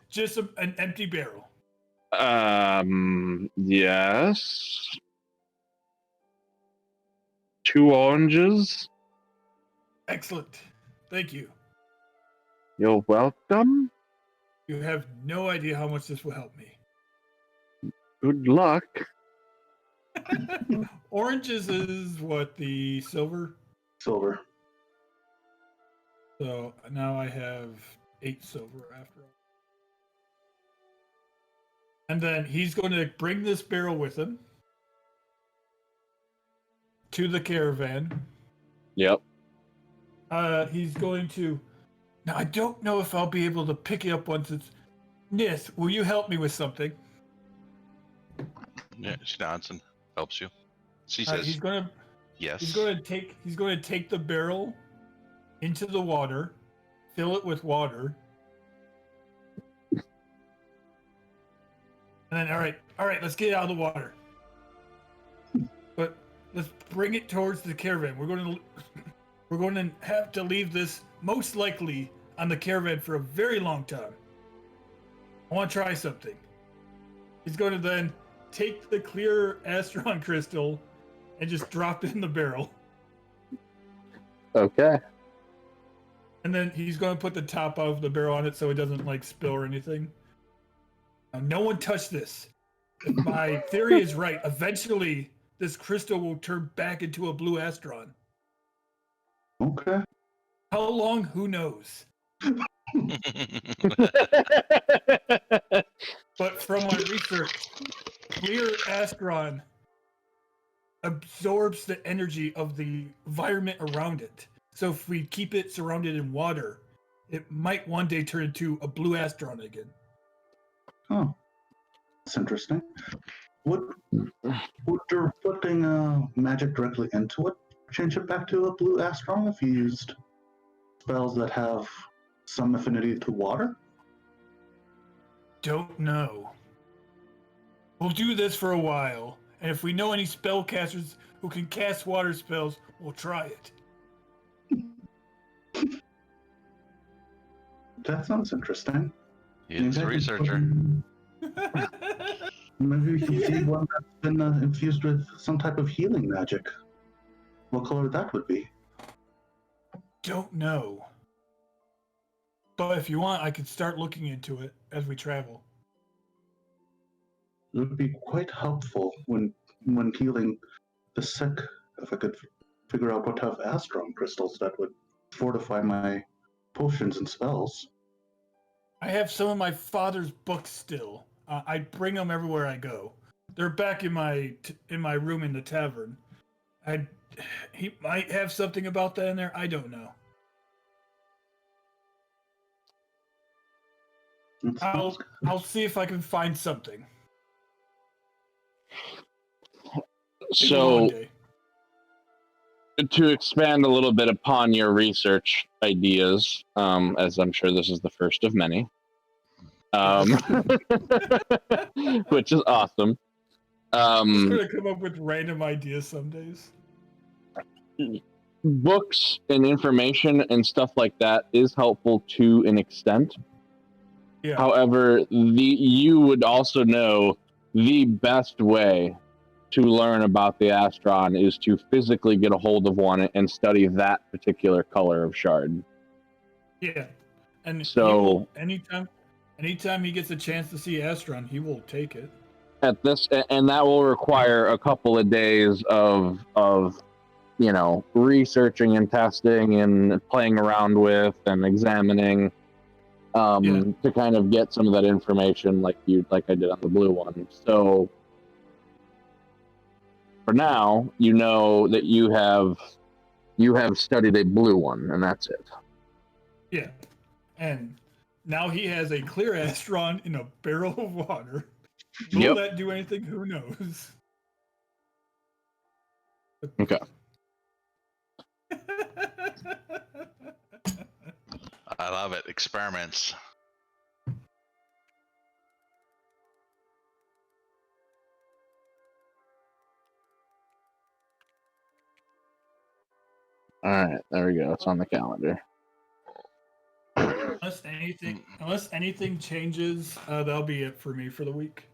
just an empty barrel. Yes. 2 oranges. Excellent. Thank you. You're welcome. You have no idea how much this will help me. Good luck. Oranges is what, the silver? Silver. So now I have 8 silver after all. And then he's going to bring this barrel with him to the caravan. Yep. He's going to... Now, I don't know if I'll be able to pick it up once it's... Nith, will you help me with something? Yeah, she nods and helps you. She says, He's going to... yes. He's going to take the barrel into the water, fill it with water, and then all right, let's get it out of the water. But let's bring it towards the caravan. We're going to have to leave this most likely on the caravan for a very long time. I want to try something. He's going to then take the clear Astron crystal and just drop it in the barrel. Okay. And then he's going to put the top of the barrel on it so it doesn't like spill or anything. Now, no one touch this. If my theory is right, eventually this crystal will turn back into a blue Astron. Okay. How long? Who knows? But from my research, clear Astron absorbs the energy of the environment around it. So if we keep it surrounded in water, it might one day turn into a blue Astron again. Oh, that's interesting. Would putting magic directly into it change it back to a blue Astron if you used spells that have some affinity to water? Don't know. We'll do this for a while, and if we know any spellcasters who can cast water spells, we'll try it. That sounds interesting. He's a Maybe I could researcher. Maybe we can see one that's been infused with some type of healing magic. What color that would be? Don't know. But if you want, I could start looking into it as we travel. It would be quite helpful when healing the sick if I could figure out what to have Astron crystals that would fortify my potions and spells. I have some of my father's books still. I bring them everywhere I go. They're back in my room in the tavern. He might have something about that in there. I don't know. I'll see if I can find something. So, to expand a little bit upon your research ideas, as I'm sure this is the first of many, which is awesome. I'm gonna come up with random ideas some days. Books and information and stuff like that is helpful to an extent. Yeah. However, you would also know the best way to learn about the Astron is to physically get a hold of one and study that particular color of shard. Yeah. And so anytime he gets a chance to see Astron, he will take it. And that will require a couple of days of researching and testing and playing around with and examining to kind of get some of that information like I did on the blue one. So for now, you know that you have studied a blue one, and that's it. Yeah. And now he has a clear astron in a barrel of water. Will Yep. that do anything? Who knows? Okay. I love it. Experiments. All right, there we go. It's on the calendar. Unless anything changes, that'll be it for me for the week.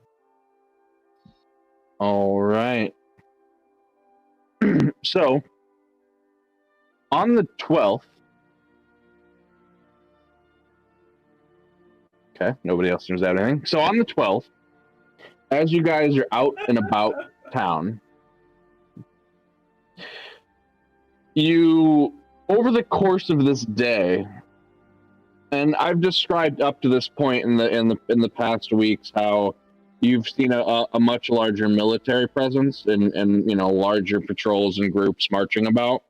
All right. So, on the 12th, okay, nobody else seems to have anything. So, on the 12th, as you guys are out and about town, you, over the course of this day, and I've described up to this point in the past weeks how you've seen a much larger military presence and larger patrols and groups marching about.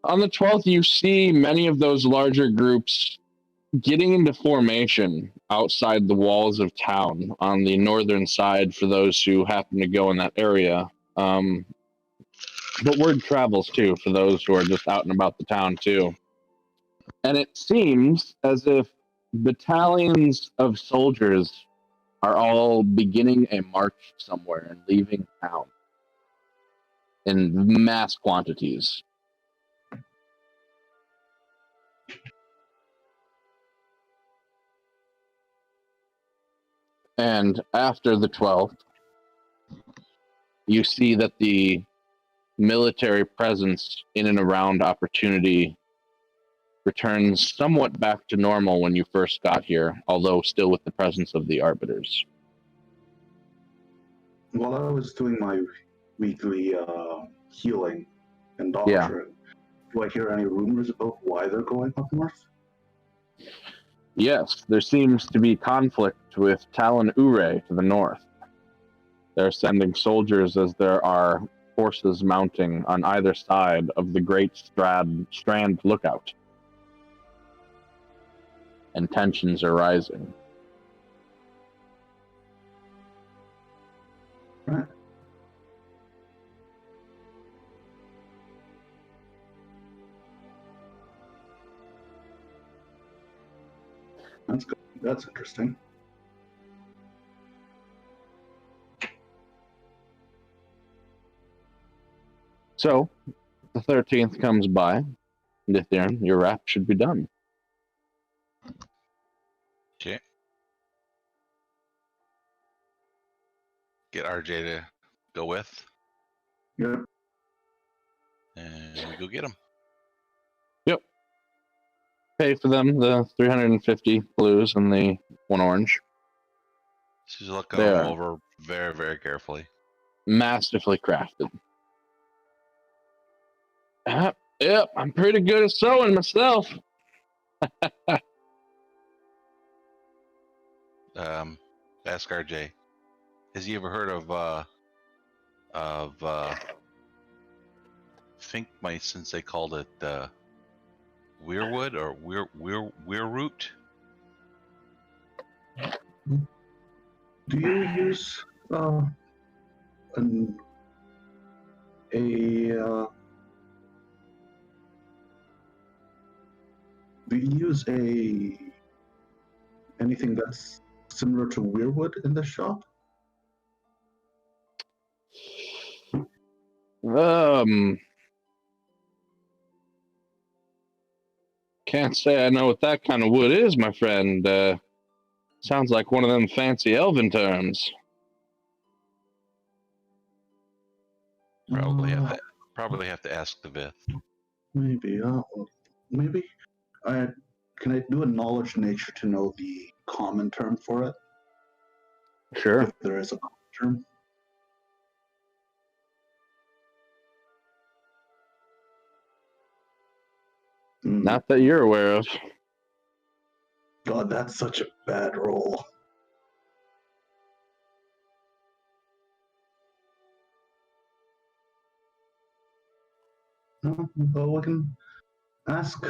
On the 12th, you see many of those larger groups getting into formation outside the walls of town on the northern side for those who happen to go in that area. But word travels too for those who are just out and about the town too. And it seems as if battalions of soldiers are all beginning a march somewhere and leaving town in mass quantities. And after the 12th, you see that the military presence in and around Opportunity returns somewhat back to normal when you first got here, although still with the presence of the Arbiters. While I was doing my weekly healing and Yeah. doctoring, do I hear any rumors about why they're going up north? Yes, there seems to be conflict with Talon Ure to the north. They're sending soldiers as there are forces mounting on either side of the Great Strand lookout. And tensions are rising. Right. That's good. That's interesting. So, the 13th comes by. Nithirn, your wrap should be done. Okay. Get RJ to go with, Yep. and we go get him. Yep. Pay for them the 350 blues and the 1 orange. She's looking There. them over very, very carefully. Masterfully crafted. Yep, I'm pretty good at sewing myself. Ask RJ. Has he ever heard of I think my sensei called it weirwood or weirroot? Do you use an a do you use anything that's similar to weirwood in the shop? Can't say I know what that kind of wood is, my friend. Sounds like one of them fancy elven terms. Probably have to ask the Vith. Maybe. Maybe. Can I do a knowledge nature to know the common term for it? Sure. If there is a common term. Not that you're aware of. God, that's such a bad roll. No, well, I can ask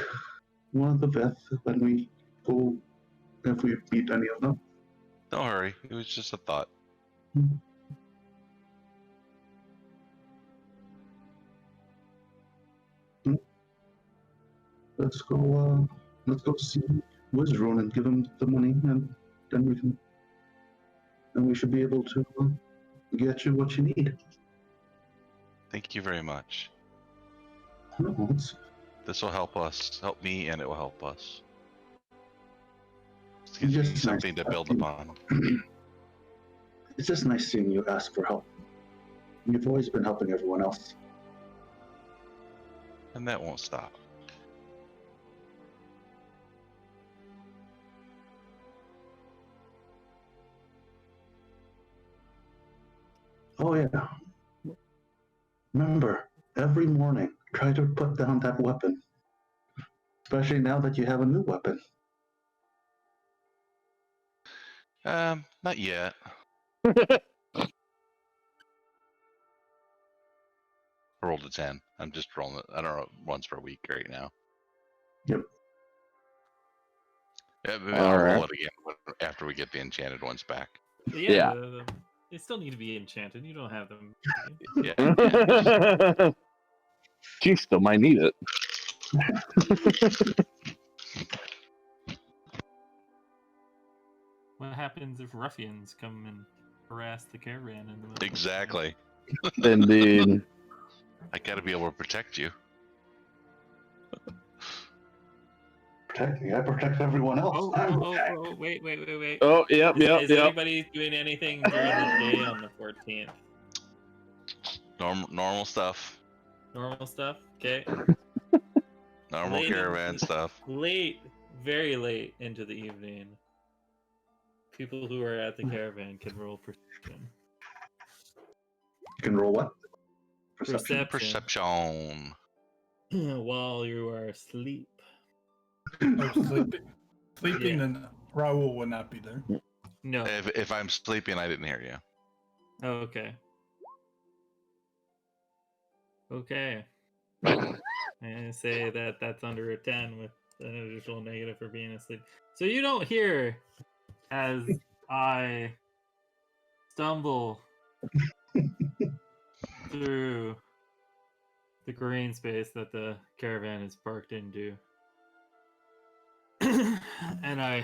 one of the vets when we go if we beat any of them. Don't hurry. It was just a thought. Let's go. Let's go see Wizrun and give him the money, and then we can. And we should be able to get you what you need. Thank you very much. No, This will help us, help me, and it will help us. It it's gives me just something nice to build seeing- upon. It's just nice seeing you ask for help. You've always been helping everyone else. And that won't stop. Oh yeah. Remember, every morning, try to put down that weapon. Especially now that you have a new weapon. Not yet. I rolled a 10. I'm just rolling it. I don't know, once per week right now. Yep. Yeah, maybe All I'll roll right. it again after we get the enchanted ones back. But Yeah. they still need to be enchanted. You don't have them. Yeah. She still might need it. What happens if ruffians come and harass the caravan in the middle? Exactly. Indeed. I gotta be able to protect you. Protect me, I protect everyone else. Oh, wait. Oh, yep, Is anybody doing anything during the day on the 14th? Normal stuff. Normal stuff? Okay. Normal Late caravan stuff. Late, very late into the evening, people who are at the caravan can roll perception. You can roll what? Perception. Perception. While you are asleep. Oh, sleeping, Yeah. then Raul would not be there. No. If I'm sleeping, I didn't hear you. Oh, okay. Okay. And say that that's under a 10 with an additional negative for being asleep. So you don't hear as I stumble through the green space that the caravan is parked into. And I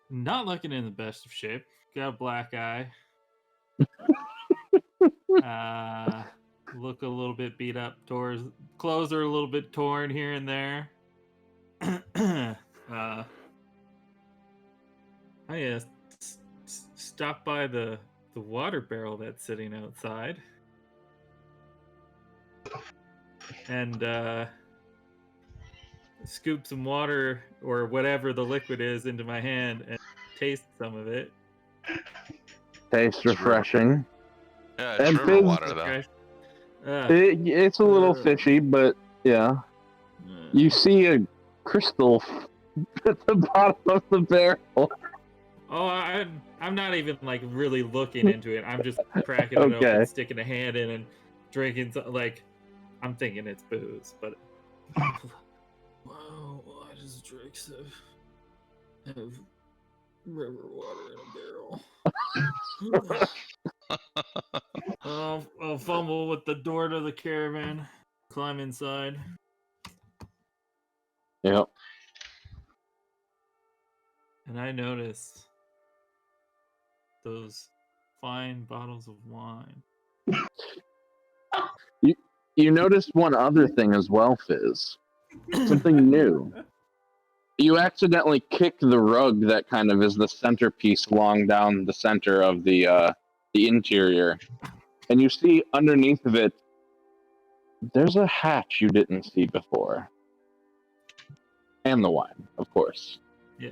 not looking in the best of shape. Got a black eye. Look a little bit beat up. Clothes are a little bit torn here and there. I stopped by the water barrel that's sitting outside, and scoop some water or whatever the liquid is into my hand and taste some of it. Tastes refreshing. Yeah, it's And river fizz- water though. It's a little fishy, but yeah. You see a crystal at the bottom of the barrel. Oh, I'm not even like really looking into it. I'm just cracking it Okay. open, sticking a hand in, and drinking. Like, I'm thinking it's booze, but wow, I just drank some of river water in a barrel. I'll fumble with the door to the caravan, climb inside. Yep. And I notice those fine bottles of wine. You noticed one other thing as well, Fizz. Something new. You accidentally kick the rug that kind of is the centerpiece along down the center of the interior, and you see underneath of it, there's a hatch you didn't see before, and the wine, of course. Yeah.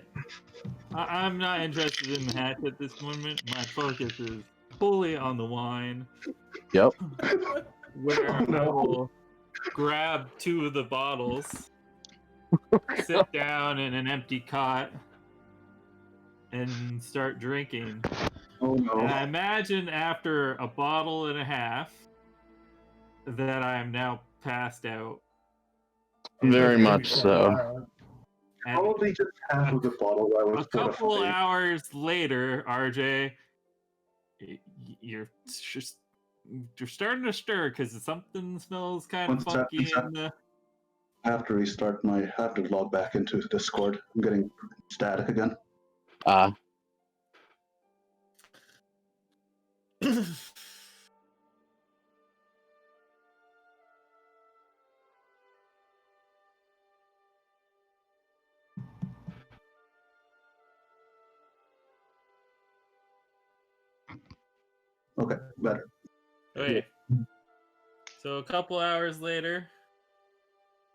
I'm not interested in the hatch at this moment. My focus is fully on the wine. Yep. Where Oh, no. I will grab two of the bottles, sit down in an empty cot, and start drinking. Oh And I no. imagine after a bottle and a half, that I am now passed out. Very Maybe much for a so. while. And Probably just half of the bottle I was a couple fortified. hours later, RJ, you're just you're starting to stir because something smells kind of What's that? funky in the. I have to restart I have to log back into Discord. I'm getting static again. Okay, better. Okay. So a couple hours later,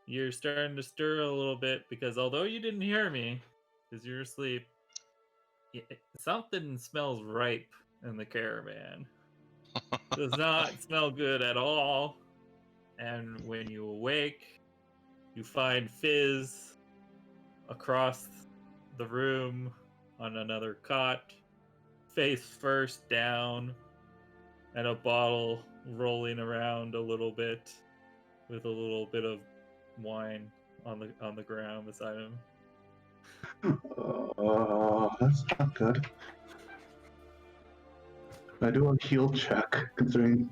you're starting to stir a little bit because although you didn't hear me because you're asleep, something smells ripe in the caravan. Does not smell good at all. And when you awake, you find Fizz across the room on another cot, face first down, and a bottle rolling around a little bit with a little bit of wine on the ground beside him. That's not good. I do a heal check, considering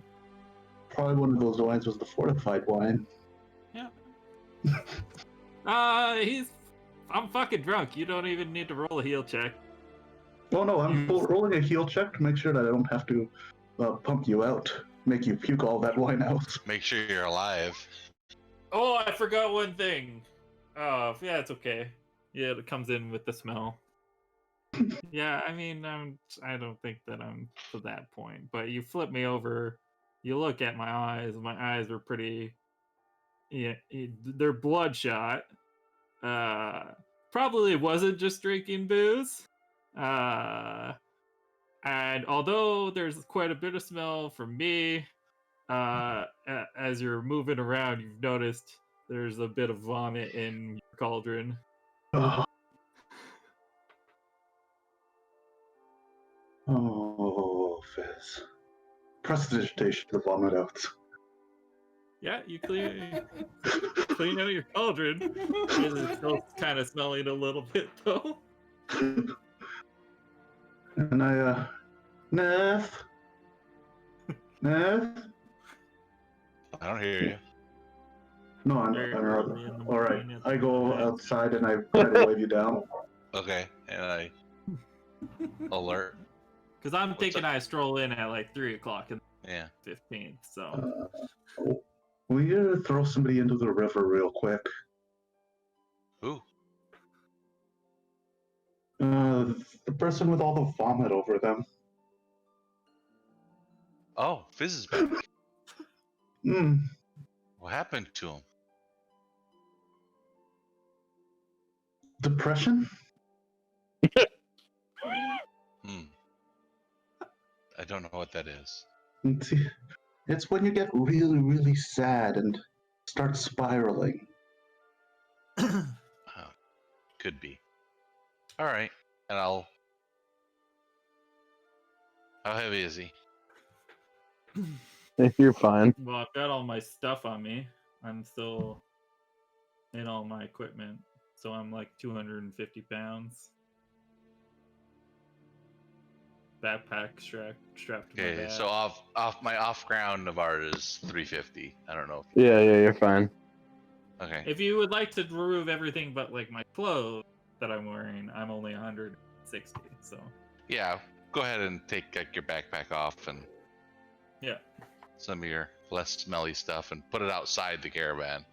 probably one of those wines was the fortified wine. Yeah. I'm fucking drunk. You don't even need to roll a heal check. Oh no, I'm rolling a heal check to make sure that I don't have to pump you out, make you puke all that wine out. Make sure you're alive. Oh, I forgot one thing. Oh, yeah, it's okay. Yeah, it comes in with the smell. Yeah, I mean, I don't think that I'm to that point. But you flip me over, you look at my eyes. My eyes are pretty. Yeah, they're bloodshot. Probably wasn't just drinking booze. And although there's quite a bit of smell from me, as you're moving around, you've noticed there's a bit of vomit in your cauldron. Oh, Fizz. Prestidigitation to vomit out. Yeah, you clean out your cauldron. It's still kind of smelling a little bit though. And I, Neff? Neff? I don't hear you. No, I'm Very not. early in the All right, morning. I go outside and I try to wave you down. Okay, and I alert. Because I'm What's thinking up? I stroll in at like 3 o'clock in Yeah. the 15th. So Will you throw somebody into the river real quick? Who? The person with all the vomit over them. Oh, Fizz is back. Hmm. What happened to him? Depression? I don't know what that is. It's when you get really, really sad and start spiraling. Oh, could be. All right, and How heavy is he? You're fine. well, I've got all my stuff on me. I'm still in all my equipment, so I'm like 250 pounds. Backpack strapped to my Okay, back. so off ground Navarre is 350. I don't know. Yeah, you're fine. Okay. If you would like to remove everything but like my clothes that I'm wearing, I'm only 160. So Yeah, go ahead and take your backpack off and yeah. some of your less smelly stuff and put it outside the caravan,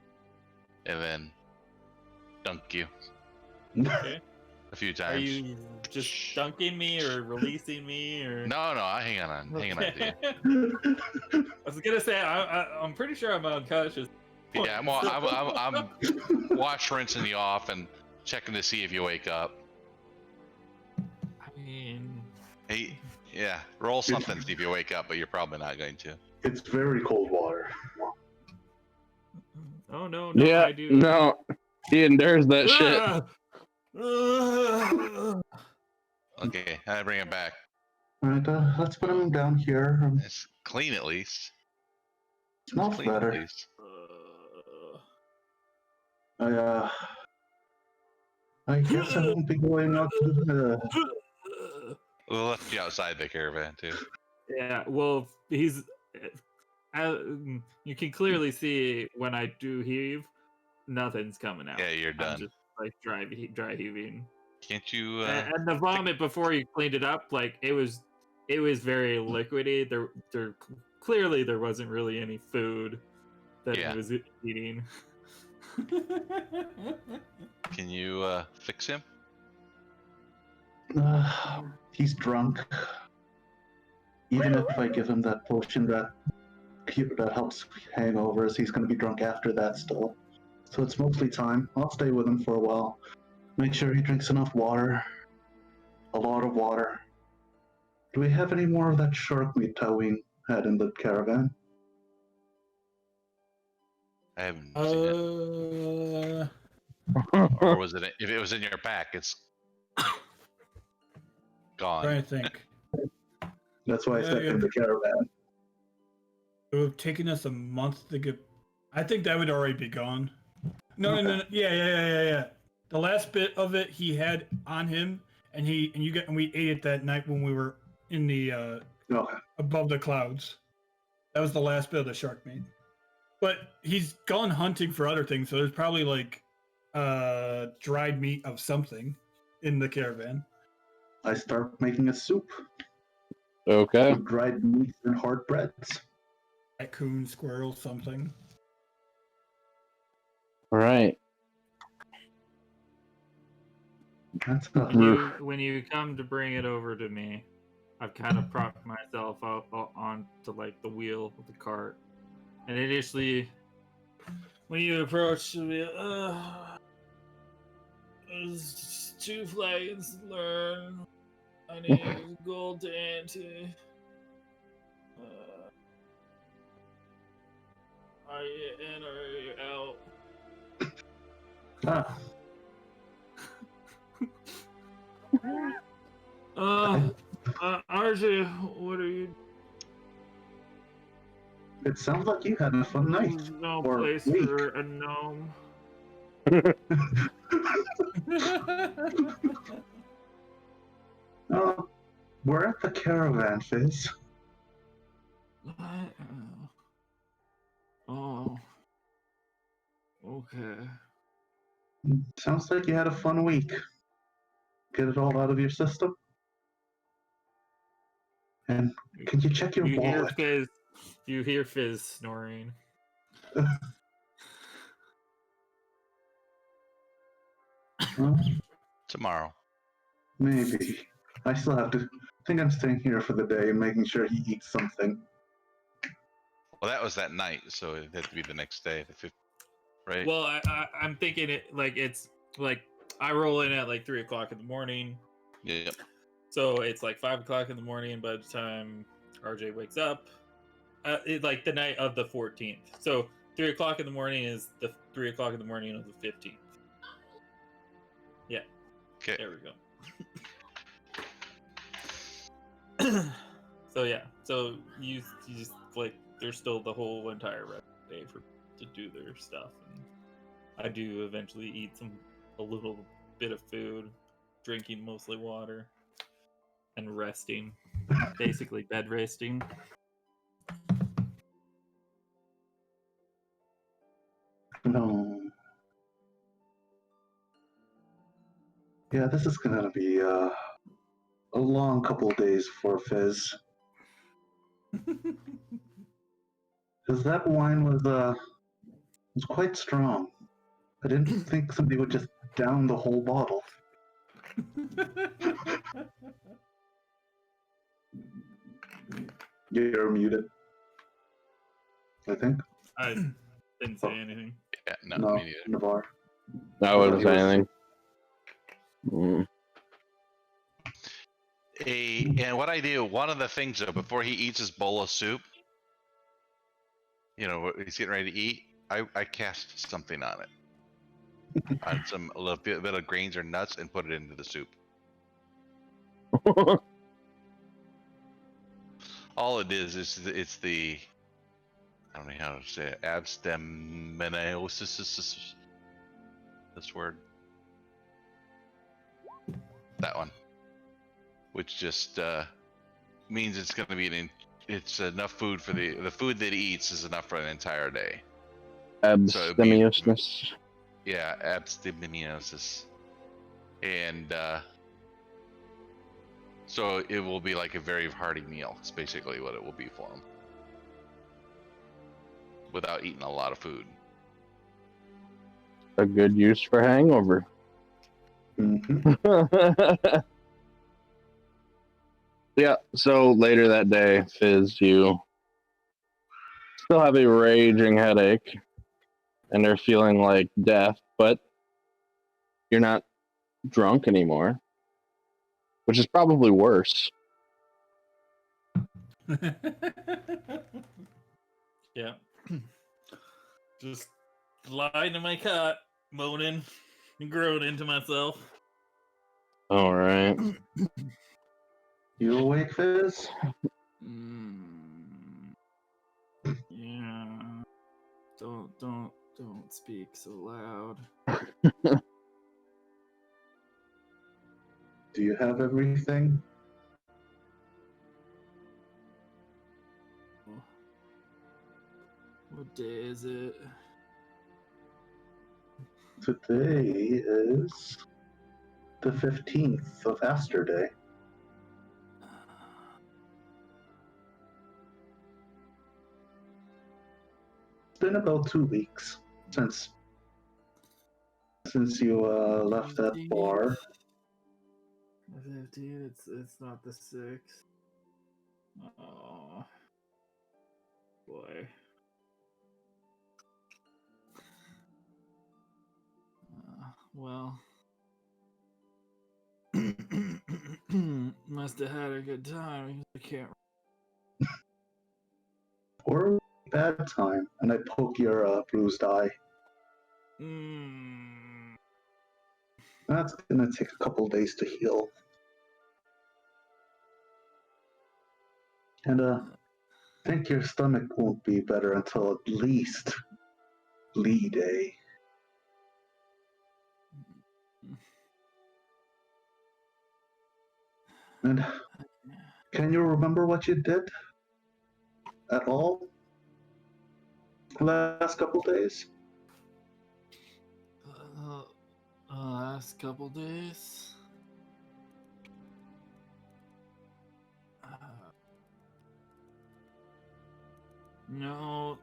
and then dunk you Okay. a few Are times. you just dunking me or releasing me or? No, hang on to you. I was gonna say I'm pretty sure I'm unconscious. Yeah, I'm wash rinsing you off and checking to see if you wake up. I mean, Hey, yeah, roll something see if you wake up, but you're probably not going to. It's very cold water. oh no, Yeah, I do. no. He endures that shit. Okay, I bring him back. All right, let's put him down here. It's clean at least. Smells Clean, better. please. I guess I won't be going out to the... We left you outside the caravan too. Yeah, well, he's. You can clearly see when I do heave, nothing's coming out. Yeah, you're I'm done. just like dry heaving. Can't you? And the vomit before you cleaned it up, like it was very liquidy. There clearly there wasn't really any food that Yeah. he was eating. Can you fix him? He's drunk. Even if I give him that potion that helps hangovers, he's going to be drunk after that still. So it's mostly time. I'll stay with him for a while. Make sure he drinks enough water. A lot of water. Do we have any more of that shark meat Taween had in the caravan? I haven't seen it. Or was it? If it was in your pack, it's gone. Trying to think. That's why I said Yeah. in the caravan. It would have taken us a month to get. I think that would already be gone. No. Yeah. The last bit of it he had on him, and we ate it that night when we were in the Okay. above the clouds. That was the last bit of the shark meat. But he's gone hunting for other things, so there's probably like dried meat of something in the caravan. I start making a soup. Okay. With dried meat and hard breads. Raccoon, squirrel, something. All right. That's not When you come to bring it over to me, I've kind of propped myself up onto like the wheel of the cart, and initially, when you approach me, there's 2 flagons to learn. I need gold to ante. Are you in or are you out? RJ, what are you? It sounds like you had a fun night. There's no Or place week. for a gnome. We're at the caravan, Fizz. Oh. Okay. Sounds like you had a fun week. Get it all out of your system. And can you check your wallet? You hear Fizz snoring. Tomorrow. Maybe. I still have to. I think I'm staying here for the day and making sure he eats something. Well, that was that night, so it had to be the next day, the 5th, right? Well, I'm thinking it's like I roll in at like 3 o'clock in the morning. Yep. So it's like 5 o'clock in the morning by the time RJ wakes up. Like the night of the 14th. So 3 o'clock in the morning is the 3 o'clock in the morning of the 15th. Yeah. Okay. There we go. So yeah. So you just like there's still the whole entire rest of the day to do their stuff, and I do eventually eat a little bit of food, drinking mostly water, and resting, basically bed resting. No. Yeah, this is gonna be a long couple of days for Fizz. Because that wine was quite strong. I didn't think somebody would just down the whole bottle. You're muted. I think. I didn't say anything. Yeah, no, No, me neither. Navar. I wouldn't say He was- anything. Mm. And what I do, one of the things though, before he eats his bowl of soup, you know, he's getting ready to eat, I cast something on it. On a little bit of grains or nuts and put it into the soup. All it is it's the I don't know how to say it. Abstemiosis. This word. That one. Which just means it's going to be it's enough food for the food that he eats is enough for an entire day. Abstemiousness. Yeah, abstemiosis. And so it will be like a very hearty meal. It's basically what it will be for him. Without eating a lot of food. A good use for hangover. Mhm. Yeah, so later that day, Fizz, you still have a raging headache and are feeling like death, but you're not drunk anymore, which is probably worse. Yeah. Just lying in my cot, moaning and groaning to myself. All right. You awake, Fizz? Yeah. Don't speak so loud. Do you have everything? What day is it? Today is the 15th of Aster Day. It's been about 2 weeks since you left that 15th. bar. The 15th. It's not the 6th. Oh boy. Well. Must have had a good time. I can't. Or bad time, and I poke your bruised eye. That's gonna take a couple days to heal. And I think your stomach won't be better until at least Lee Day. And can you remember what you did at all last couple days? Last couple days. No.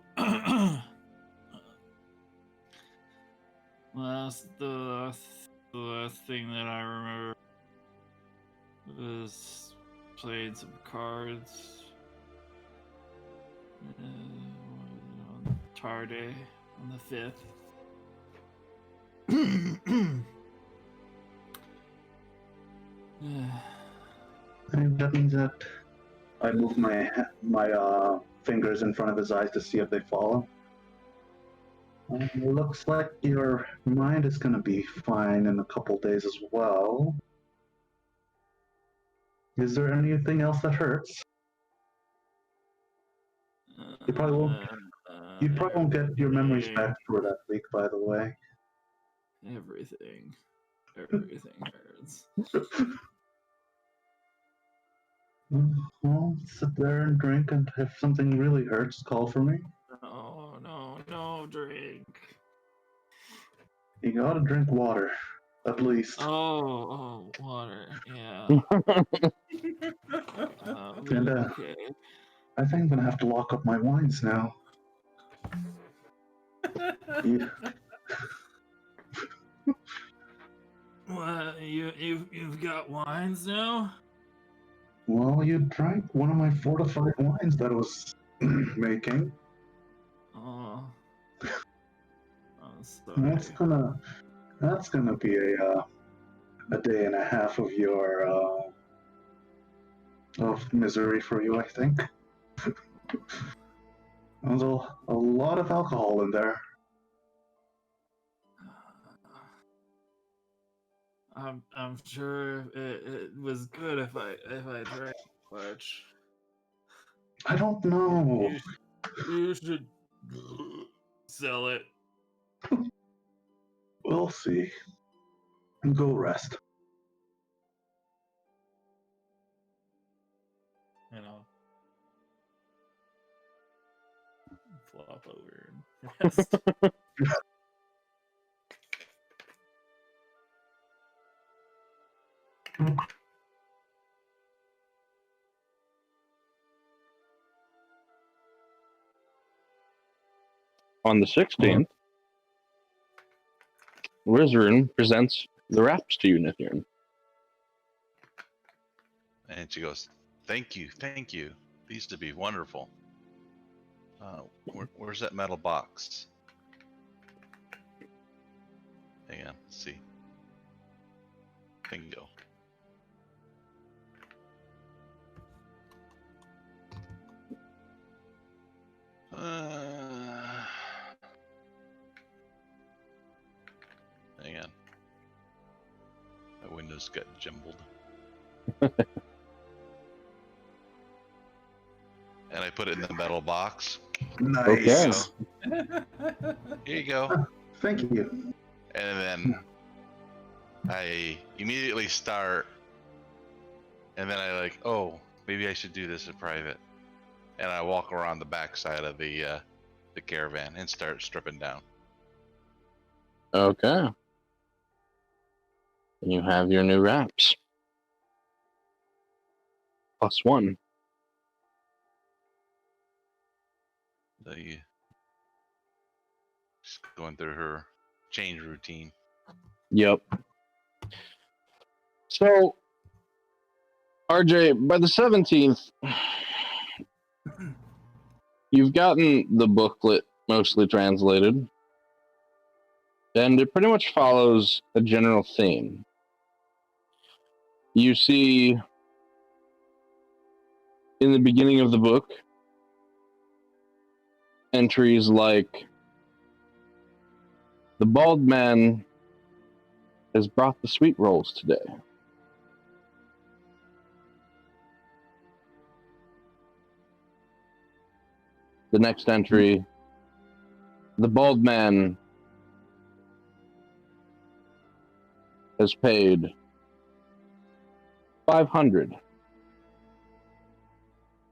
the last thing that I remember was playing some cards on Tar Day on the 5th. And that means that I move my fingers in front of his eyes to see if they follow. Looks like your mind is going to be fine in a couple days as well. Is there anything else that hurts? You probably won't get your memories back for that week, by the way. Everything hurts. Well, sit there and drink, and if something really hurts, call for me. No, drink. You gotta drink water, at least. Oh, water. Yeah. And Okay. I think I'm gonna have to lock up my wines now. Yeah. What? You've got wines now? Well, you drank one of my fortified wines that I was making. Oh. I'm sorry. That's gonna be a day and a half of your of misery for you, I think. There's a lot of alcohol in there. I'm sure it was good if I drank much. I don't know. You should Sell it. We'll see. And go rest. And I'll flop over and rest. On the 16th, Rizrun presents the wraps to you, Nithirn. And she goes, thank you. These to be wonderful. Where's that metal box? Hang on, let's see. Bingo. Hang on. My windows got jumbled. And I put it in the metal box. Nice. Okay. Here you go. Thank you. And then I immediately start, and then I like, oh, maybe I should do this in private. And I walk around the backside of the caravan and start stripping down. Okay. You have your new wraps. +1. So you just going through her change routine. Yep. So, RJ, by the 17th, you've gotten the booklet mostly translated, and it pretty much follows a general theme. You see, in the beginning of the book, entries like, the bald man has brought the sweet rolls today. The next entry, the bald man has paid 500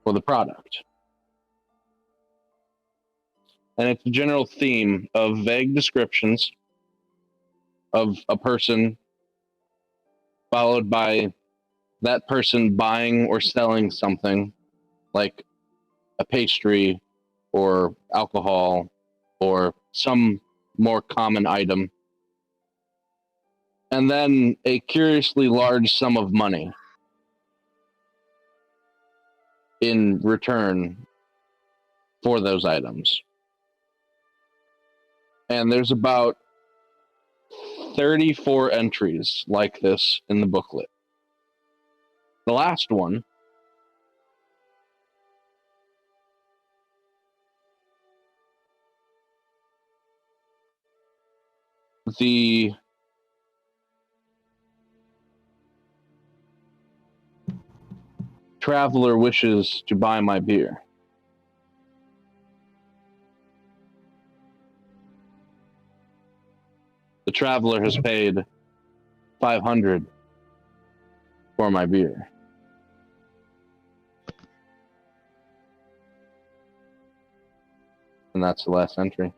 for the product. And it's a general theme of vague descriptions of a person, followed by that person buying or selling something like a pastry or alcohol or some more common item. And then a curiously large sum of money in return for those items. And there's about 34 entries like this in the booklet. The last one the traveler wishes to buy my beer. The traveler has paid 500 for my beer. And that's the last entry.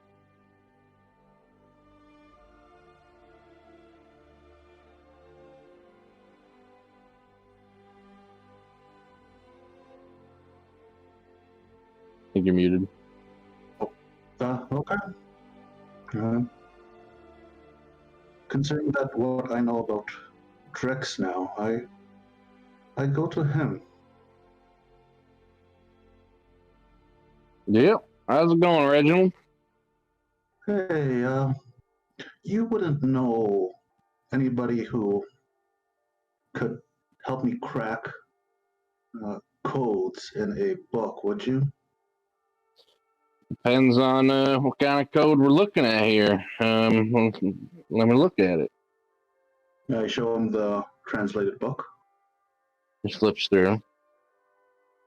I think you're muted. Okay. Considering that what I know about Drex now, I go to him. Yep. How's it going, Reginald? Hey, you wouldn't know anybody who could help me crack codes in a book, would you? Depends on what kind of code we're looking at here. Let me look at it. I show him the translated book. He flips through.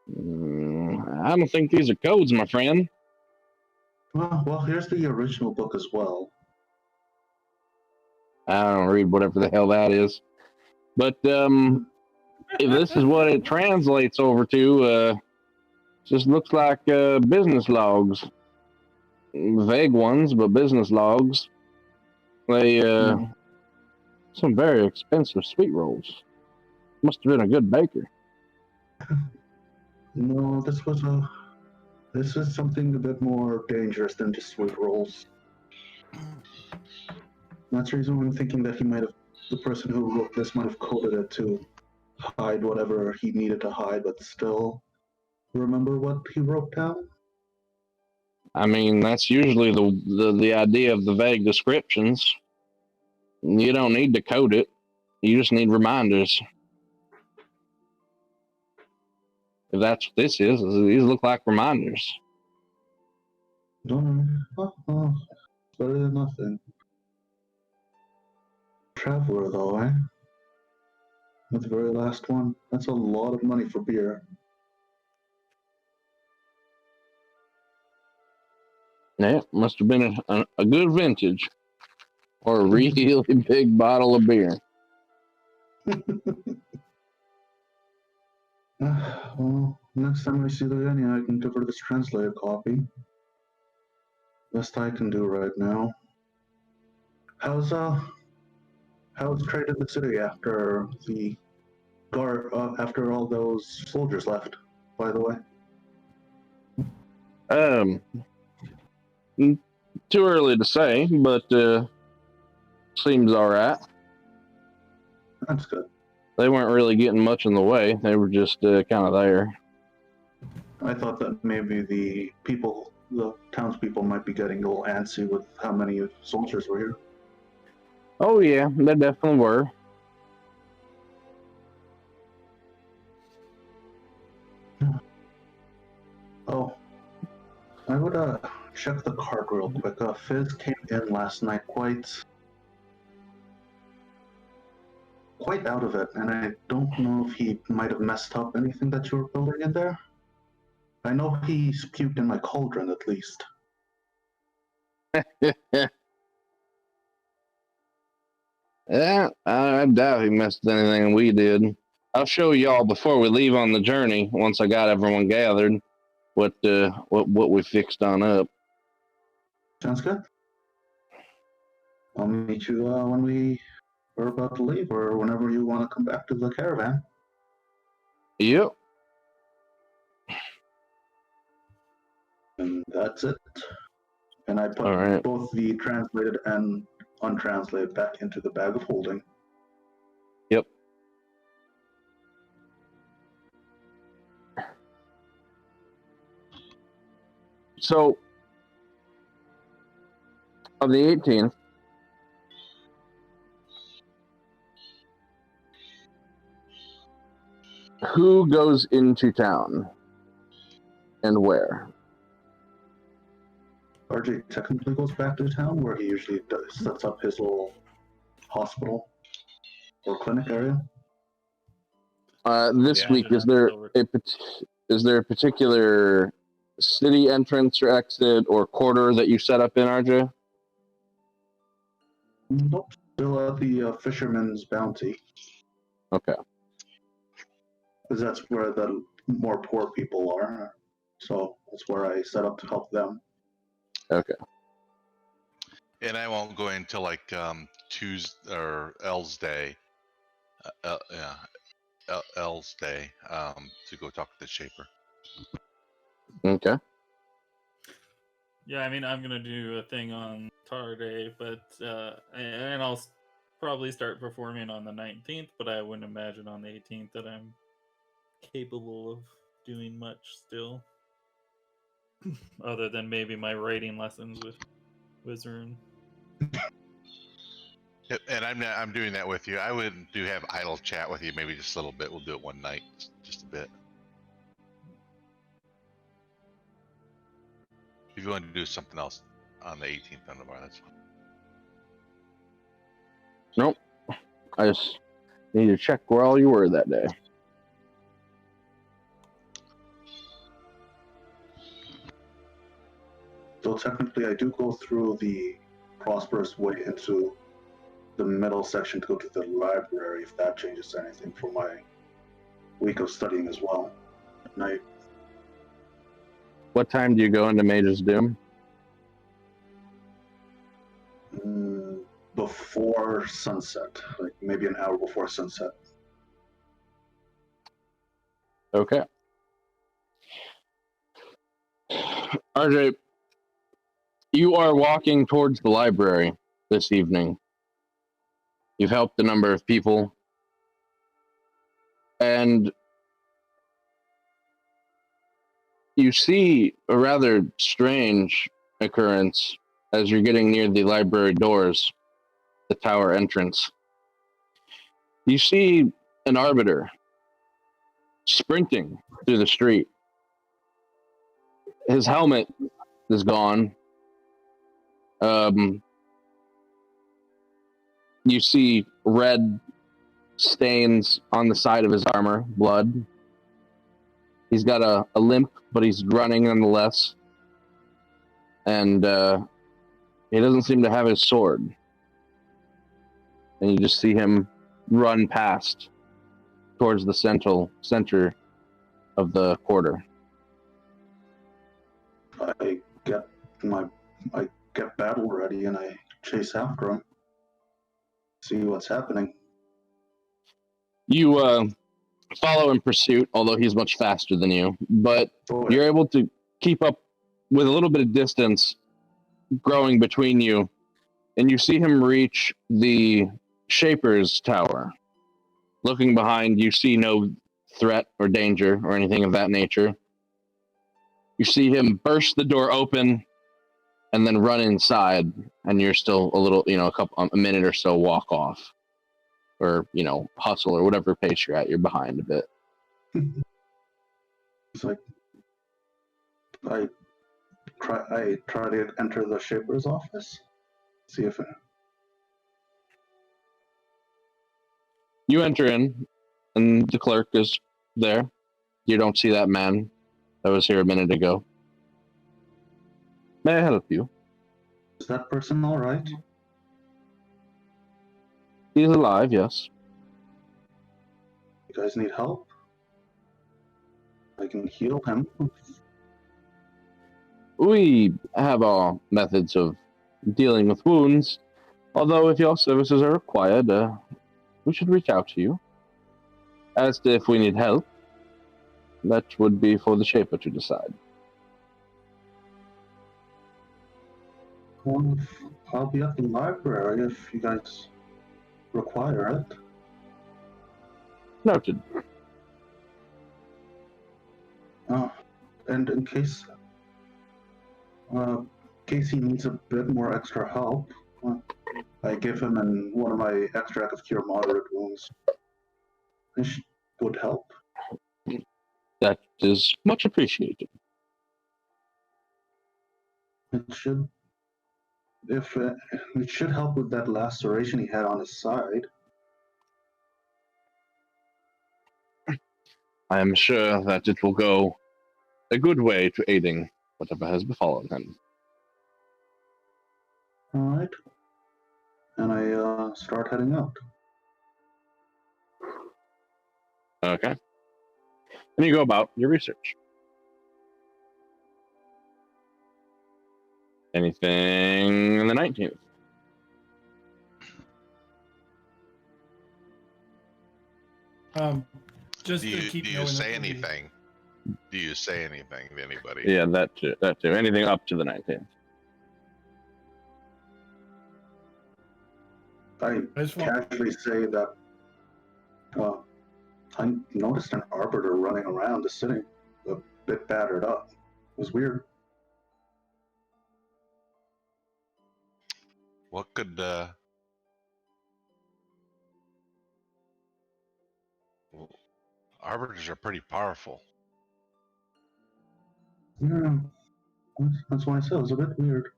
I don't think these are codes, my friend. Well, here's the original book as well. I don't read whatever the hell that is. But if this is what it translates over to, just looks like business logs. Vague ones, but business logs. They, some very expensive sweet rolls. Must have been a good baker. No, this is something a bit more dangerous than just sweet rolls. That's the reason why I'm thinking that the person who wrote this might have coded it to hide whatever he needed to hide, but still remember what he wrote down. I mean, that's usually the idea of the vague descriptions. You don't need to code it. You just need reminders. If that's what this is, these look like reminders. Don't worry. Better than nothing. Traveler, though, eh? That's the very last one. That's a lot of money for beer. Yeah, must have been a good vintage. Or a really big bottle of beer. Well, next time I see Lugania, I can give her this translated copy. Best I can do right now. How's trade in the city after the guard after all those soldiers left? By the way, Too early to say, but seems all right. that's good. They weren't really getting much in the way. They were just kind of there. I thought that maybe the townspeople might be getting a little antsy with how many soldiers were here. Oh yeah, they definitely were. Oh, I would check the card real quick. Fizz came in last night quite out of it, and I don't know if he might have messed up anything that you were building in there. I know he puked in my cauldron at least. Yeah, I doubt he missed anything we did. I'll show y'all before we leave on the journey. Once I got everyone gathered, what we fixed on up. Sounds good. I'll meet you when we are about to leave, or whenever you want to come back to the caravan. Yep. And that's it. And I put All right. both the translated and untranslated back into the bag of holding. Yep. So, on the 18th, who goes into town and where? RJ technically goes back to town where he usually sets up his little hospital or clinic area. This Yeah, week, is there a particular city entrance or exit or quarter that you set up in, RJ? Nope. Still at the Fisherman's Bounty, Okay. because that's where the more poor people are. So that's where I set up to help them. Okay. And I won't go until like Tuesday or L's Day. L's Day to go talk to the Shaper. Okay. Yeah, I mean, I'm gonna do a thing on Tar Day, but and I'll probably start performing on the 19th. But I wouldn't imagine on the 18th that I'm capable of doing much still, other than maybe my writing lessons with Wizard. Yep, and I'm doing that with you. I would have idle chat with you, maybe just a little bit. We'll do it one night, just a bit. If you want to do something else on the 18th on tomorrow, that's fine. Nope. I just need to check where all you were that day. Still technically I do go through the prosperous way into the middle section to go to the library, if that changes anything for my week of studying as well. At night. What time do you go into Mage's Doom? Before sunset, like maybe an hour before sunset. Okay. RJ, you are walking towards the library this evening. You've helped a number of people, and you see a rather strange occurrence as you're getting near the library doors, the tower entrance. You see an arbiter sprinting through the street. His helmet is gone. You see red stains on the side of his armor, blood. He's got a limp, but he's running nonetheless. And he doesn't seem to have his sword. And you just see him run past towards the center of the quarter. I get battle ready and I chase after him. See what's happening. You follow in pursuit, although he's much faster than you. But you're able to keep up with a little bit of distance growing between you. And you see him reach the Shaper's Tower. Looking behind, you see no threat or danger or anything of that nature. You see him burst the door open and then run inside, and you're still a little, a minute or so walk off. Or, hustle or whatever pace you're at, you're behind a bit. It's like I try to enter the Shaper's office. See if You enter in, and the clerk is there. You don't see that man that was here a minute ago. May I help you? Is that person all right? He's alive, yes. You guys need help? I can heal him. We have our methods of dealing with wounds, although if your services are required, we should reach out to you. As to if we need help, that would be for the Shaper to decide. Well, I'll be at the library if you guys require it. Noted. And in case he needs a bit more extra help, I give him one of my extract of cure moderate wounds. This would help. That is much appreciated. It should help with that laceration he had on his side. I am sure that it will go a good way to aiding whatever has befallen him. All right. And I start heading out. Okay. And you go about your research. Anything on the 19th? Just Do to you, keep do you knowing say that we- anything? Do you say anything to anybody? Yeah, that too. Anything up to the 19th. I I just want- casually say that I noticed an arbiter running around the city, a bit battered up. It was weird. What could arbiters are pretty powerful. Yeah, that's why I said it was a bit weird.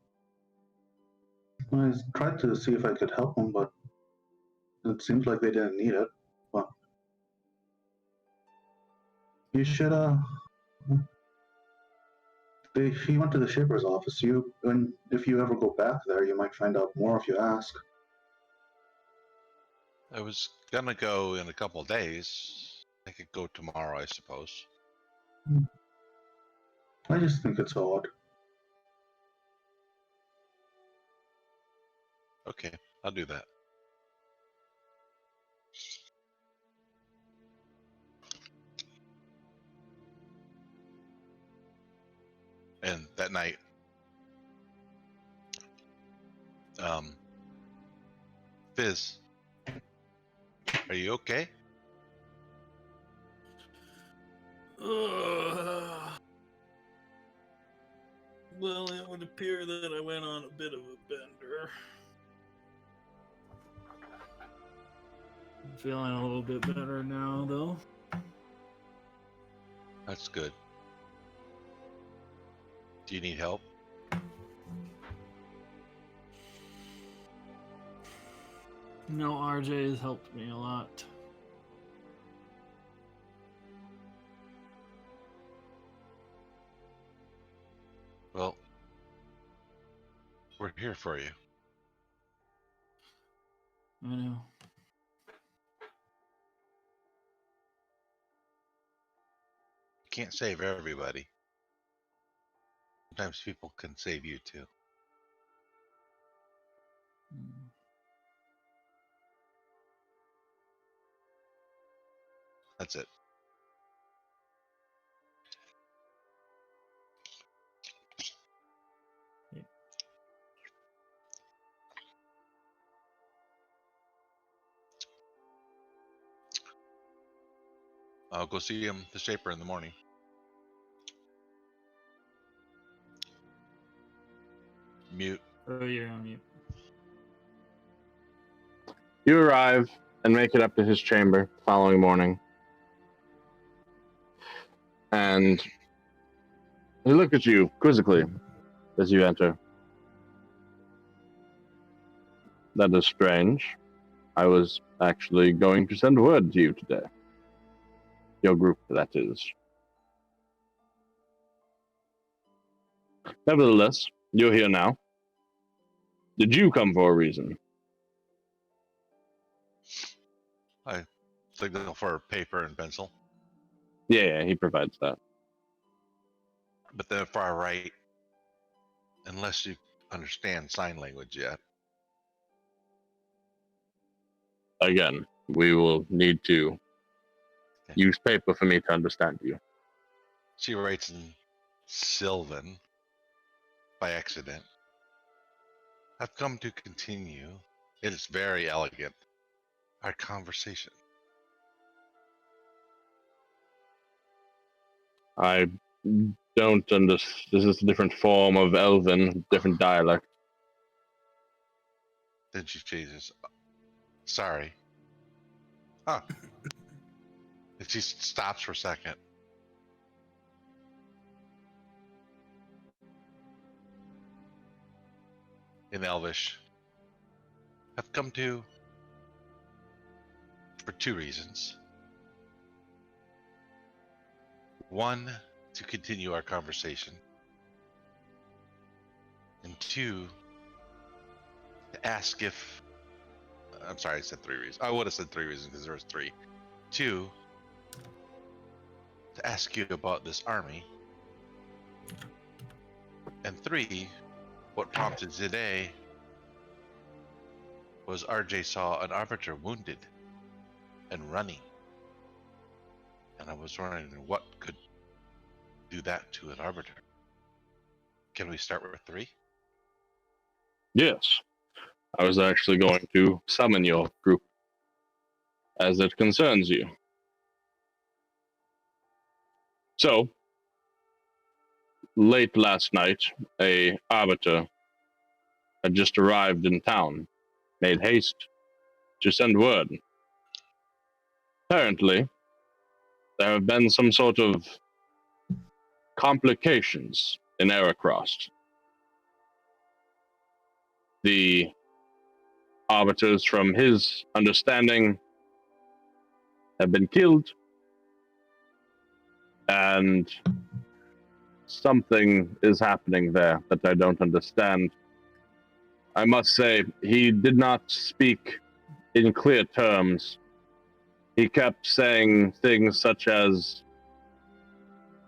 I tried to see if I could help them, but it seems like they didn't need it. But you should, He went to the Shaper's office. If you ever go back there, you might find out more if you ask. I was gonna go in a couple of days. I could go tomorrow, I suppose. I just think it's odd. Okay, I'll do that. And that night, Fizz, are you okay? Well, it would appear that I went on a bit of a bender. I'm feeling a little bit better now, though. That's good. Do you need help? No, RJ has helped me a lot. Well, we're here for you. I know. Can't save everybody. Sometimes people can save you too. That's it. Yeah. I'll go see him, the Shaper, in the morning. Mute. Oh, you're on mute. You arrive and make it up to his chamber the following morning. And he looked at you quizzically as you enter. That is strange. I was actually going to send word to you today. Your group, that is. Nevertheless, you're here now. Did you come for a reason? I signal for paper and pencil. Yeah, he provides that. But then far right, unless you understand sign language yet. Again, we will need to Okay. use paper for me to understand you. She writes in Sylvan by accident. I've come to continue. It is very elegant. Our conversation. I don't understand. This is a different form of Elven, different dialect. Then she changes. Sorry. Huh. And she stops for a second. In Elvish. I've come to for two reasons. One, to continue our conversation. And two, to ask if... I'm sorry, I said three reasons. I would have said three reasons because there was three. Two, to ask you about this army. And three, what prompted today was RJ saw an arbiter wounded and running. And I was wondering what could do that to an arbiter. Can we start with three? Yes, I was actually going to summon your group, as it concerns you. So, late last night, a arbiter had just arrived in town, made haste to send word. Apparently, there have been some sort of complications in Aracrost. The arbiters, from his understanding, have been killed, and something is happening there that I don't understand. I must say, he did not speak in clear terms. He kept saying things such as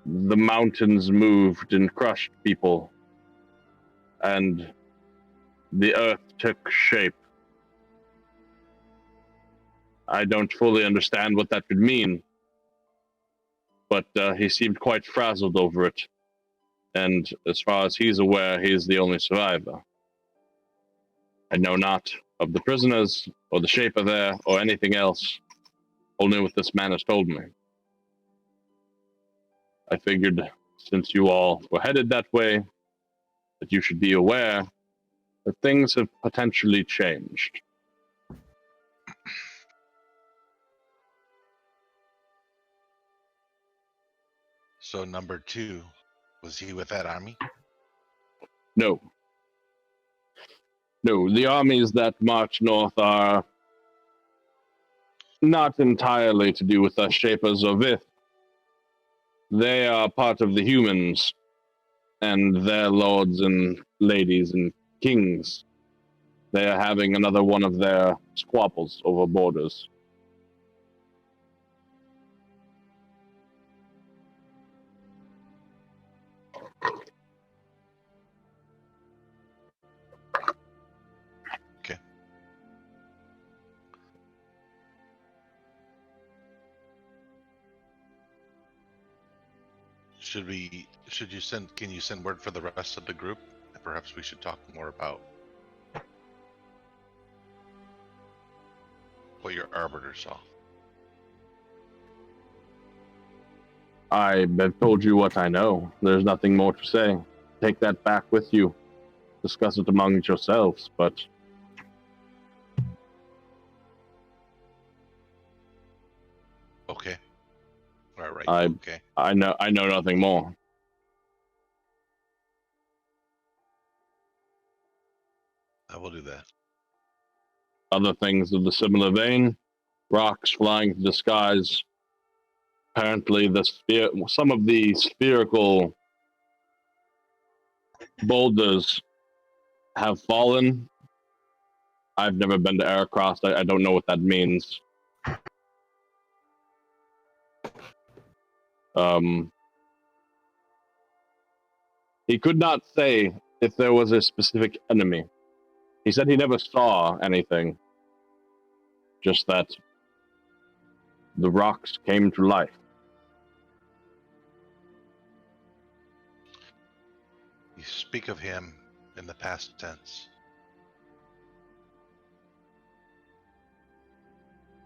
the mountains moved and crushed people, and the earth took shape. I don't fully understand what that could mean, but he seemed quite frazzled over it. And as far as he's aware, he is the only survivor. I know not of the prisoners, or the Shaper there, or anything else, only what this man has told me. I figured, since you all were headed that way, that you should be aware that things have potentially changed. So number 2, was he with that army? No. No, the armies that march north are not entirely to do with us Shapers or Vith. They are part of the humans and their lords and ladies and kings. They are having another one of their squabbles over borders. Okay. Can you send word for the rest of the group? Perhaps we should talk more about what your arbiter saw. I have told you what I know. There's nothing more to say. Take that back with you. Discuss it among yourselves, but Okay. All right. I- Okay. I know nothing more. I will do that. Other things of the similar vein, rocks flying through the skies. Apparently, some of the spherical boulders have fallen. I've never been to Aracross. I don't know what that means. He could not say if there was a specific enemy. He said he never saw anything, just that the rocks came to life. You speak of him in the past tense.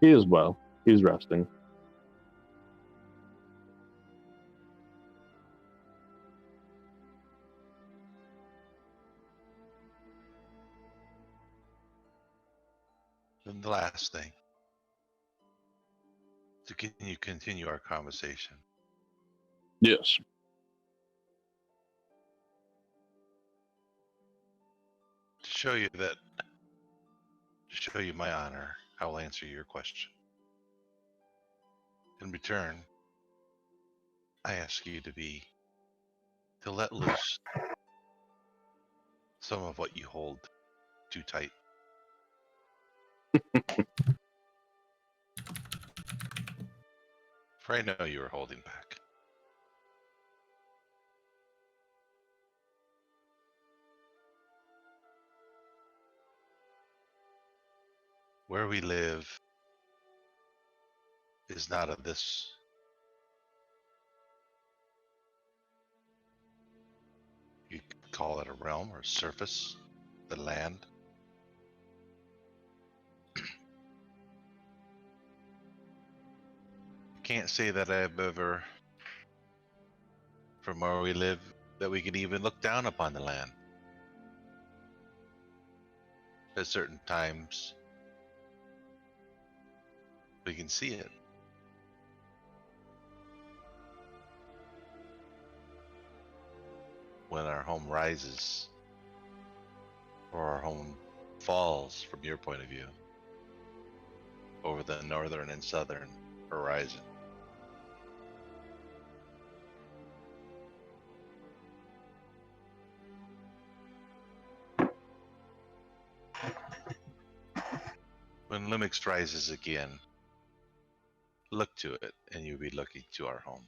He is well. He's resting. Then the last thing, to continue our conversation. Yes. To show you my honor, I will answer your question. In return, I ask you to let loose some of what you hold too tight. For I know you are holding back. Where we live is not of this. You could call it a realm or surface, the land. Can't say that I've ever, from where we live, that we could even look down upon the land. At certain times, we can see it. When our home rises, or our home falls, from your point of view, over the northern and southern horizon. Lumix rises again, look to it, and you'll be looking to our home.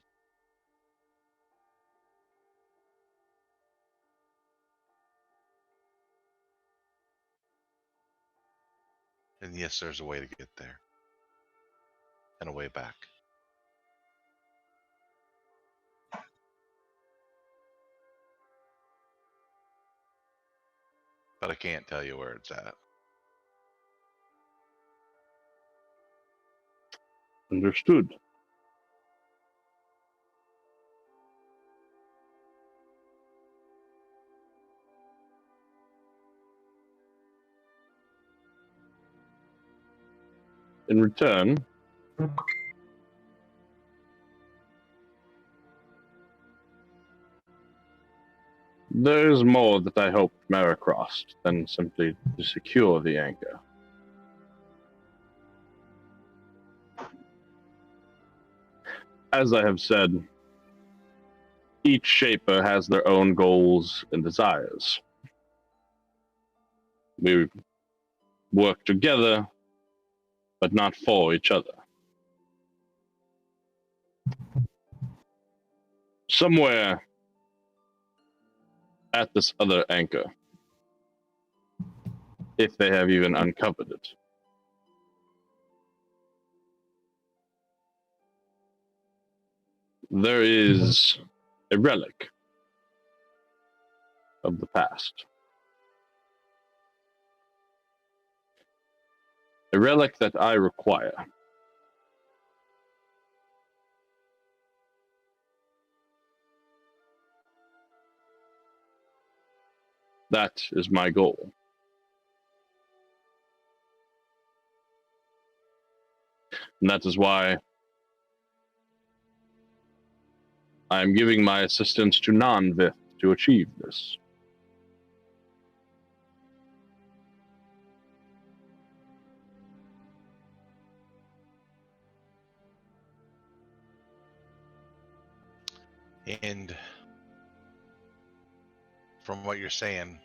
And yes, there's a way to get there. And a way back. But I can't tell you where it's at. Understood. In return, there's more that I hope Maricrossed than simply to secure the anchor. As I have said, each shaper has their own goals and desires. We work together, but not for each other. Somewhere at this other anchor, if they have even uncovered it, there is a relic of the past. A relic that I require. That is my goal. And that is why I am giving my assistance to Non-Vith to achieve this. And from what you're saying,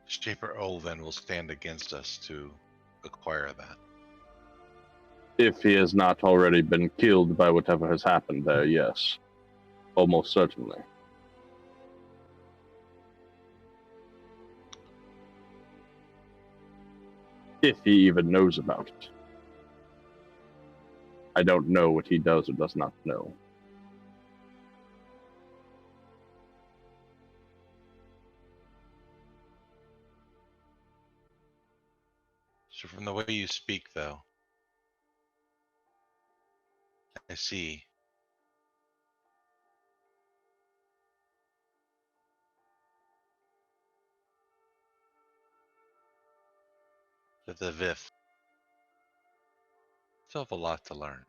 Shaper Olven will stand against us to acquire that. If he has not already been killed by whatever has happened there, yes. Almost certainly. If he even knows about it. I don't know what he does or does not know. So from the way you speak, though, I see that the Vith still have a lot to learn.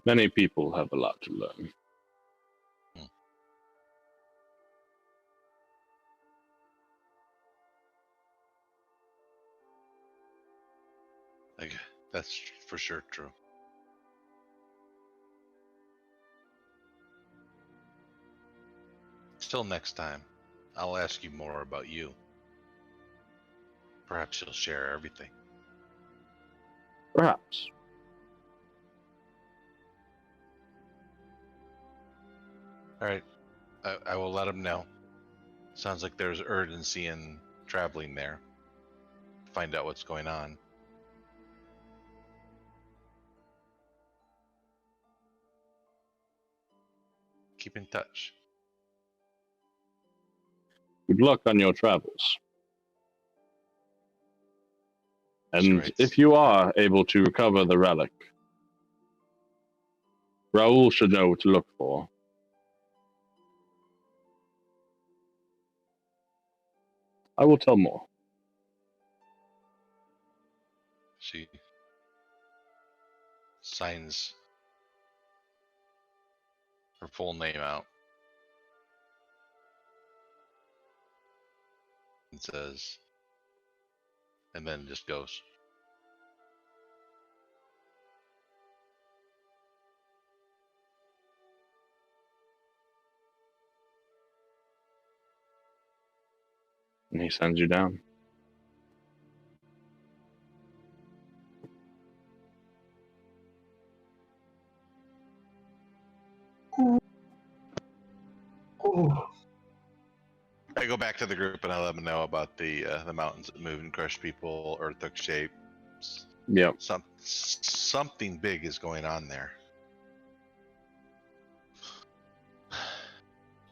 Many people have a lot to learn. Like, that's for sure true. Till next time, I'll ask you more about you. Perhaps you'll share everything. Perhaps. Alright, I will let him know. Sounds like there's urgency in traveling there. Find out what's going on. Keep in touch. Good luck on your travels. And Great. if you are able to recover the relic, Raoul should know what to look for. I will tell more. She signs her full name out and says, and then just goes. And he sends you down. Oh, I go back to the group and I let them know about the mountains that move and crush people, earthquake shapes. Yep. Something big is going on there.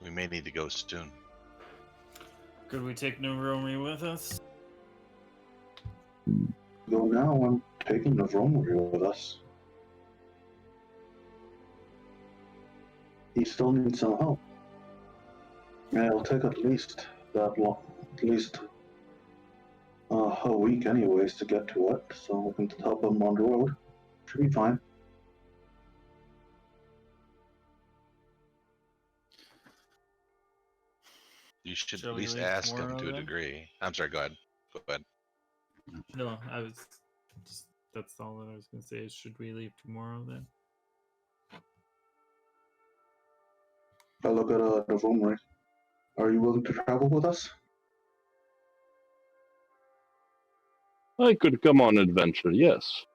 We may need to go soon. Could we take Naromi with us? go now. I'm taking the Vromery with us. He still needs some help. And it'll take at least that long, at least a week anyways to get to it, so we can help him on the road. Should be fine. You should Shall at we least leave ask him tomorrow, to a then? degree. I'm sorry, go ahead. Go ahead. No, I was just, that's all that I was going to say is should we leave tomorrow then? I look at the Vromery. Are you willing to travel with us? I could come on adventure, yes.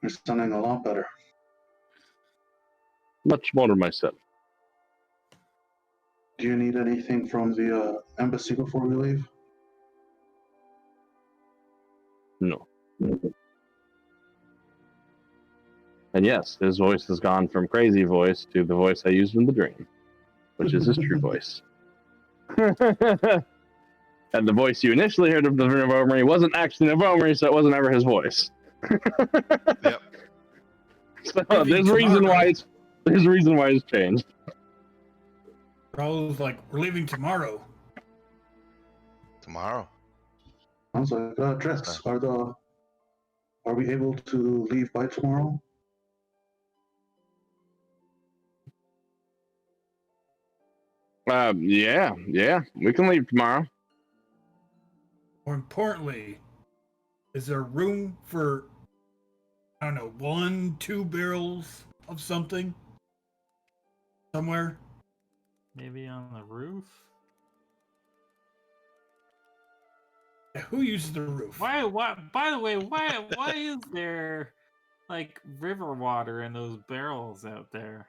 You're sounding a lot better. Much more myself. Do you need anything from the embassy before we leave? No. And yes, his voice has gone from crazy voice to the voice I used in the dream, which is his true voice. And the voice you initially heard of the Navomery wasn't actually Navomery, so it wasn't ever his voice. Yep. So Maybe there's a reason tomorrow. why it's changed. Raul's like, we're leaving tomorrow. Tomorrow. Sounds like Drex. Are we able to leave by tomorrow? Yeah, we can leave tomorrow. More importantly, is there room for, I don't know, 1-2 barrels of something? Somewhere? Maybe on the roof? Yeah, who uses the roof? Why, by the way, why is there like river water in those barrels out there?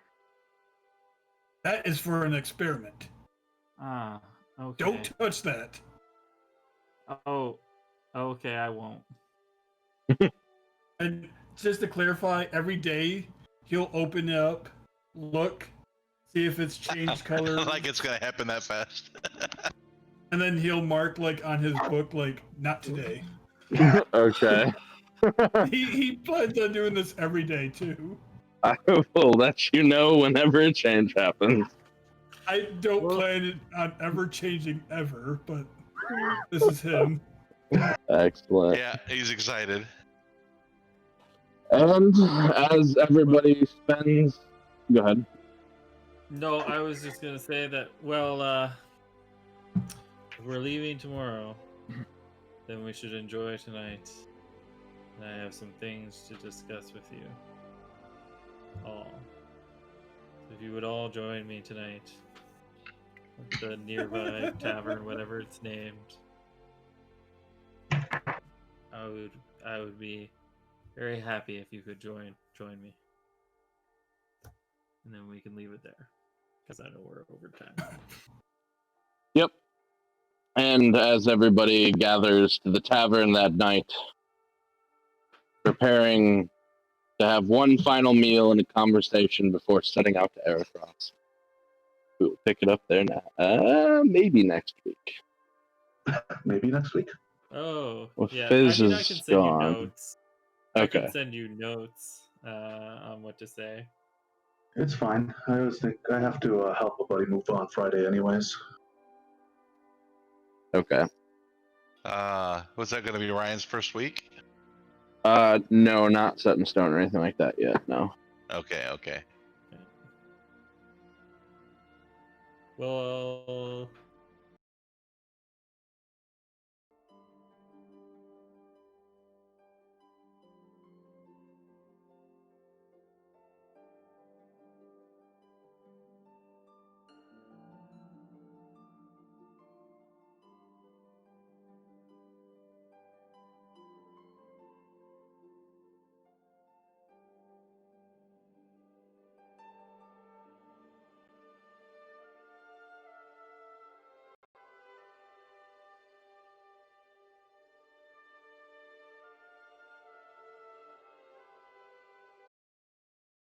That is for an experiment. Ah, okay. Don't touch that. Oh, okay, I won't. And just to clarify, every day he'll open it up, look, see if it's changed color, Like it's gonna happen that fast. and then he'll mark like on his book like not today. Okay. He plans on doing this every day too. I will let you know whenever a change happens. I don't plan on ever changing ever, but this is him. Excellent. Yeah, he's excited. And as everybody spends... Go ahead. No, I was just gonna say that. Well, if we're leaving tomorrow, then we should enjoy tonight. And I have some things to discuss with you all. So if you would all join me tonight at the nearby tavern, whatever it's named, I would be very happy if you could join me. And then we can leave it there. Because I know we're over time. Yep. And as everybody gathers to the tavern that night, preparing to have one final meal and a conversation before setting out to Aerocross. We'll pick it up there now. Maybe next week. Maybe next week. Well, Yeah. Fizz I is can send gone. you notes. I Okay. can send you notes on what to say. It's fine. I always think I have to help a buddy move on Friday anyways. Okay. Was that gonna be Ryan's first week? No, not set in stone or anything like that yet. No. Okay. Well,